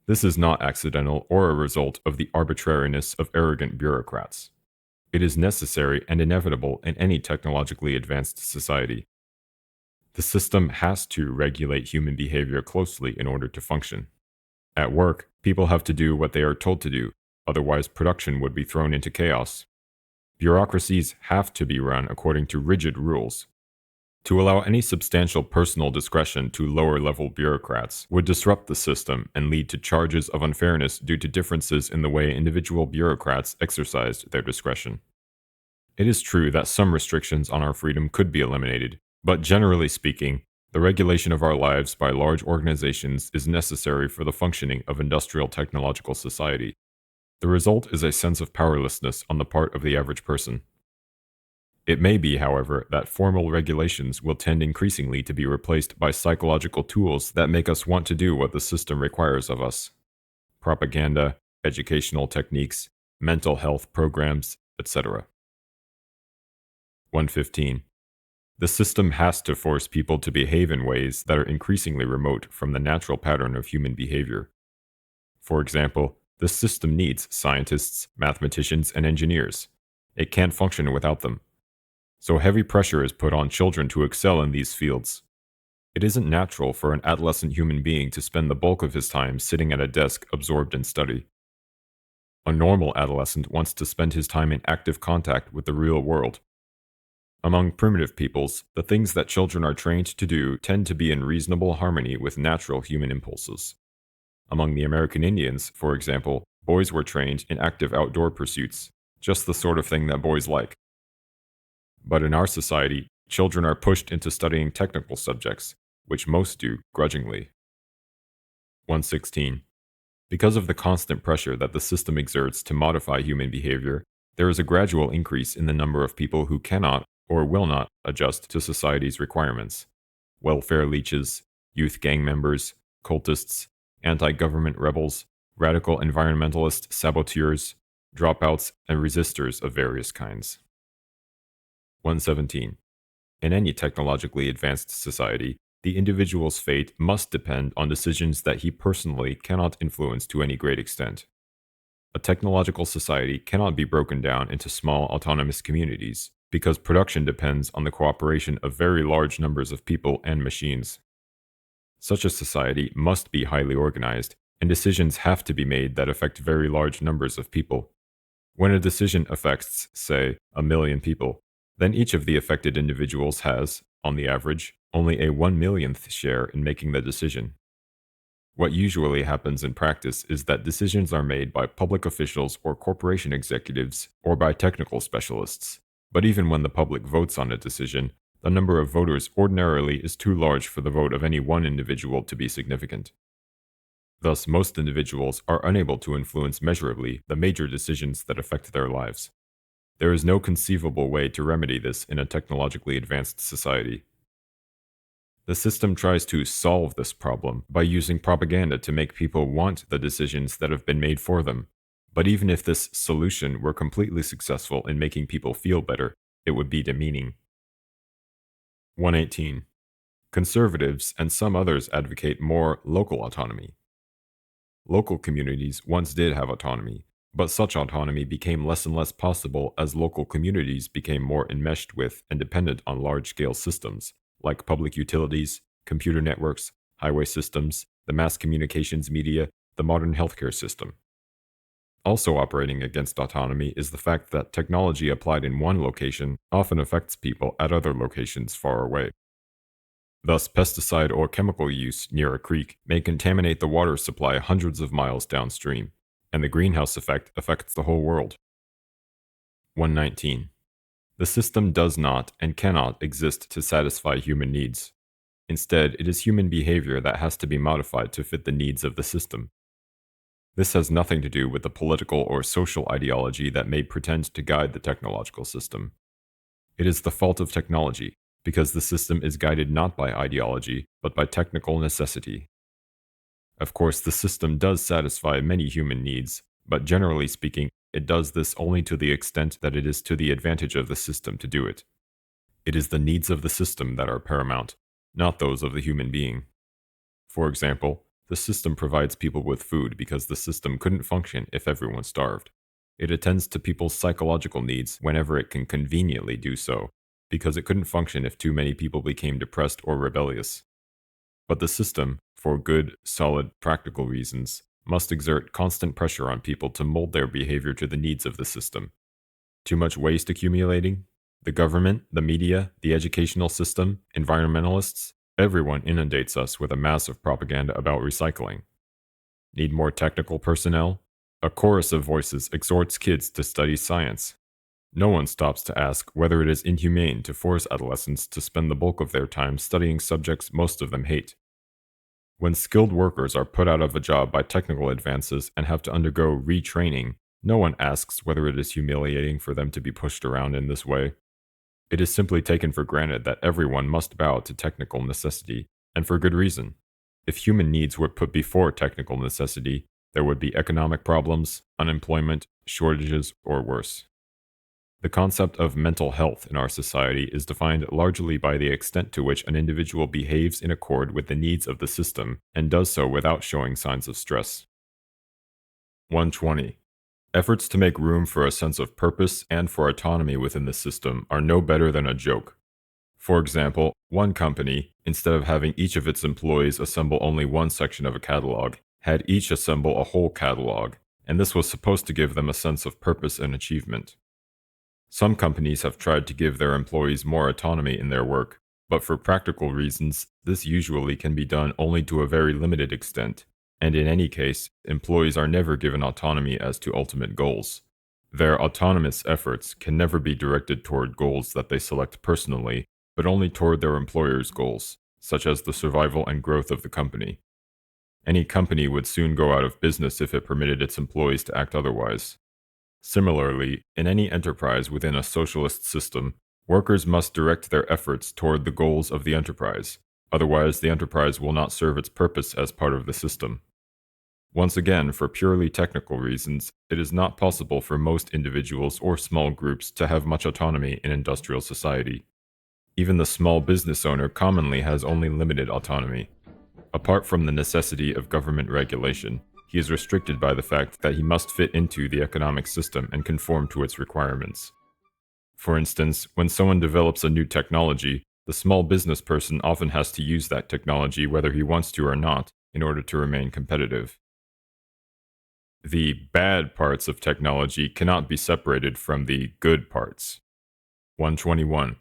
This is not accidental or a result of the arbitrariness of arrogant bureaucrats. It is necessary and inevitable in any technologically advanced society. The system has to regulate human behavior closely in order to function. At work, people have to do what they are told to do, otherwise production would be thrown into chaos. Bureaucracies have to be run according to rigid rules. To allow any substantial personal discretion to lower-level bureaucrats would disrupt the system and lead to charges of unfairness due to differences in the way individual bureaucrats exercised their discretion. It is true that some restrictions on our freedom could be eliminated, but generally speaking, the regulation of our lives by large organizations is necessary for the functioning of industrial technological society. The result is a sense of powerlessness on the part of the average person. It may be, however, that formal regulations will tend increasingly to be replaced by psychological tools that make us want to do what the system requires of us. Propaganda, educational techniques, mental health programs, etc. 115. The system has to force people to behave in ways that are increasingly remote from the natural pattern of human behavior. For example, the system needs scientists, mathematicians, and engineers. It can't function without them. So heavy pressure is put on children to excel in these fields. It isn't natural for an adolescent human being to spend the bulk of his time sitting at a desk absorbed in study. A normal adolescent wants to spend his time in active contact with the real world. Among primitive peoples, the things that children are trained to do tend to be in reasonable harmony with natural human impulses. Among the American Indians, for example, boys were trained in active outdoor pursuits, just the sort of thing that boys like. But in our society, children are pushed into studying technical subjects, which most do grudgingly. 116. Because of the constant pressure that the system exerts to modify human behavior, there is a gradual increase in the number of people who cannot or will not adjust to society's requirements. Welfare leeches, youth gang members, cultists, anti-government rebels, radical environmentalist saboteurs, dropouts, and resistors of various kinds. 117. In any technologically advanced society, the individual's fate must depend on decisions that he personally cannot influence to any great extent. A technological society cannot be broken down into small autonomous communities, because production depends on the cooperation of very large numbers of people and machines. Such a society must be highly organized, and decisions have to be made that affect very large numbers of people. When a decision affects, say, 1 million people, then each of the affected individuals has, on the average, only a 1/1,000,000th share in making the decision. What usually happens in practice is that decisions are made by public officials or corporation executives or by technical specialists. But even when the public votes on a decision, the number of voters ordinarily is too large for the vote of any one individual to be significant. Thus, most individuals are unable to influence measurably the major decisions that affect their lives. There is no conceivable way to remedy this in a technologically advanced society. The system tries to solve this problem by using propaganda to make people want the decisions that have been made for them. But even if this solution were completely successful in making people feel better, it would be demeaning. 118. Conservatives and some others advocate more local autonomy. Local communities once did have autonomy, but such autonomy became less and less possible as local communities became more enmeshed with and dependent on large-scale systems, like public utilities, computer networks, highway systems, the mass communications media, the modern healthcare system. Also operating against autonomy is the fact that technology applied in one location often affects people at other locations far away. Thus, pesticide or chemical use near a creek may contaminate the water supply hundreds of miles downstream, and the greenhouse effect affects the whole world. 119. The system does not and cannot exist to satisfy human needs. Instead, it is human behavior that has to be modified to fit the needs of the system. This has nothing to do with the political or social ideology that may pretend to guide the technological system. It is the fault of technology, because the system is guided not by ideology, but by technical necessity. Of course, the system does satisfy many human needs, but generally speaking, it does this only to the extent that it is to the advantage of the system to do it. It is the needs of the system that are paramount, not those of the human being. For example, the system provides people with food because the system couldn't function if everyone starved. It attends to people's psychological needs whenever it can conveniently do so, because it couldn't function if too many people became depressed or rebellious. But the system, for good, solid, practical reasons, must exert constant pressure on people to mold their behavior to the needs of the system. Too much waste accumulating? The government, the media, the educational system, environmentalists, everyone inundates us with a massive propaganda about recycling. Need more technical personnel? A chorus of voices exhorts kids to study science. No one stops to ask whether it is inhumane to force adolescents to spend the bulk of their time studying subjects most of them hate. When skilled workers are put out of a job by technical advances and have to undergo retraining, no one asks whether it is humiliating for them to be pushed around in this way. It is simply taken for granted that everyone must bow to technical necessity, and for good reason. If human needs were put before technical necessity, there would be economic problems, unemployment, shortages, or worse. The concept of mental health in our society is defined largely by the extent to which an individual behaves in accord with the needs of the system and does so without showing signs of stress. 120. Efforts to make room for a sense of purpose and for autonomy within the system are no better than a joke. For example, one company, instead of having each of its employees assemble only one section of a catalog, had each assemble a whole catalog, and this was supposed to give them a sense of purpose and achievement. Some companies have tried to give their employees more autonomy in their work, but for practical reasons, this usually can be done only to a very limited extent, and in any case, employees are never given autonomy as to ultimate goals. Their autonomous efforts can never be directed toward goals that they select personally, but only toward their employer's goals, such as the survival and growth of the company. Any company would soon go out of business if it permitted its employees to act otherwise. Similarly, in any enterprise within a socialist system, workers must direct their efforts toward the goals of the enterprise, otherwise the enterprise will not serve its purpose as part of the system. Once again, for purely technical reasons, it is not possible for most individuals or small groups to have much autonomy in industrial society. Even the small business owner commonly has only limited autonomy. Apart from the necessity of government regulation, he is restricted by the fact that he must fit into the economic system and conform to its requirements. For instance, when someone develops a new technology, the small business person often has to use that technology whether he wants to or not in order to remain competitive. The bad parts of technology cannot be separated from the good parts. 121.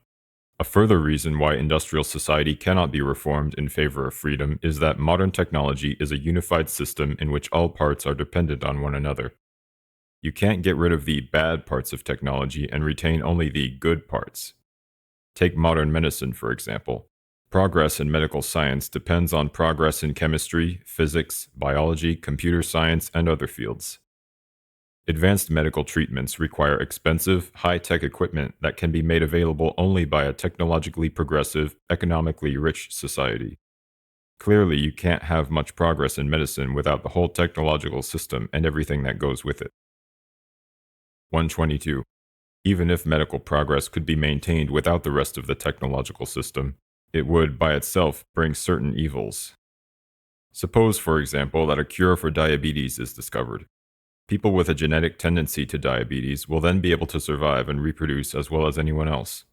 A further reason why industrial society cannot be reformed in favor of freedom is that modern technology is a unified system in which all parts are dependent on one another. You can't get rid of the bad parts of technology and retain only the good parts. Take modern medicine, for example. Progress in medical science depends on progress in chemistry, physics, biology, computer science, and other fields. Advanced medical treatments require expensive, high-tech equipment that can be made available only by a technologically progressive, economically rich society. Clearly, you can't have much progress in medicine without the whole technological system and everything that goes with it. 122. Even if medical progress could be maintained without the rest of the technological system, it would, by itself, bring certain evils. Suppose, for example, that a cure for diabetes is discovered. People with a genetic tendency to diabetes will then be able to survive and reproduce as well as anyone else.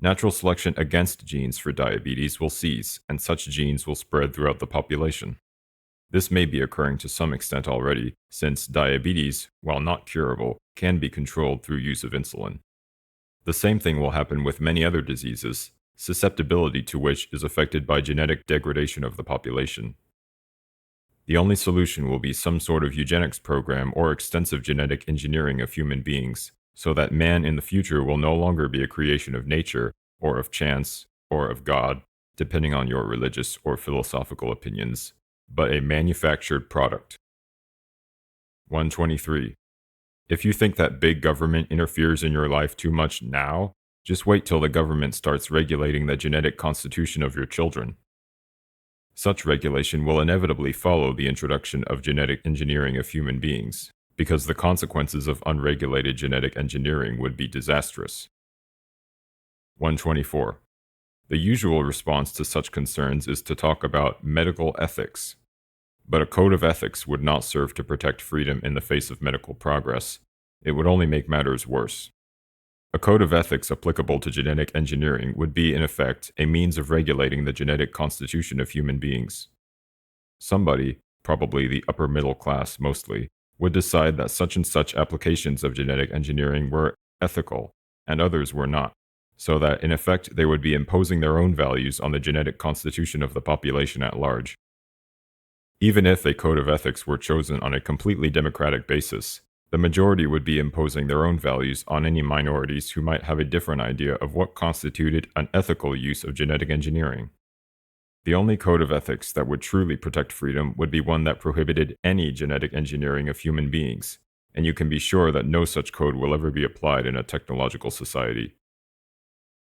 Natural selection against genes for diabetes will cease, and such genes will spread throughout the population. This may be occurring to some extent already, since diabetes, while not curable, can be controlled through use of insulin. The same thing will happen with many other diseases, susceptibility to which is affected by genetic degradation of the population. The only solution will be some sort of eugenics program or extensive genetic engineering of human beings, so that man in the future will no longer be a creation of nature, or of chance, or of God, depending on your religious or philosophical opinions, but a manufactured product. 123. If you think that big government interferes in your life too much now, just wait till the government starts regulating the genetic constitution of your children. Such regulation will inevitably follow the introduction of genetic engineering of human beings, because the consequences of unregulated genetic engineering would be disastrous. 124. The usual response to such concerns is to talk about medical ethics. But a code of ethics would not serve to protect freedom in the face of medical progress. It would only make matters worse. A code of ethics applicable to genetic engineering would be, in effect, a means of regulating the genetic constitution of human beings. Somebody, probably the upper middle class mostly, would decide that such and such applications of genetic engineering were ethical, and others were not, so that in effect they would be imposing their own values on the genetic constitution of the population at large. Even if a code of ethics were chosen on a completely democratic basis, the majority would be imposing their own values on any minorities who might have a different idea of what constituted an ethical use of genetic engineering. The only code of ethics that would truly protect freedom would be one that prohibited any genetic engineering of human beings, and you can be sure that no such code will ever be applied in a technological society.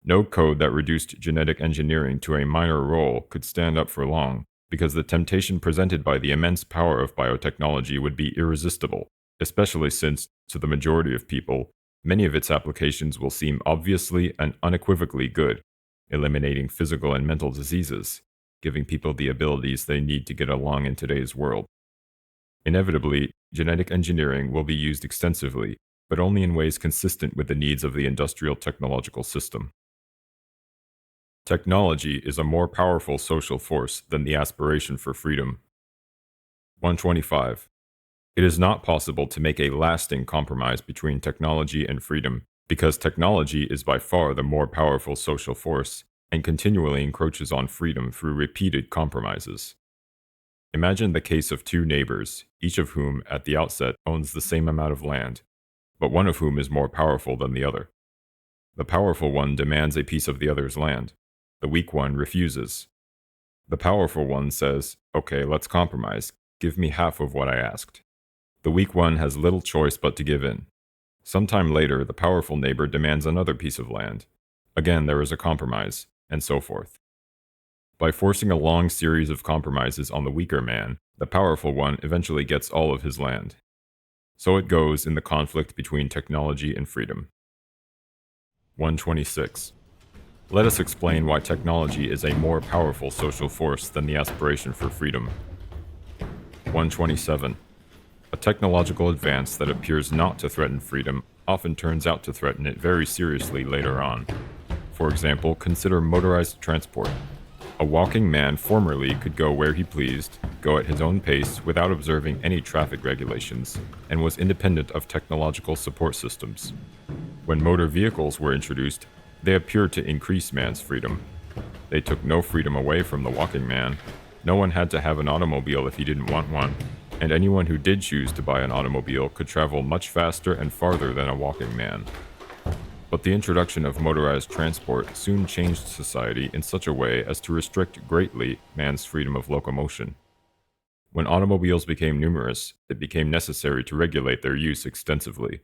No code that reduced genetic engineering to a minor role could stand up for long, because the temptation presented by the immense power of biotechnology would be irresistible, especially since, to the majority of people, many of its applications will seem obviously and unequivocally good, eliminating physical and mental diseases, giving people the abilities they need to get along in today's world. Inevitably, genetic engineering will be used extensively, but only in ways consistent with the needs of the industrial technological system. Technology is a more powerful social force than the aspiration for freedom. 125. It is not possible to make a lasting compromise between technology and freedom, because technology is by far the more powerful social force and continually encroaches on freedom through repeated compromises. Imagine the case of two neighbors, each of whom, at the outset, owns the same amount of land, but one of whom is more powerful than the other. The powerful one demands a piece of the other's land. The weak one refuses. The powerful one says, "Okay, let's compromise. Give me half of what I asked." The weak one has little choice but to give in. Sometime later, the powerful neighbor demands another piece of land. Again, there is a compromise, and so forth. By forcing a long series of compromises on the weaker man, the powerful one eventually gets all of his land. So it goes in the conflict between technology and freedom. 126. Let us explain why technology is a more powerful social force than the aspiration for freedom. 127. A technological advance that appears not to threaten freedom often turns out to threaten it very seriously later on. For example, consider motorized transport. A walking man formerly could go where he pleased, go at his own pace without observing any traffic regulations, and was independent of technological support systems. When motor vehicles were introduced, they appeared to increase man's freedom. They took no freedom away from the walking man. No one had to have an automobile if he didn't want one, and anyone who did choose to buy an automobile could travel much faster and farther than a walking man. But the introduction of motorized transport soon changed society in such a way as to restrict greatly man's freedom of locomotion. When automobiles became numerous, it became necessary to regulate their use extensively.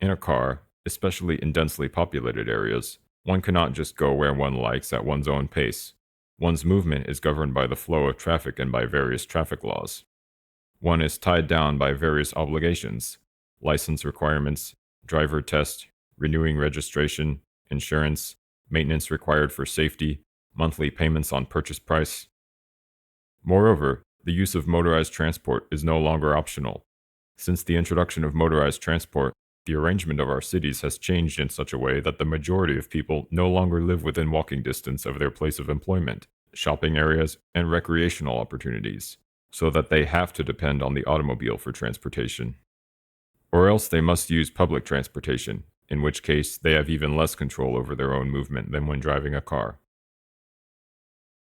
In a car, especially in densely populated areas, one cannot just go where one likes at one's own pace. One's movement is governed by the flow of traffic and by various traffic laws. One is tied down by various obligations, license requirements, driver test, renewing registration, insurance, maintenance required for safety, monthly payments on purchase price. Moreover, the use of motorized transport is no longer optional. Since the introduction of motorized transport, the arrangement of our cities has changed in such a way that the majority of people no longer live within walking distance of their place of employment, shopping areas, and recreational opportunities, so that they have to depend on the automobile for transportation. Or else they must use public transportation, in which case they have even less control over their own movement than when driving a car.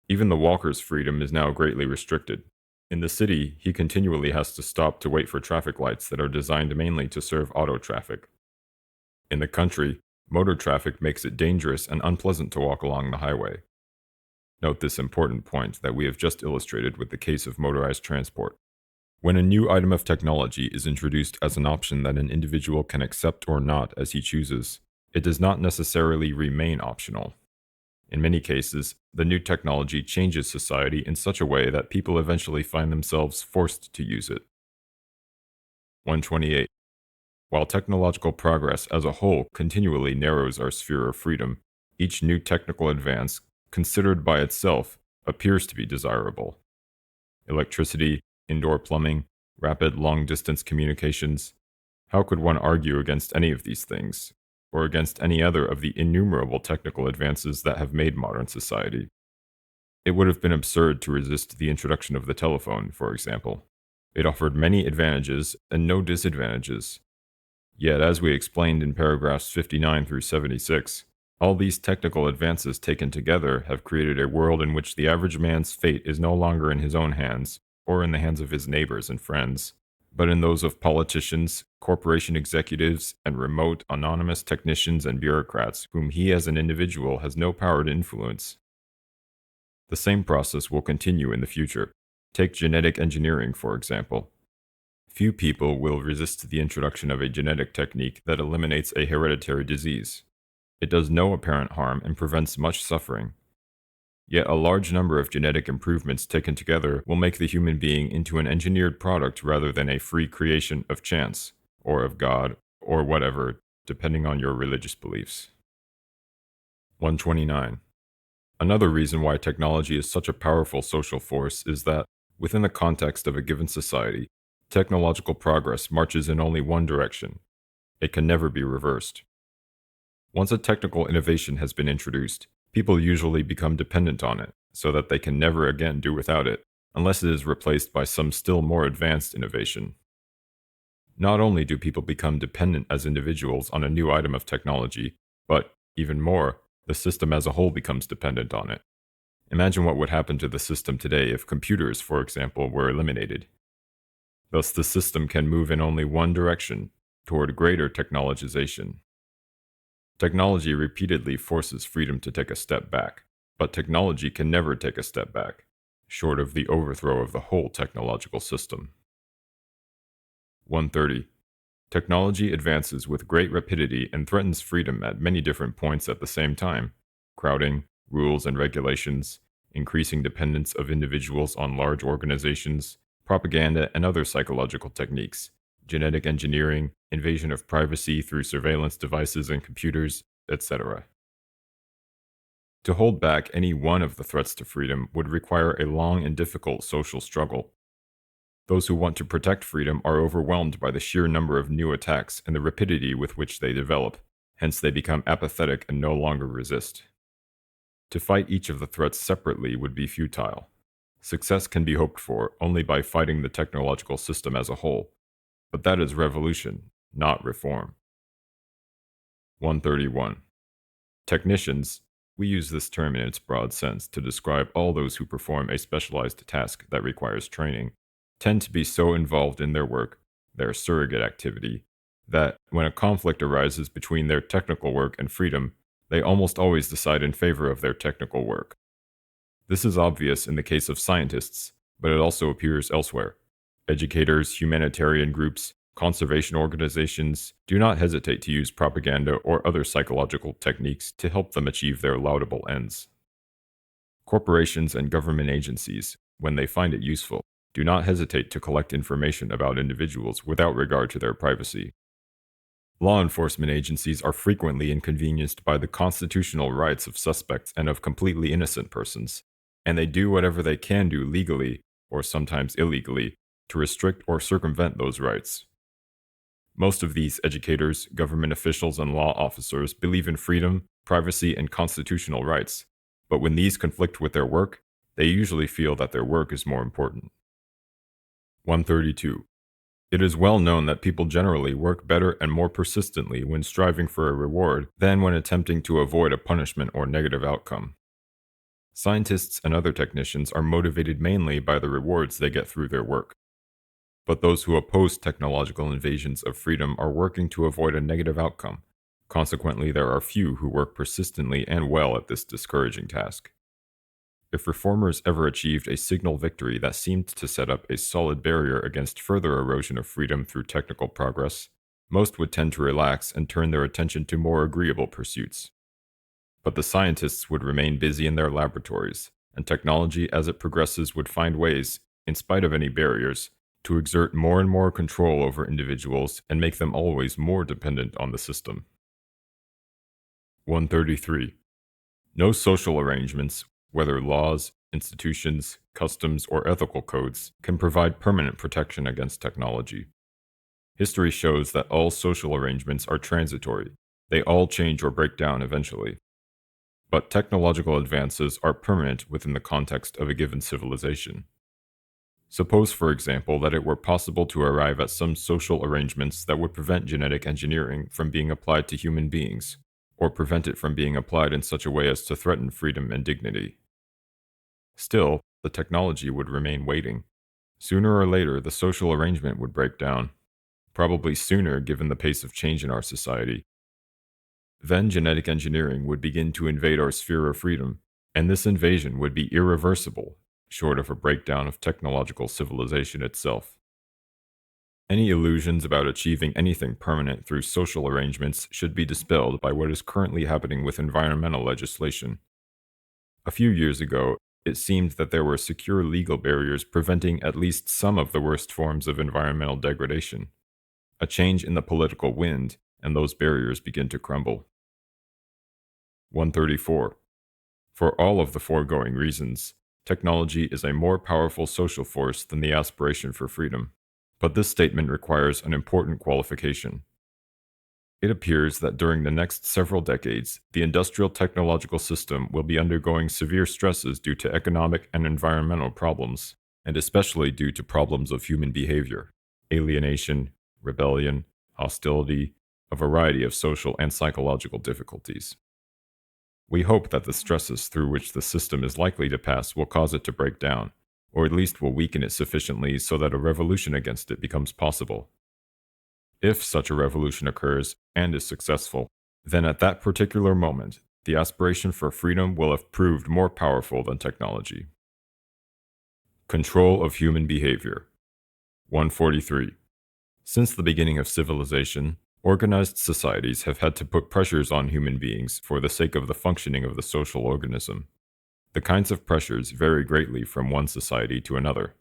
Even the walker's freedom is now greatly restricted. In the city, he continually has to stop to wait for traffic lights that are designed mainly to serve auto traffic. In the country, motor traffic makes it dangerous and unpleasant to walk along the highway. Note this important point that we have just illustrated with the case of motorized transport. When a new item of technology is introduced as an option that an individual can accept or not as he chooses, it does not necessarily remain optional. In many cases, the new technology changes society in such a way that people eventually find themselves forced to use it. 128. While technological progress as a whole continually narrows our sphere of freedom, each new technical advance, considered by itself, appears to be desirable. Electricity, indoor plumbing, rapid long-distance communications. How could one argue against any of these things, or against any other of the innumerable technical advances that have made modern society? It would have been absurd to resist the introduction of the telephone, for example. It offered many advantages and no disadvantages. Yet, as we explained in paragraphs 59 through 76, all these technical advances taken together have created a world in which the average man's fate is no longer in his own hands, or in the hands of his neighbors and friends, but in those of politicians, corporation executives, and remote, anonymous technicians and bureaucrats whom he as an individual has no power to influence. The same process will continue in the future. Take genetic engineering, for example. Few people will resist the introduction of a genetic technique that eliminates a hereditary disease. It does no apparent harm and prevents much suffering. Yet a large number of genetic improvements taken together will make the human being into an engineered product rather than a free creation of chance, or of God, or whatever, depending on your religious beliefs. 129. Another reason why technology is such a powerful social force is that, within the context of a given society, technological progress marches in only one direction. It can never be reversed. Once a technical innovation has been introduced, people usually become dependent on it, so that they can never again do without it, unless it is replaced by some still more advanced innovation. Not only do people become dependent as individuals on a new item of technology, but, even more, the system as a whole becomes dependent on it. Imagine what would happen to the system today if computers, for example, were eliminated. Thus, the system can move in only one direction, toward greater technologization. Technology repeatedly forces freedom to take a step back, but technology can never take a step back, short of the overthrow of the whole technological system. 130. Technology advances with great rapidity and threatens freedom at many different points at the same time: crowding, rules and regulations, increasing dependence of individuals on large organizations, propaganda and other psychological techniques, genetic engineering, invasion of privacy through surveillance devices and computers, etc. To hold back any one of the threats to freedom would require a long and difficult social struggle. Those who want to protect freedom are overwhelmed by the sheer number of new attacks and the rapidity with which they develop, hence they become apathetic and no longer resist. To fight each of the threats separately would be futile. Success can be hoped for only by fighting the technological system as a whole, but that is revolution, not reform. 131. Technicians, we use this term in its broad sense to describe all those who perform a specialized task that requires training, tend to be so involved in their work, their surrogate activity, that when a conflict arises between their technical work and freedom, they almost always decide in favor of their technical work. This is obvious in the case of scientists, but it also appears elsewhere. Educators, humanitarian groups, conservation organizations do not hesitate to use propaganda or other psychological techniques to help them achieve their laudable ends. Corporations and government agencies, when they find it useful, do not hesitate to collect information about individuals without regard to their privacy. Law enforcement agencies are frequently inconvenienced by the constitutional rights of suspects and of completely innocent persons, and they do whatever they can do legally, or sometimes illegally, to restrict or circumvent those rights. Most of these educators, government officials, and law officers believe in freedom, privacy, and constitutional rights, but when these conflict with their work, they usually feel that their work is more important. 132. It is well known that people generally work better and more persistently when striving for a reward than when attempting to avoid a punishment or negative outcome. Scientists and other technicians are motivated mainly by the rewards they get through their work. But those who oppose technological invasions of freedom are working to avoid a negative outcome. Consequently, there are few who work persistently and well at this discouraging task. If reformers ever achieved a signal victory that seemed to set up a solid barrier against further erosion of freedom through technical progress, most would tend to relax and turn their attention to more agreeable pursuits. But the scientists would remain busy in their laboratories, and technology as it progresses would find ways, in spite of any barriers, to exert more and more control over individuals and make them always more dependent on the system. 133. No social arrangements, whether laws, institutions, customs, or ethical codes, can provide permanent protection against technology. History shows that all social arrangements are transitory. They all change or break down eventually. But technological advances are permanent within the context of a given civilization. Suppose, for example, that it were possible to arrive at some social arrangements that would prevent genetic engineering from being applied to human beings, or prevent it from being applied in such a way as to threaten freedom and dignity. Still, the technology would remain waiting. Sooner or later, the social arrangement would break down, probably sooner given the pace of change in our society. Then genetic engineering would begin to invade our sphere of freedom, and this invasion would be irreversible, short of a breakdown of technological civilization itself. Any illusions about achieving anything permanent through social arrangements should be dispelled by what is currently happening with environmental legislation. A few years ago, it seemed that there were secure legal barriers preventing at least some of the worst forms of environmental degradation. A change in the political wind, and those barriers begin to crumble. 134. For all of the foregoing reasons, technology is a more powerful social force than the aspiration for freedom. But this statement requires an important qualification. It appears that during the next several decades, the industrial technological system will be undergoing severe stresses due to economic and environmental problems, and especially due to problems of human behavior, alienation, rebellion, hostility, a variety of social and psychological difficulties. We hope that the stresses through which the system is likely to pass will cause it to break down, or at least will weaken it sufficiently so that a revolution against it becomes possible. If such a revolution occurs and is successful, then at that particular moment, the aspiration for freedom will have proved more powerful than technology. Control of human behavior. 143. Since the beginning of civilization, organized societies have had to put pressures on human beings for the sake of the functioning of the social organism. The kinds of pressures vary greatly from one society to another.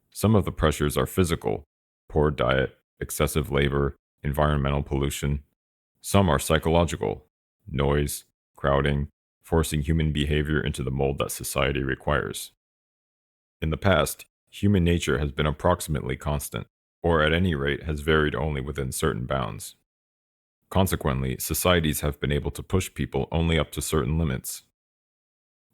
Some of the pressures are physical, poor diet, excessive labor, environmental pollution. Some are psychological, noise, crowding, forcing human behavior into the mold that society requires. In the past, human nature has been approximately constant, or at any rate has varied only within certain bounds. Consequently, societies have been able to push people only up to certain limits.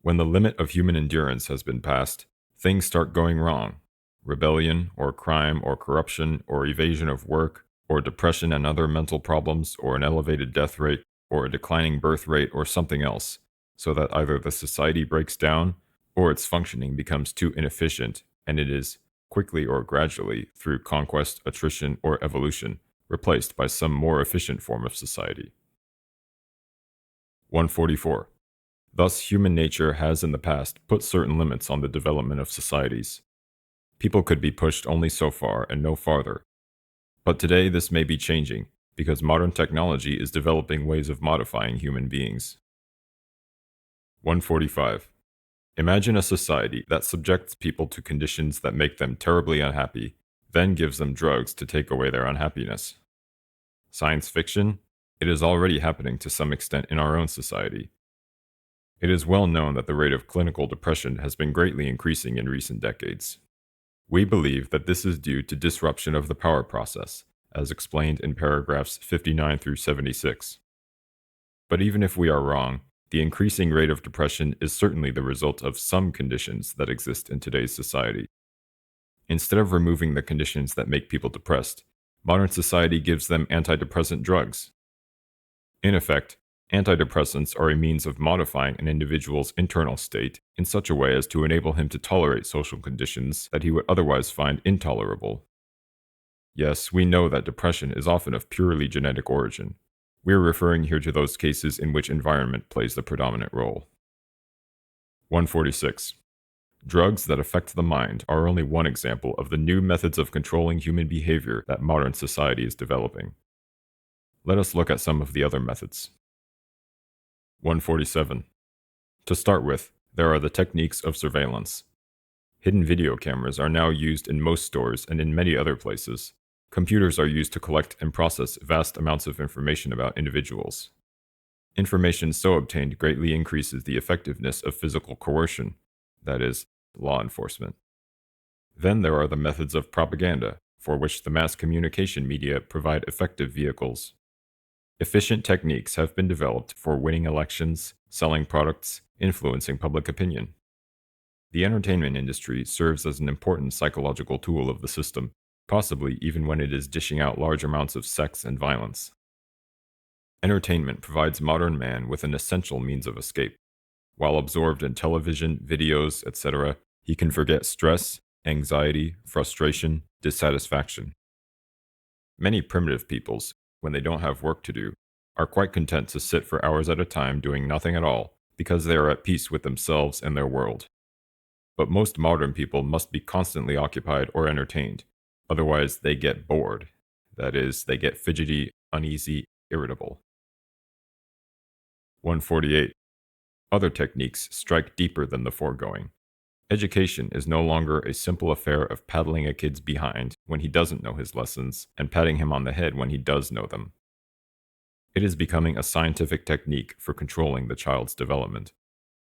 When the limit of human endurance has been passed, things start going wrong. Rebellion, or crime, or corruption, or evasion of work, or depression and other mental problems, or an elevated death rate, or a declining birth rate, or something else, so that either the society breaks down, or its functioning becomes too inefficient, and it is, quickly or gradually, through conquest, attrition, or evolution, replaced by some more efficient form of society. 144. Thus, human nature has in the past put certain limits on the development of societies. People could be pushed only so far and no farther. But today this may be changing, because modern technology is developing ways of modifying human beings. 145. Imagine a society that subjects people to conditions that make them terribly unhappy, then gives them drugs to take away their unhappiness. Science fiction? It is already happening to some extent in our own society. It is well known that the rate of clinical depression has been greatly increasing in recent decades. We believe that this is due to disruption of the power process, as explained in paragraphs 59 through 76. But even if we are wrong, the increasing rate of depression is certainly the result of some conditions that exist in today's society. Instead of removing the conditions that make people depressed, modern society gives them antidepressant drugs. In effect, antidepressants are a means of modifying an individual's internal state in such a way as to enable him to tolerate social conditions that he would otherwise find intolerable. Yes, we know that depression is often of purely genetic origin. We are referring here to those cases in which environment plays the predominant role. 146. Drugs that affect the mind are only one example of the new methods of controlling human behavior that modern society is developing. Let us look at some of the other methods. 147. To start with, there are the techniques of surveillance. Hidden video cameras are now used in most stores and in many other places. Computers are used to collect and process vast amounts of information about individuals. Information so obtained greatly increases the effectiveness of physical coercion, that is, law enforcement. Then there are the methods of propaganda, for which the mass communication media provide effective vehicles. Efficient techniques have been developed for winning elections, selling products, influencing public opinion. The entertainment industry serves as an important psychological tool of the system, possibly even when it is dishing out large amounts of sex and violence. Entertainment provides modern man with an essential means of escape. While absorbed in television, videos, etc., he can forget stress, anxiety, frustration, dissatisfaction. Many primitive peoples, when they don't have work to do, are quite content to sit for hours at a time doing nothing at all because they are at peace with themselves and their world. But most modern people must be constantly occupied or entertained, otherwise they get bored. That is, they get fidgety, uneasy, irritable. 148. Other techniques strike deeper than the foregoing. Education is no longer a simple affair of paddling a kid's behind when he doesn't know his lessons and patting him on the head when he does know them. It is becoming a scientific technique for controlling the child's development.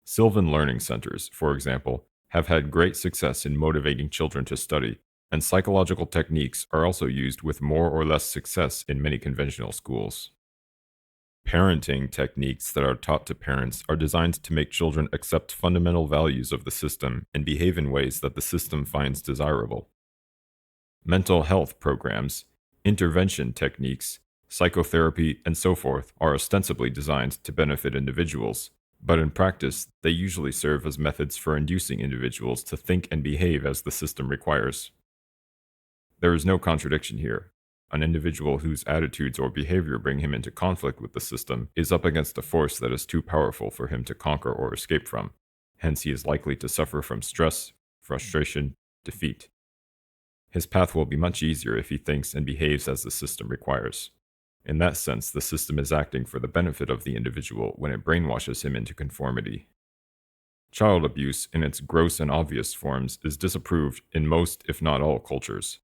Sylvan learning centers, for example, have had great success in motivating children to study, and psychological techniques are also used with more or less success in many conventional schools. Parenting techniques that are taught to parents are designed to make children accept fundamental values of the system and behave in ways that the system finds desirable. Mental health programs, intervention techniques, psychotherapy, and so forth are ostensibly designed to benefit individuals, but in practice, they usually serve as methods for inducing individuals to think and behave as the system requires. There is no contradiction here. An individual whose attitudes or behavior bring him into conflict with the system is up against a force that is too powerful for him to conquer or escape from. Hence, he is likely to suffer from stress, frustration, defeat. His path will be much easier if he thinks and behaves as the system requires. In that sense, the system is acting for the benefit of the individual when it brainwashes him into conformity. Child abuse, in its gross and obvious forms, is disapproved in most, if not all, cultures.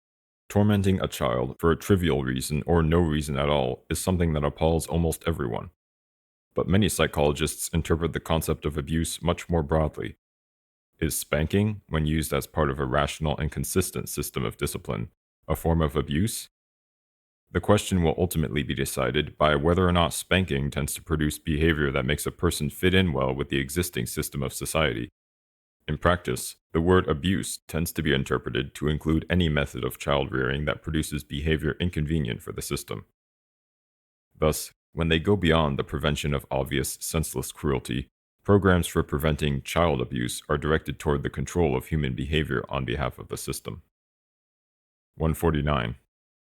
Tormenting a child for a trivial reason or no reason at all is something that appalls almost everyone. But many psychologists interpret the concept of abuse much more broadly. Is spanking, when used as part of a rational and consistent system of discipline, a form of abuse? The question will ultimately be decided by whether or not spanking tends to produce behavior that makes a person fit in well with the existing system of society. In practice, the word abuse tends to be interpreted to include any method of child rearing that produces behavior inconvenient for the system. Thus, when they go beyond the prevention of obvious, senseless cruelty, programs for preventing child abuse are directed toward the control of human behavior on behalf of the system. 149.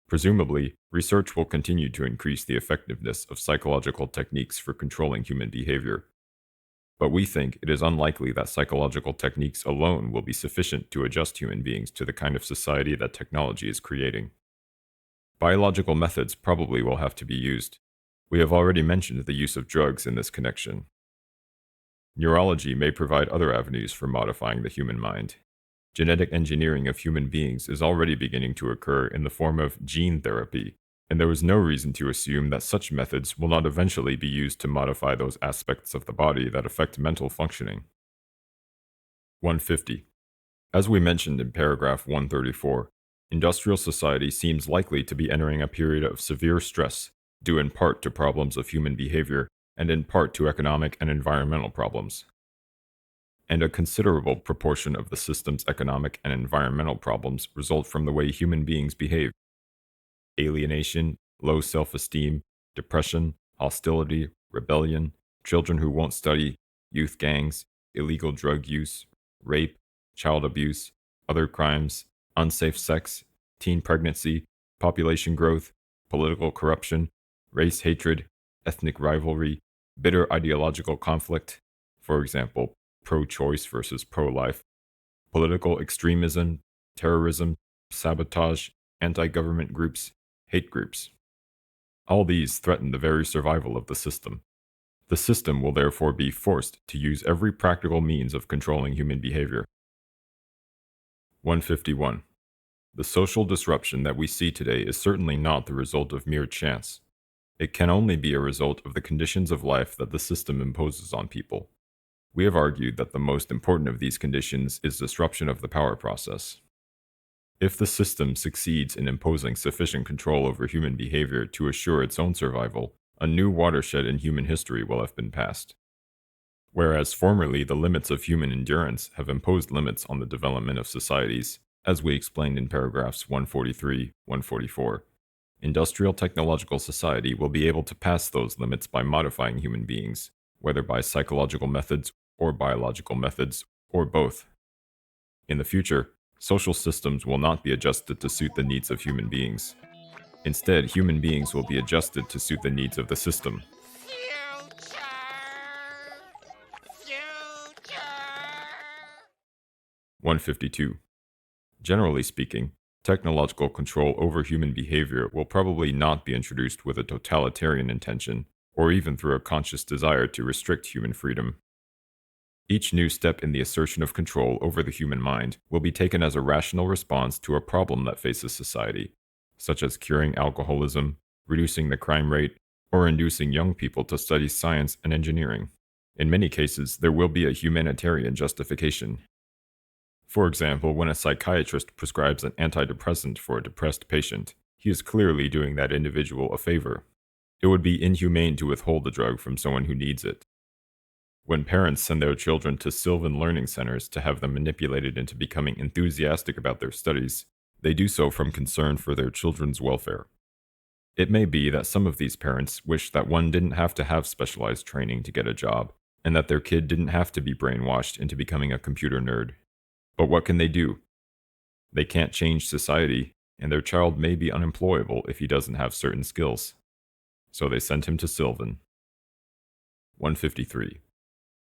Presumably, research will continue to increase the effectiveness of psychological techniques for controlling human behavior. But we think it is unlikely that psychological techniques alone will be sufficient to adjust human beings to the kind of society that technology is creating. Biological methods probably will have to be used. We have already mentioned the use of drugs in this connection. Neurology may provide other avenues for modifying the human mind. Genetic engineering of human beings is already beginning to occur in the form of gene therapy, and there is no reason to assume that such methods will not eventually be used to modify those aspects of the body that affect mental functioning. 150. As we mentioned in paragraph 134, industrial society seems likely to be entering a period of severe stress, due in part to problems of human behavior and in part to economic and environmental problems. And a considerable proportion of the system's economic and environmental problems result from the way human beings behave. Alienation, low self-esteem, depression, hostility, rebellion, children who won't study, youth gangs, illegal drug use, rape, child abuse, other crimes, unsafe sex, teen pregnancy, population growth, political corruption, race hatred, ethnic rivalry, bitter ideological conflict, for example, pro-choice versus pro-life, political extremism, terrorism, sabotage, anti-government groups, hate groups. All these threaten the very survival of the system. The system will therefore be forced to use every practical means of controlling human behavior. 151. The social disruption that we see today is certainly not the result of mere chance. It can only be a result of the conditions of life that the system imposes on people. We have argued that the most important of these conditions is disruption of the power process. If the system succeeds in imposing sufficient control over human behavior to assure its own survival, a new watershed in human history will have been passed. Whereas formerly the limits of human endurance have imposed limits on the development of societies, as we explained in paragraphs 143, 144, industrial technological society will be able to pass those limits by modifying human beings, whether by psychological methods or biological methods, or both. In the future, social systems will not be adjusted to suit the needs of human beings. Instead, human beings will be adjusted to suit the needs of the system. Future! Future! 152. Generally speaking, technological control over human behavior will probably not be introduced with a totalitarian intention, or even through a conscious desire to restrict human freedom. Each new step in the assertion of control over the human mind will be taken as a rational response to a problem that faces society, such as curing alcoholism, reducing the crime rate, or inducing young people to study science and engineering. In many cases, there will be a humanitarian justification. For example, when a psychiatrist prescribes an antidepressant for a depressed patient, he is clearly doing that individual a favor. It would be inhumane to withhold the drug from someone who needs it. When parents send their children to Sylvan learning centers to have them manipulated into becoming enthusiastic about their studies, they do so from concern for their children's welfare. It may be that some of these parents wish that one didn't have to have specialized training to get a job, and that their kid didn't have to be brainwashed into becoming a computer nerd. But what can they do? They can't change society, and their child may be unemployable if he doesn't have certain skills. So they sent him to Sylvan. 153.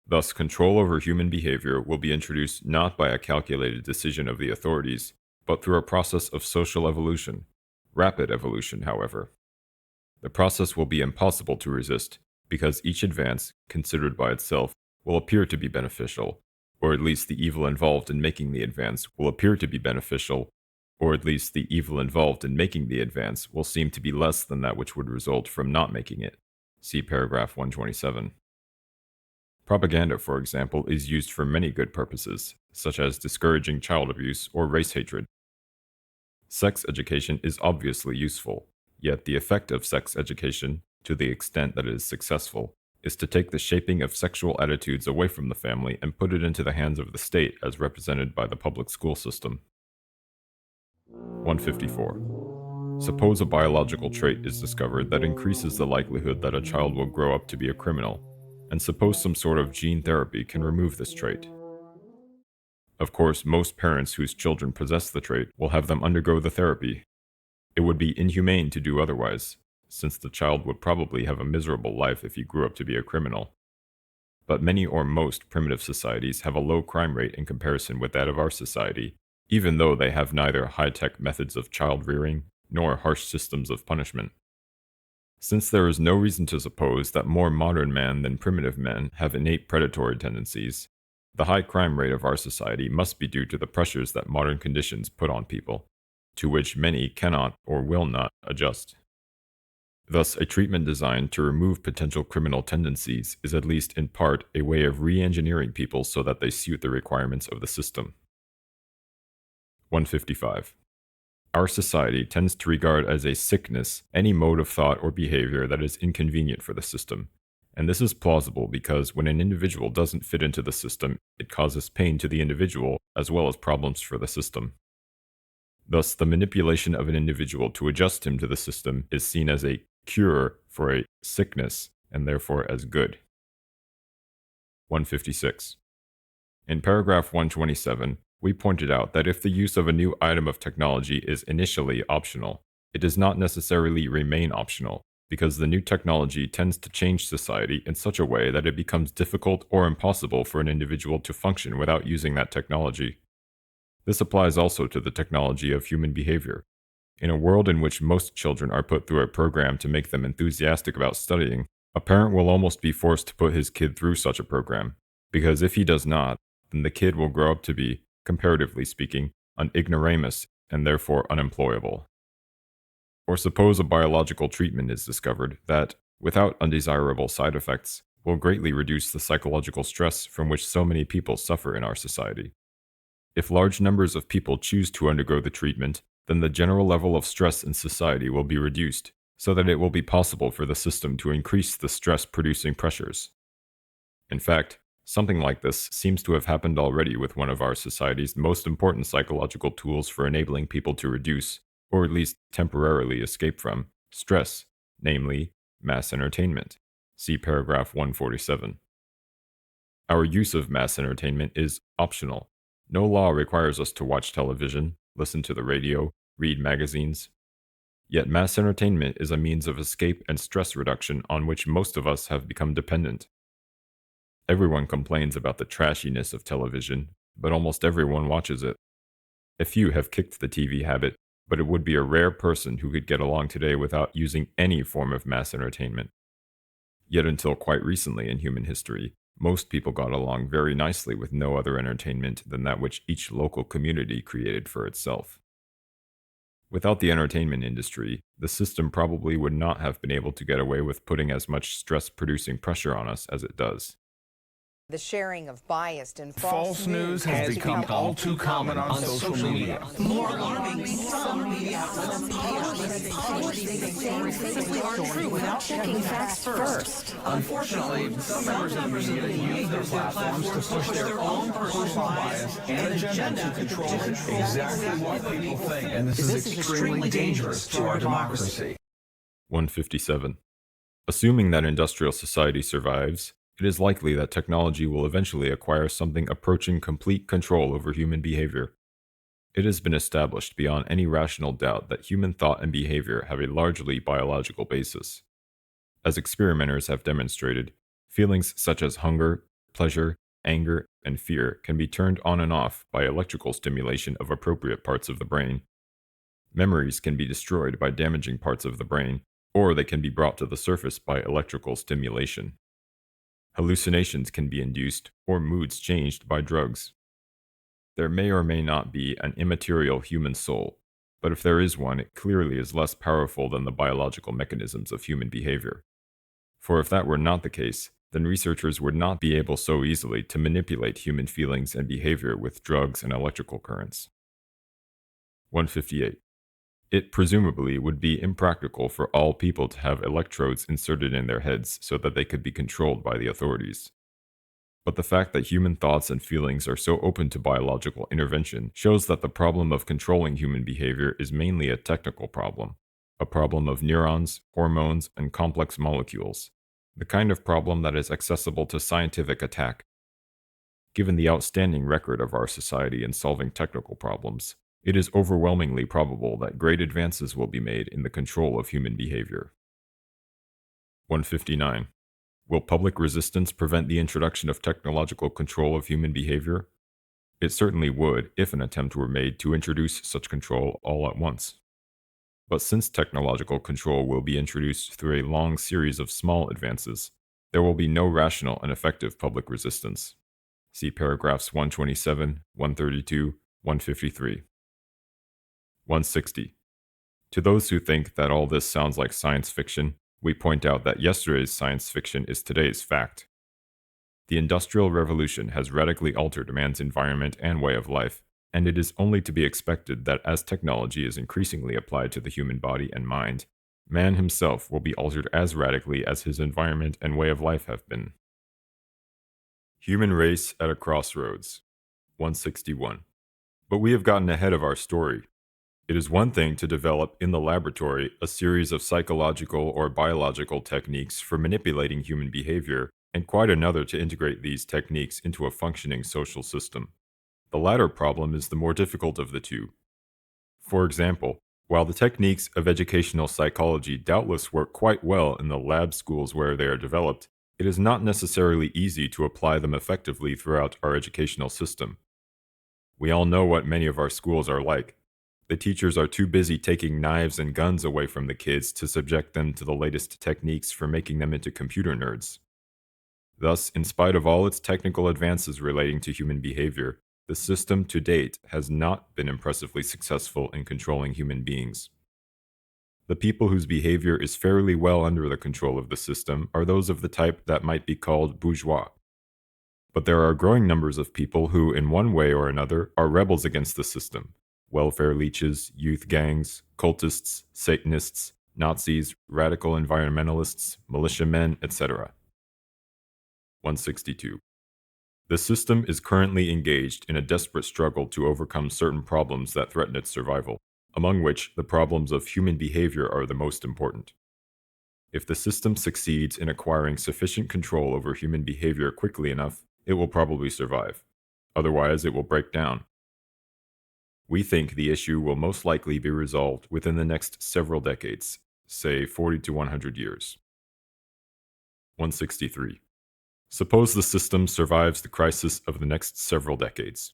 Thus, control over human behavior will be introduced not by a calculated decision of the authorities, but through a process of social evolution. Rapid evolution, however. The process will be impossible to resist, because each advance, considered by itself, will appear to be beneficial, or at least the evil involved in making the advance will appear to be beneficial, or at least the evil involved in making the advance will seem to be less than that which would result from not making it. See paragraph 127. Propaganda, for example, is used for many good purposes, such as discouraging child abuse or race hatred. Sex education is obviously useful, yet the effect of sex education, to the extent that it is successful, is to take the shaping of sexual attitudes away from the family and put it into the hands of the state as represented by the public school system. 154. Suppose a biological trait is discovered that increases the likelihood that a child will grow up to be a criminal, and suppose some sort of gene therapy can remove this trait. Of course, most parents whose children possess the trait will have them undergo the therapy. It would be inhumane to do otherwise, since the child would probably have a miserable life if he grew up to be a criminal. But many or most primitive societies have a low crime rate in comparison with that of our society, even though they have neither high-tech methods of child rearing nor harsh systems of punishment. Since there is no reason to suppose that more modern men than primitive men have innate predatory tendencies, the high crime rate of our society must be due to the pressures that modern conditions put on people, to which many cannot or will not adjust. Thus, a treatment designed to remove potential criminal tendencies is at least in part a way of re-engineering people so that they suit the requirements of the system. 155. Our society tends to regard as a sickness any mode of thought or behavior that is inconvenient for the system, and this is plausible because when an individual doesn't fit into the system, it causes pain to the individual as well as problems for the system. Thus, the manipulation of an individual to adjust him to the system is seen as a cure for a sickness and therefore as good. 156. In paragraph 127, we pointed out that if the use of a new item of technology is initially optional, it does not necessarily remain optional, because the new technology tends to change society in such a way that it becomes difficult or impossible for an individual to function without using that technology. This applies also to the technology of human behavior. In a world in which most children are put through a program to make them enthusiastic about studying, a parent will almost be forced to put his kid through such a program, because if he does not, then the kid will grow up to be, comparatively speaking, an ignoramus and therefore unemployable. Or suppose a biological treatment is discovered that, without undesirable side effects, will greatly reduce the psychological stress from which so many people suffer in our society. If large numbers of people choose to undergo the treatment, then the general level of stress in society will be reduced, so that it will be possible for the system to increase the stress-producing pressures. In fact, Something like this seems to have happened already with one of our society's most important psychological tools for enabling people to reduce, or at least temporarily escape from, stress, namely, mass entertainment. See paragraph 147. Our use of mass entertainment is optional. No law requires us to watch television, listen to the radio, read magazines. Yet mass entertainment is a means of escape and stress reduction on which most of us have become dependent. Everyone complains about the trashiness of television, but almost everyone watches it. A few have kicked the TV habit, but it would be a rare person who could get along today without using any form of mass entertainment. Yet until quite recently in human history, most people got along very nicely with no other entertainment than that which each local community created for itself. Without the entertainment industry, the system probably would not have been able to get away with putting as much stress-producing pressure on us as it does. The sharing of biased and False news has become all too common on social media. More alarming, some media outlets publish the same things aren't true without checking facts first. Unfortunately, some members of the media use their platforms to push their own personal bias and agenda to control exactly what people think, and this is extremely dangerous to our democracy. 157. Assuming that industrial society survives, it is likely that technology will eventually acquire something approaching complete control over human behavior. It has been established beyond any rational doubt that human thought and behavior have a largely biological basis. As experimenters have demonstrated, feelings such as hunger, pleasure, anger, and fear can be turned on and off by electrical stimulation of appropriate parts of the brain. Memories can be destroyed by damaging parts of the brain, or they can be brought to the surface by electrical stimulation. Hallucinations can be induced or moods changed by drugs. There may or may not be an immaterial human soul, but if there is one, it clearly is less powerful than the biological mechanisms of human behavior. For if that were not the case, then researchers would not be able so easily to manipulate human feelings and behavior with drugs and electrical currents. 158. It presumably would be impractical for all people to have electrodes inserted in their heads so that they could be controlled by the authorities. But the fact that human thoughts and feelings are so open to biological intervention shows that the problem of controlling human behavior is mainly a technical problem, a problem of neurons, hormones, and complex molecules, the kind of problem that is accessible to scientific attack. Given the outstanding record of our society in solving technical problems, it is overwhelmingly probable that great advances will be made in the control of human behavior. 159. Will public resistance prevent the introduction of technological control of human behavior? It certainly would if an attempt were made to introduce such control all at once. But since technological control will be introduced through a long series of small advances, there will be no rational and effective public resistance. See paragraphs 127, 132, 153. 160. To those who think that all this sounds like science fiction, we point out that yesterday's science fiction is today's fact. The Industrial Revolution has radically altered man's environment and way of life, and it is only to be expected that as technology is increasingly applied to the human body and mind, man himself will be altered as radically as his environment and way of life have been. Human race at a crossroads. 161. But we have gotten ahead of our story. It is one thing to develop in the laboratory a series of psychological or biological techniques for manipulating human behavior, and quite another to integrate these techniques into a functioning social system. The latter problem is the more difficult of the two. For example, while the techniques of educational psychology doubtless work quite well in the lab schools where they are developed, it is not necessarily easy to apply them effectively throughout our educational system. We all know what many of our schools are like. The teachers are too busy taking knives and guns away from the kids to subject them to the latest techniques for making them into computer nerds. Thus, in spite of all its technical advances relating to human behavior, the system to date has not been impressively successful in controlling human beings. The people whose behavior is fairly well under the control of the system are those of the type that might be called bourgeois. But there are growing numbers of people who, in one way or another, are rebels against the system. Welfare leeches, youth gangs, cultists, Satanists, Nazis, radical environmentalists, militiamen, etc. 162. The system is currently engaged in a desperate struggle to overcome certain problems that threaten its survival, among which the problems of human behavior are the most important. If the system succeeds in acquiring sufficient control over human behavior quickly enough, it will probably survive. Otherwise, it will break down. We think the issue will most likely be resolved within the next several decades, say 40 to 100 years. 163. Suppose the system survives the crisis of the next several decades.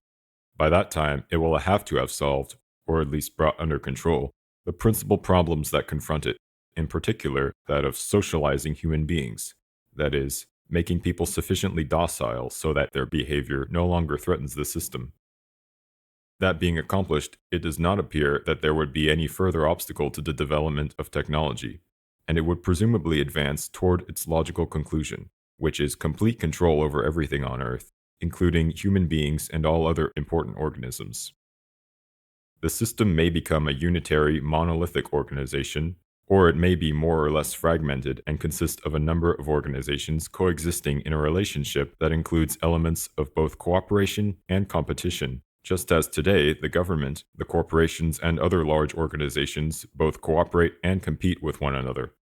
By that time, it will have to have solved, or at least brought under control, the principal problems that confront it, in particular that of socializing human beings, that is, making people sufficiently docile so that their behavior no longer threatens the system. That being accomplished, it does not appear that there would be any further obstacle to the development of technology, and it would presumably advance toward its logical conclusion, which is complete control over everything on Earth, including human beings and all other important organisms. The system may become a unitary, monolithic organization, or it may be more or less fragmented and consist of a number of organizations coexisting in a relationship that includes elements of both cooperation and competition, just as today the government, the corporations, and other large organizations both cooperate and compete with one another.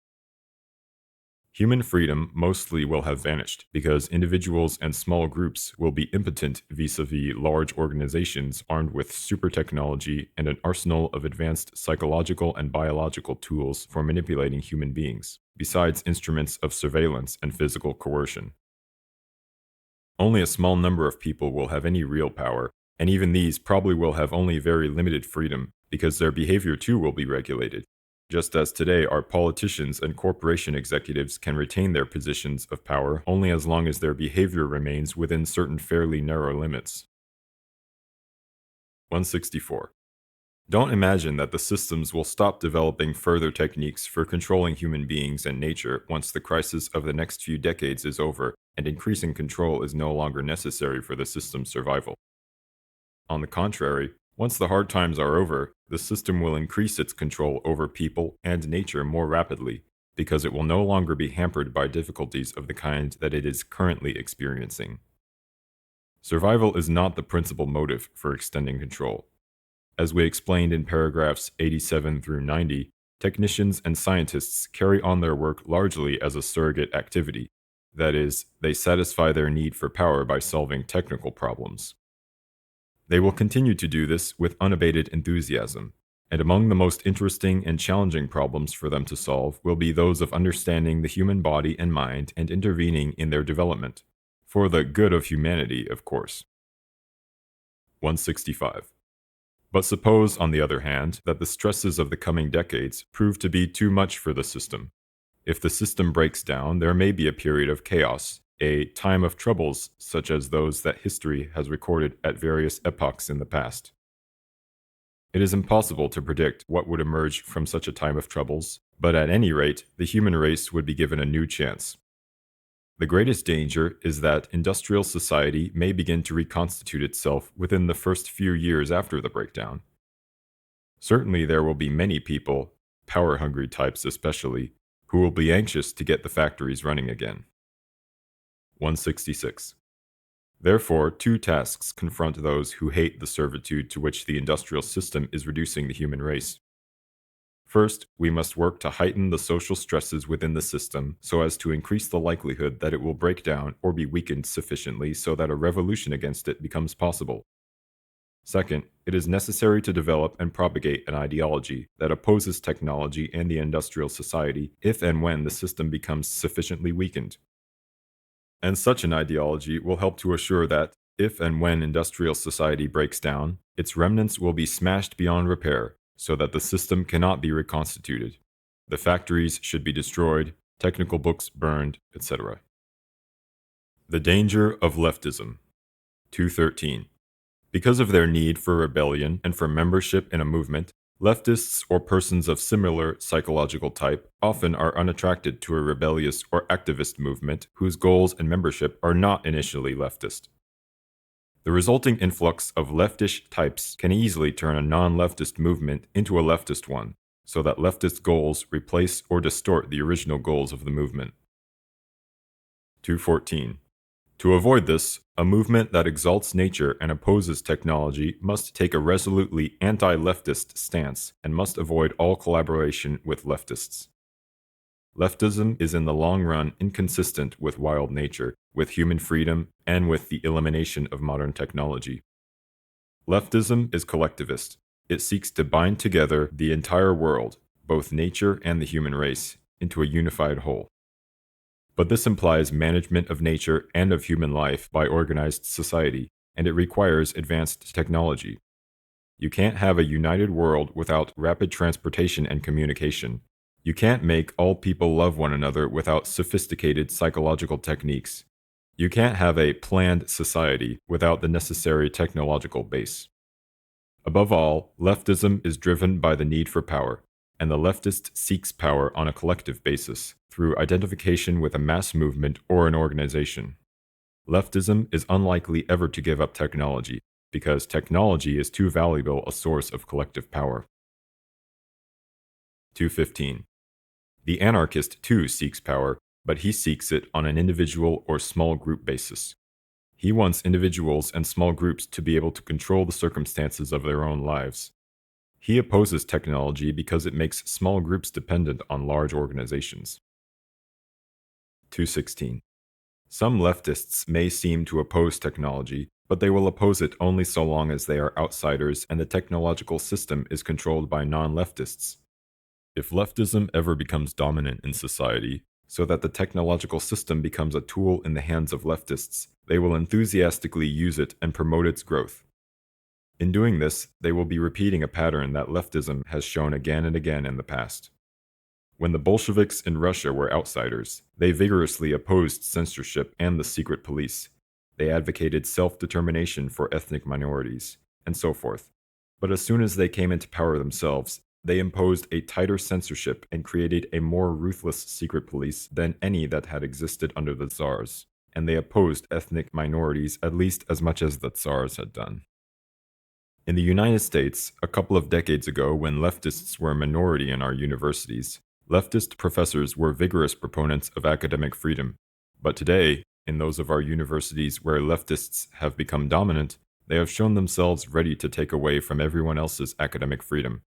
Human freedom mostly will have vanished because individuals and small groups will be impotent vis-a-vis large organizations armed with super technology and an arsenal of advanced psychological and biological tools for manipulating human beings, besides instruments of surveillance and physical coercion. Only a small number of people will have any real power, and even these probably will have only very limited freedom because their behavior too will be regulated. Just as today our politicians and corporation executives can retain their positions of power only as long as their behavior remains within certain fairly narrow limits. 164. Don't imagine that the systems will stop developing further techniques for controlling human beings and nature once the crisis of the next few decades is over and increasing control is no longer necessary for the system's survival. On the contrary, once the hard times are over, the system will increase its control over people and nature more rapidly, because it will no longer be hampered by difficulties of the kind that it is currently experiencing. Survival is not the principal motive for extending control. As we explained in paragraphs 87 through 90, technicians and scientists carry on their work largely as a surrogate activity, that is, they satisfy their need for power by solving technical problems. They will continue to do this with unabated enthusiasm, and among the most interesting and challenging problems for them to solve will be those of understanding the human body and mind and intervening in their development, for the good of humanity, of course. 165. But suppose, on the other hand, that the stresses of the coming decades prove to be too much for the system. If the system breaks down, there may be a period of chaos, a time of troubles such as those that history has recorded at various epochs in the past. It is impossible to predict what would emerge from such a time of troubles, but at any rate, the human race would be given a new chance. The greatest danger is that industrial society may begin to reconstitute itself within the first few years after the breakdown. Certainly there will be many people, power-hungry types especially, who will be anxious to get the factories running again. 166. Therefore, two tasks confront those who hate the servitude to which the industrial system is reducing the human race. First, we must work to heighten the social stresses within the system so as to increase the likelihood that it will break down or be weakened sufficiently so that a revolution against it becomes possible. Second, it is necessary to develop and propagate an ideology that opposes technology and the industrial society if and when the system becomes sufficiently weakened. And such an ideology will help to assure that, if and when industrial society breaks down, its remnants will be smashed beyond repair, so that the system cannot be reconstituted. The factories should be destroyed, technical books burned, etc. The danger of leftism. 213. Because of their need for rebellion and for membership in a movement, leftists or persons of similar psychological type often are unattracted to a rebellious or activist movement whose goals and membership are not initially leftist. The resulting influx of leftish types can easily turn a non-leftist movement into a leftist one, so that leftist goals replace or distort the original goals of the movement. 214. To avoid this, a movement that exalts nature and opposes technology must take a resolutely anti-leftist stance and must avoid all collaboration with leftists. Leftism is in the long run inconsistent with wild nature, with human freedom, and with the elimination of modern technology. Leftism is collectivist. It seeks to bind together the entire world, both nature and the human race, into a unified whole. But this implies management of nature and of human life by organized society, and it requires advanced technology. You can't have a united world without rapid transportation and communication. You can't make all people love one another without sophisticated psychological techniques. You can't have a planned society without the necessary technological base. Above all, leftism is driven by the need for power, and the leftist seeks power on a collective basis, through identification with a mass movement or an organization. Leftism is unlikely ever to give up technology, because technology is too valuable a source of collective power. 215. The anarchist too seeks power, but he seeks it on an individual or small group basis. He wants individuals and small groups to be able to control the circumstances of their own lives. He opposes technology because it makes small groups dependent on large organizations. 216. Some leftists may seem to oppose technology, but they will oppose it only so long as they are outsiders and the technological system is controlled by non-leftists. If leftism ever becomes dominant in society, so that the technological system becomes a tool in the hands of leftists, they will enthusiastically use it and promote its growth. In doing this, they will be repeating a pattern that leftism has shown again and again in the past. When the Bolsheviks in Russia were outsiders, they vigorously opposed censorship and the secret police. They advocated self-determination for ethnic minorities, and so forth. But as soon as they came into power themselves, they imposed a tighter censorship and created a more ruthless secret police than any that had existed under the Tsars, and they opposed ethnic minorities at least as much as the Tsars had done. In the United States, a couple of decades ago, when leftists were a minority in our universities, leftist professors were vigorous proponents of academic freedom. But today, in those of our universities where leftists have become dominant, they have shown themselves ready to take away from everyone else's academic freedom.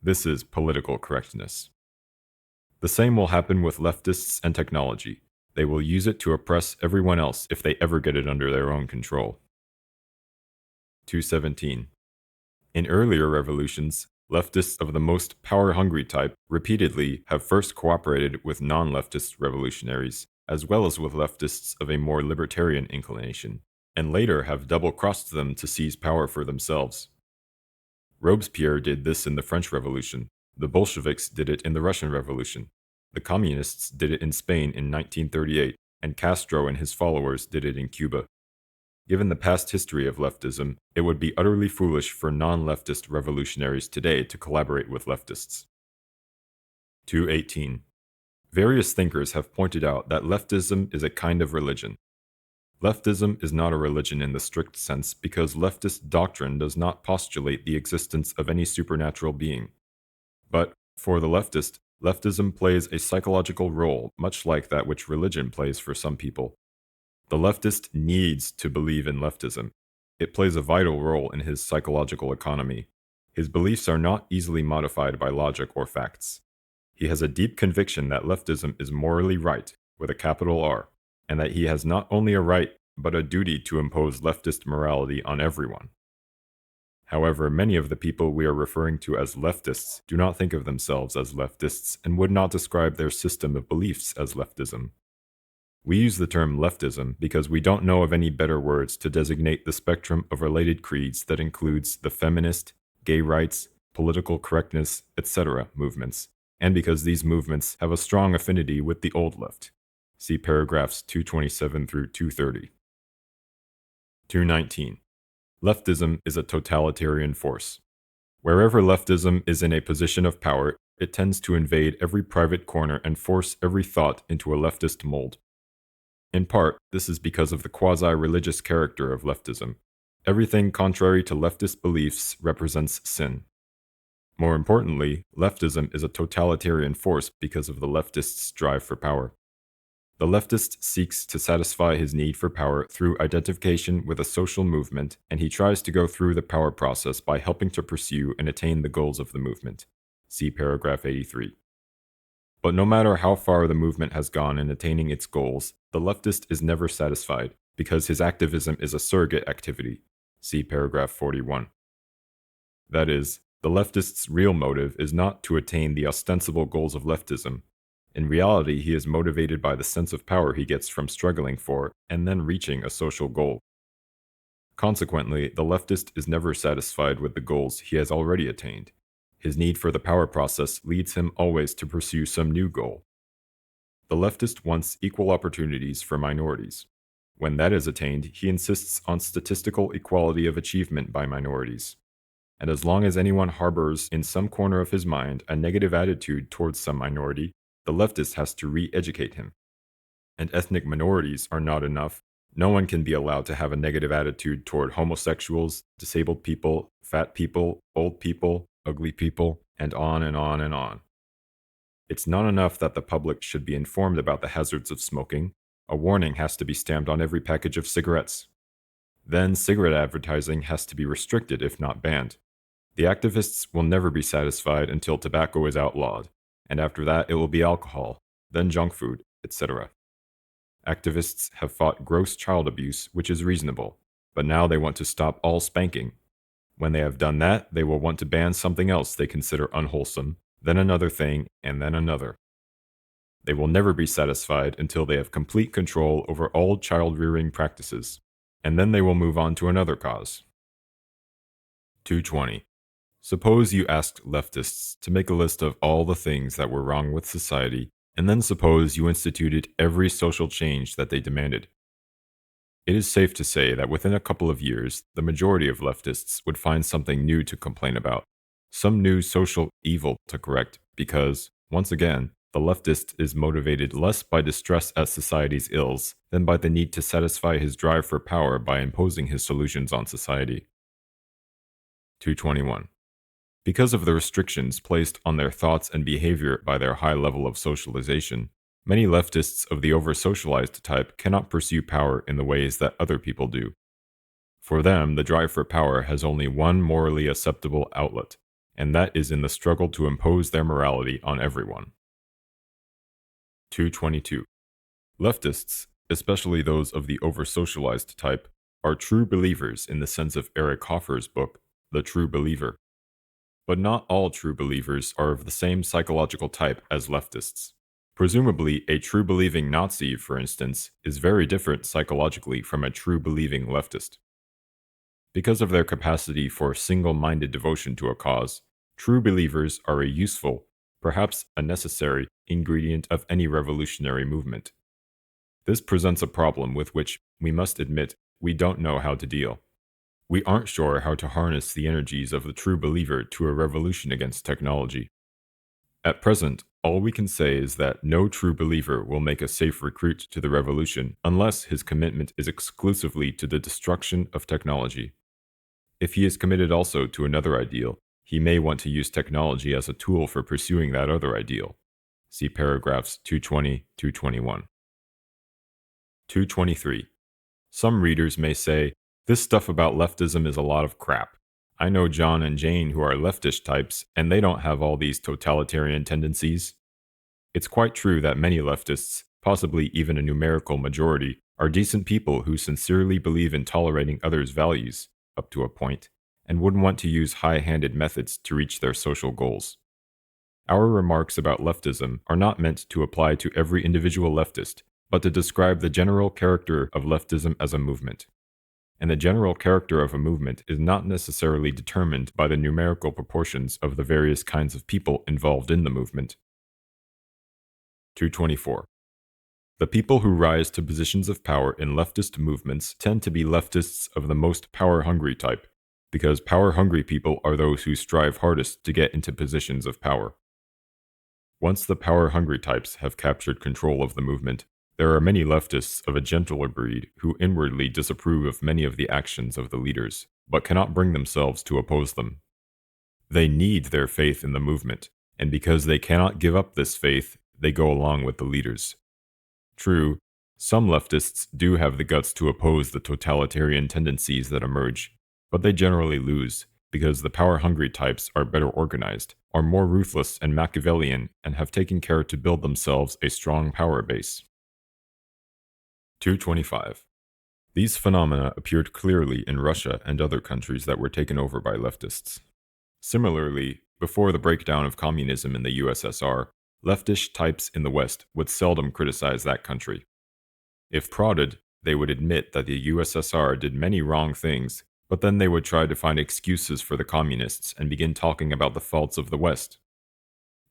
This is political correctness. The same will happen with leftists and technology. They will use it to oppress everyone else if they ever get it under their own control. 217. In earlier revolutions, leftists of the most power-hungry type repeatedly have first cooperated with non-leftist revolutionaries, as well as with leftists of a more libertarian inclination, and later have double-crossed them to seize power for themselves. Robespierre did this in the French Revolution, the Bolsheviks did it in the Russian Revolution, the Communists did it in Spain in 1938, and Castro and his followers did it in Cuba. Given the past history of leftism, it would be utterly foolish for non-leftist revolutionaries today to collaborate with leftists. 218. Various thinkers have pointed out that leftism is a kind of religion. Leftism is not a religion in the strict sense because leftist doctrine does not postulate the existence of any supernatural being. But, for the leftist, leftism plays a psychological role much like that which religion plays for some people. The leftist needs to believe in leftism. It plays a vital role in his psychological economy. His beliefs are not easily modified by logic or facts. He has a deep conviction that leftism is morally right, with a capital R, and that he has not only a right, but a duty to impose leftist morality on everyone. However, many of the people we are referring to as leftists do not think of themselves as leftists and would not describe their system of beliefs as leftism. We use the term leftism because we don't know of any better words to designate the spectrum of related creeds that includes the feminist, gay rights, political correctness, etc. movements, and because these movements have a strong affinity with the old left. See paragraphs 227 through 230. 219. Leftism is a totalitarian force. Wherever leftism is in a position of power, it tends to invade every private corner and force every thought into a leftist mold. In part, this is because of the quasi-religious character of leftism. Everything contrary to leftist beliefs represents sin. More importantly, leftism is a totalitarian force because of the leftists' drive for power. The leftist seeks to satisfy his need for power through identification with a social movement, and he tries to go through the power process by helping to pursue and attain the goals of the movement. See paragraph 83. But no matter how far the movement has gone in attaining its goals, the leftist is never satisfied, because his activism is a surrogate activity. See paragraph 41. That is, the leftist's real motive is not to attain the ostensible goals of leftism. In reality, he is motivated by the sense of power he gets from struggling for and then reaching a social goal. Consequently, the leftist is never satisfied with the goals he has already attained. His need for the power process leads him always to pursue some new goal. The leftist wants equal opportunities for minorities. When that is attained, he insists on statistical equality of achievement by minorities. And as long as anyone harbors in some corner of his mind a negative attitude towards some minority, the leftist has to re-educate him. And ethnic minorities are not enough. No one can be allowed to have a negative attitude toward homosexuals, disabled people, fat people, old people, ugly people, and on and on and on. It's not enough that the public should be informed about the hazards of smoking. A warning has to be stamped on every package of cigarettes. Then cigarette advertising has to be restricted if not banned. The activists will never be satisfied until tobacco is outlawed, and after that it will be alcohol, then junk food, etc. Activists have fought gross child abuse, which is reasonable, but now they want to stop all spanking. When they have done that, they will want to ban something else they consider unwholesome, then another thing, and then another. They will never be satisfied until they have complete control over all child-rearing practices, and then they will move on to another cause. 220. Suppose you asked leftists to make a list of all the things that were wrong with society, and then suppose you instituted every social change that they demanded. It is safe to say that within a couple of years, the majority of leftists would find something new to complain about, some new social evil to correct, because, once again, the leftist is motivated less by distress at society's ills than by the need to satisfy his drive for power by imposing his solutions on society. 221. Because of the restrictions placed on their thoughts and behavior by their high level of socialization, many leftists of the over-socialized type cannot pursue power in the ways that other people do. For them, the drive for power has only one morally acceptable outlet, and that is in the struggle to impose their morality on everyone. 222. Leftists, especially those of the over-socialized type, are true believers in the sense of Eric Hoffer's book, The True Believer. But not all true believers are of the same psychological type as leftists. Presumably, a true believing Nazi, for instance, is very different psychologically from a true believing leftist. Because of their capacity for single-minded devotion to a cause, true believers are a useful, perhaps a necessary, ingredient of any revolutionary movement. This presents a problem with which, we must admit, we don't know how to deal. We aren't sure how to harness the energies of the true believer to a revolution against technology. At present, all we can say is that no true believer will make a safe recruit to the revolution unless his commitment is exclusively to the destruction of technology. If he is committed also to another ideal, he may want to use technology as a tool for pursuing that other ideal. See paragraphs 220-221. 223. Some readers may say, "This stuff about leftism is a lot of crap. I know John and Jane who are leftish types, and they don't have all these totalitarian tendencies." It's quite true that many leftists, possibly even a numerical majority, are decent people who sincerely believe in tolerating others' values, up to a point, and wouldn't want to use high-handed methods to reach their social goals. Our remarks about leftism are not meant to apply to every individual leftist, but to describe the general character of leftism as a movement. And the general character of a movement is not necessarily determined by the numerical proportions of the various kinds of people involved in the movement. 224. The people who rise to positions of power in leftist movements tend to be leftists of the most power-hungry type, because power-hungry people are those who strive hardest to get into positions of power. Once the power-hungry types have captured control of the movement, there are many leftists of a gentler breed who inwardly disapprove of many of the actions of the leaders, but cannot bring themselves to oppose them. They need their faith in the movement, and because they cannot give up this faith, they go along with the leaders. True, some leftists do have the guts to oppose the totalitarian tendencies that emerge, but they generally lose because the power-hungry types are better organized, are more ruthless and Machiavellian, and have taken care to build themselves a strong power base. 225. These phenomena appeared clearly in Russia and other countries that were taken over by leftists. Similarly, before the breakdown of communism in the USSR, leftish types in the West would seldom criticize that country. If prodded, they would admit that the USSR did many wrong things, but then they would try to find excuses for the communists and begin talking about the faults of the West.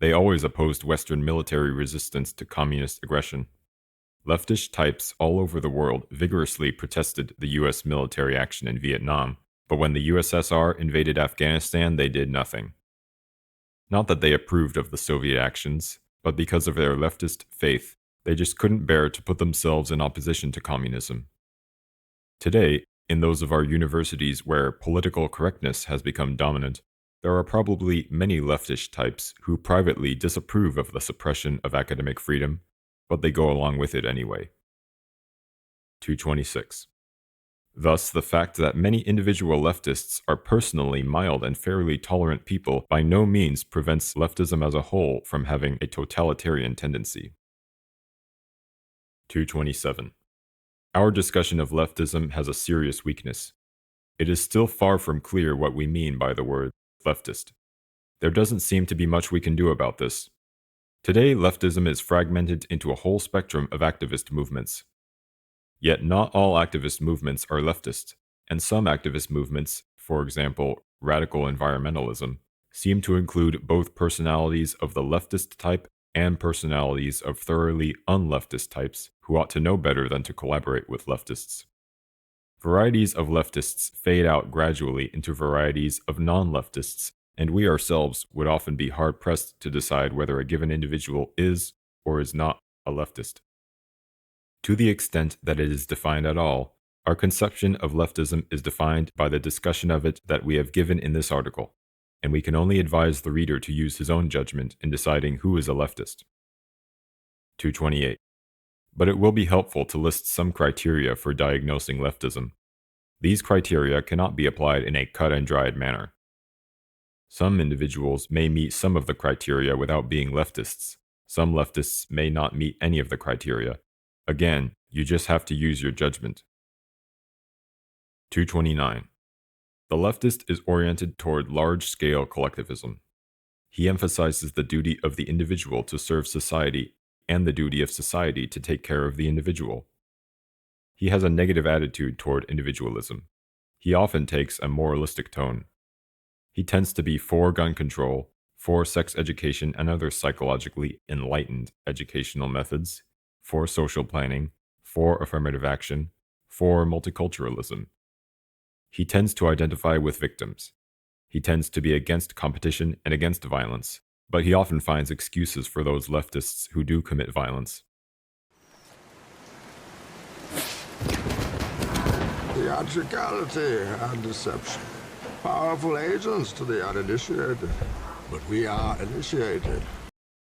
They always opposed Western military resistance to communist aggression. Leftish types all over the world vigorously protested the US military action in Vietnam, but when the USSR invaded Afghanistan, they did nothing. Not that they approved of the Soviet actions, but because of their leftist faith, they just couldn't bear to put themselves in opposition to communism. Today, in those of our universities where political correctness has become dominant, there are probably many leftish types who privately disapprove of the suppression of academic freedom, but they go along with it anyway. 226. Thus, the fact that many individual leftists are personally mild and fairly tolerant people by no means prevents leftism as a whole from having a totalitarian tendency. 227. Our discussion of leftism has a serious weakness. It is still far from clear what we mean by the word leftist. There doesn't seem to be much we can do about this. Today, leftism is fragmented into a whole spectrum of activist movements. Yet not all activist movements are leftist, and some activist movements, for example, radical environmentalism, seem to include both personalities of the leftist type and personalities of thoroughly unleftist types who ought to know better than to collaborate with leftists. Varieties of leftists fade out gradually into varieties of non-leftists, and we ourselves would often be hard-pressed to decide whether a given individual is or is not a leftist. To the extent that it is defined at all, our conception of leftism is defined by the discussion of it that we have given in this article, and we can only advise the reader to use his own judgment in deciding who is a leftist. 228. But it will be helpful to list some criteria for diagnosing leftism. These criteria cannot be applied in a cut-and-dried manner. Some individuals may meet some of the criteria without being leftists. Some leftists may not meet any of the criteria. Again, you just have to use your judgment. 229. The leftist is oriented toward large-scale collectivism. He emphasizes the duty of the individual to serve society and the duty of society to take care of the individual. He has a negative attitude toward individualism. He often takes a moralistic tone. He tends to be for gun control, for sex education and other psychologically enlightened educational methods, for social planning, for affirmative action, for multiculturalism. He tends to identify with victims. He tends to be against competition and against violence, but he often finds excuses for those leftists who do commit violence. Theatricality and deception. Powerful agents to the uninitiated, but we are initiated.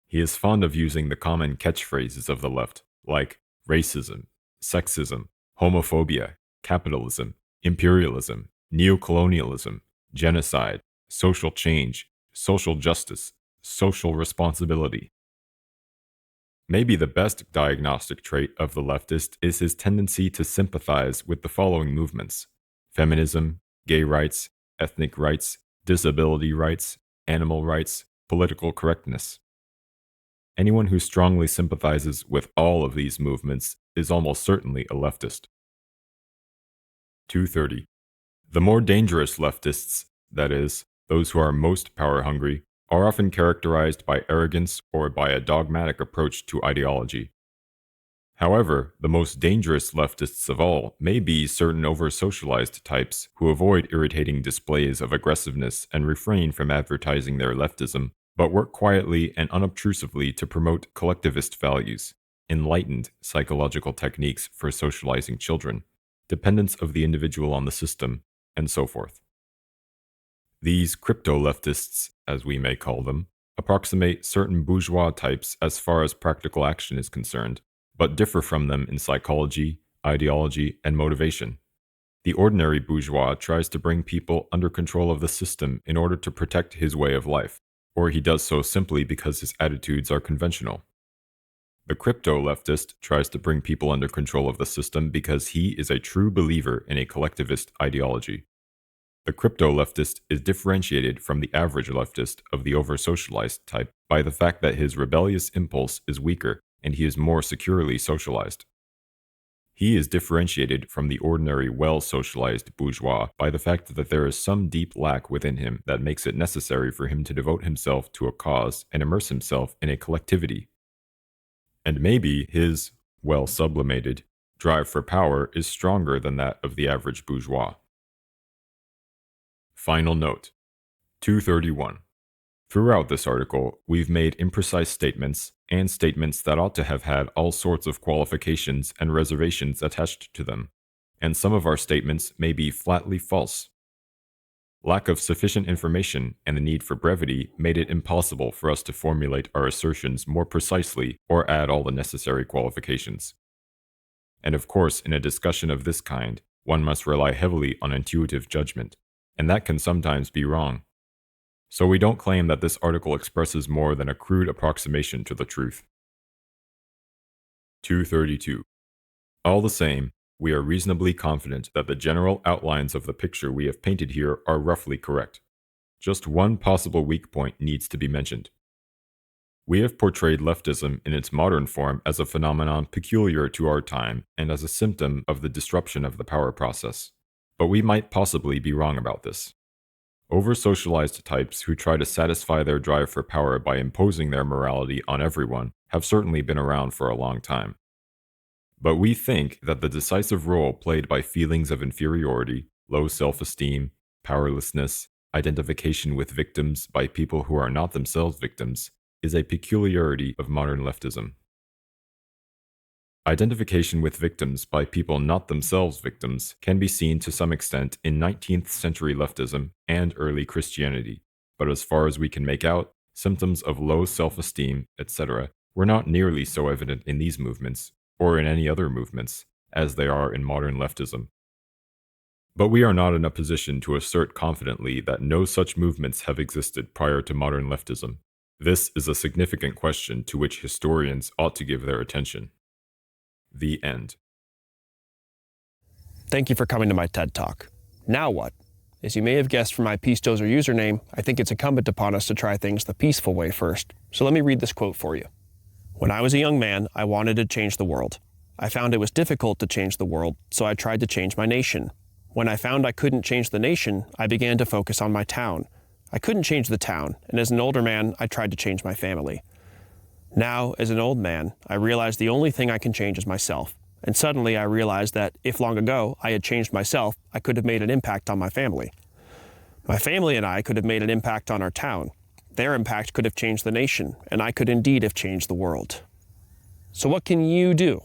He is fond of using the common catchphrases of the left, like racism, sexism, homophobia, capitalism, imperialism, neocolonialism, genocide, social change, social justice, social responsibility. Maybe the best diagnostic trait of the leftist is his tendency to sympathize with the following movements: feminism, gay rights, ethnic rights, disability rights, animal rights, political correctness. Anyone who strongly sympathizes with all of these movements is almost certainly a leftist. 230. The more dangerous leftists, that is, those who are most power-hungry, are often characterized by arrogance or by a dogmatic approach to ideology. However, the most dangerous leftists of all may be certain over-socialized types who avoid irritating displays of aggressiveness and refrain from advertising their leftism, but work quietly and unobtrusively to promote collectivist values, enlightened psychological techniques for socializing children, dependence of the individual on the system, and so forth. These crypto-leftists, as we may call them, approximate certain bourgeois types as far as practical action is concerned, but differ from them in psychology, ideology, and motivation. The ordinary bourgeois tries to bring people under control of the system in order to protect his way of life, or he does so simply because his attitudes are conventional. The crypto-leftist tries to bring people under control of the system because he is a true believer in a collectivist ideology. The crypto-leftist is differentiated from the average leftist of the over-socialized type by the fact that his rebellious impulse is weaker and he is more securely socialized. He is differentiated from the ordinary well-socialized bourgeois by the fact that there is some deep lack within him that makes it necessary for him to devote himself to a cause and immerse himself in a collectivity. And maybe his, well sublimated, drive for power is stronger than that of the average bourgeois. Final note. 231. Throughout this article, we've made imprecise statements and statements that ought to have had all sorts of qualifications and reservations attached to them, and some of our statements may be flatly false. Lack of sufficient information and the need for brevity made it impossible for us to formulate our assertions more precisely or add all the necessary qualifications. And of course, in a discussion of this kind, one must rely heavily on intuitive judgment, and that can sometimes be wrong. So we don't claim that this article expresses more than a crude approximation to the truth. 232. All the same, we are reasonably confident that the general outlines of the picture we have painted here are roughly correct. Just one possible weak point needs to be mentioned. We have portrayed leftism in its modern form as a phenomenon peculiar to our time and as a symptom of the disruption of the power process. But we might possibly be wrong about this. Over-socialized types who try to satisfy their drive for power by imposing their morality on everyone have certainly been around for a long time. But we think that the decisive role played by feelings of inferiority, low self-esteem, powerlessness, identification with victims by people who are not themselves victims, is a peculiarity of modern leftism. Identification with victims by people not themselves victims can be seen to some extent in 19th century leftism and early Christianity, but as far as we can make out, symptoms of low self-esteem, etc., were not nearly so evident in these movements, or in any other movements, as they are in modern leftism. But we are not in a position to assert confidently that no such movements have existed prior to modern leftism. This is a significant question to which historians ought to give their attention. The end. Thank you for coming to my TED Talk. Now what? As you may have guessed from my peacedozer username, I think it's incumbent upon us to try things the peaceful way first. So let me read this quote for you. When I was a young man, I wanted to change the world. I found it was difficult to change the world, so I tried to change my nation. When I found I couldn't change the nation, I began to focus on my town. I couldn't change the town, and as an older man, I tried to change my family. Now, as an old man, I realized the only thing I can change is myself. And suddenly I realized that if long ago I had changed myself, I could have made an impact on my family. My family and I could have made an impact on our town. Their impact could have changed the nation, and I could indeed have changed the world. So what can you do?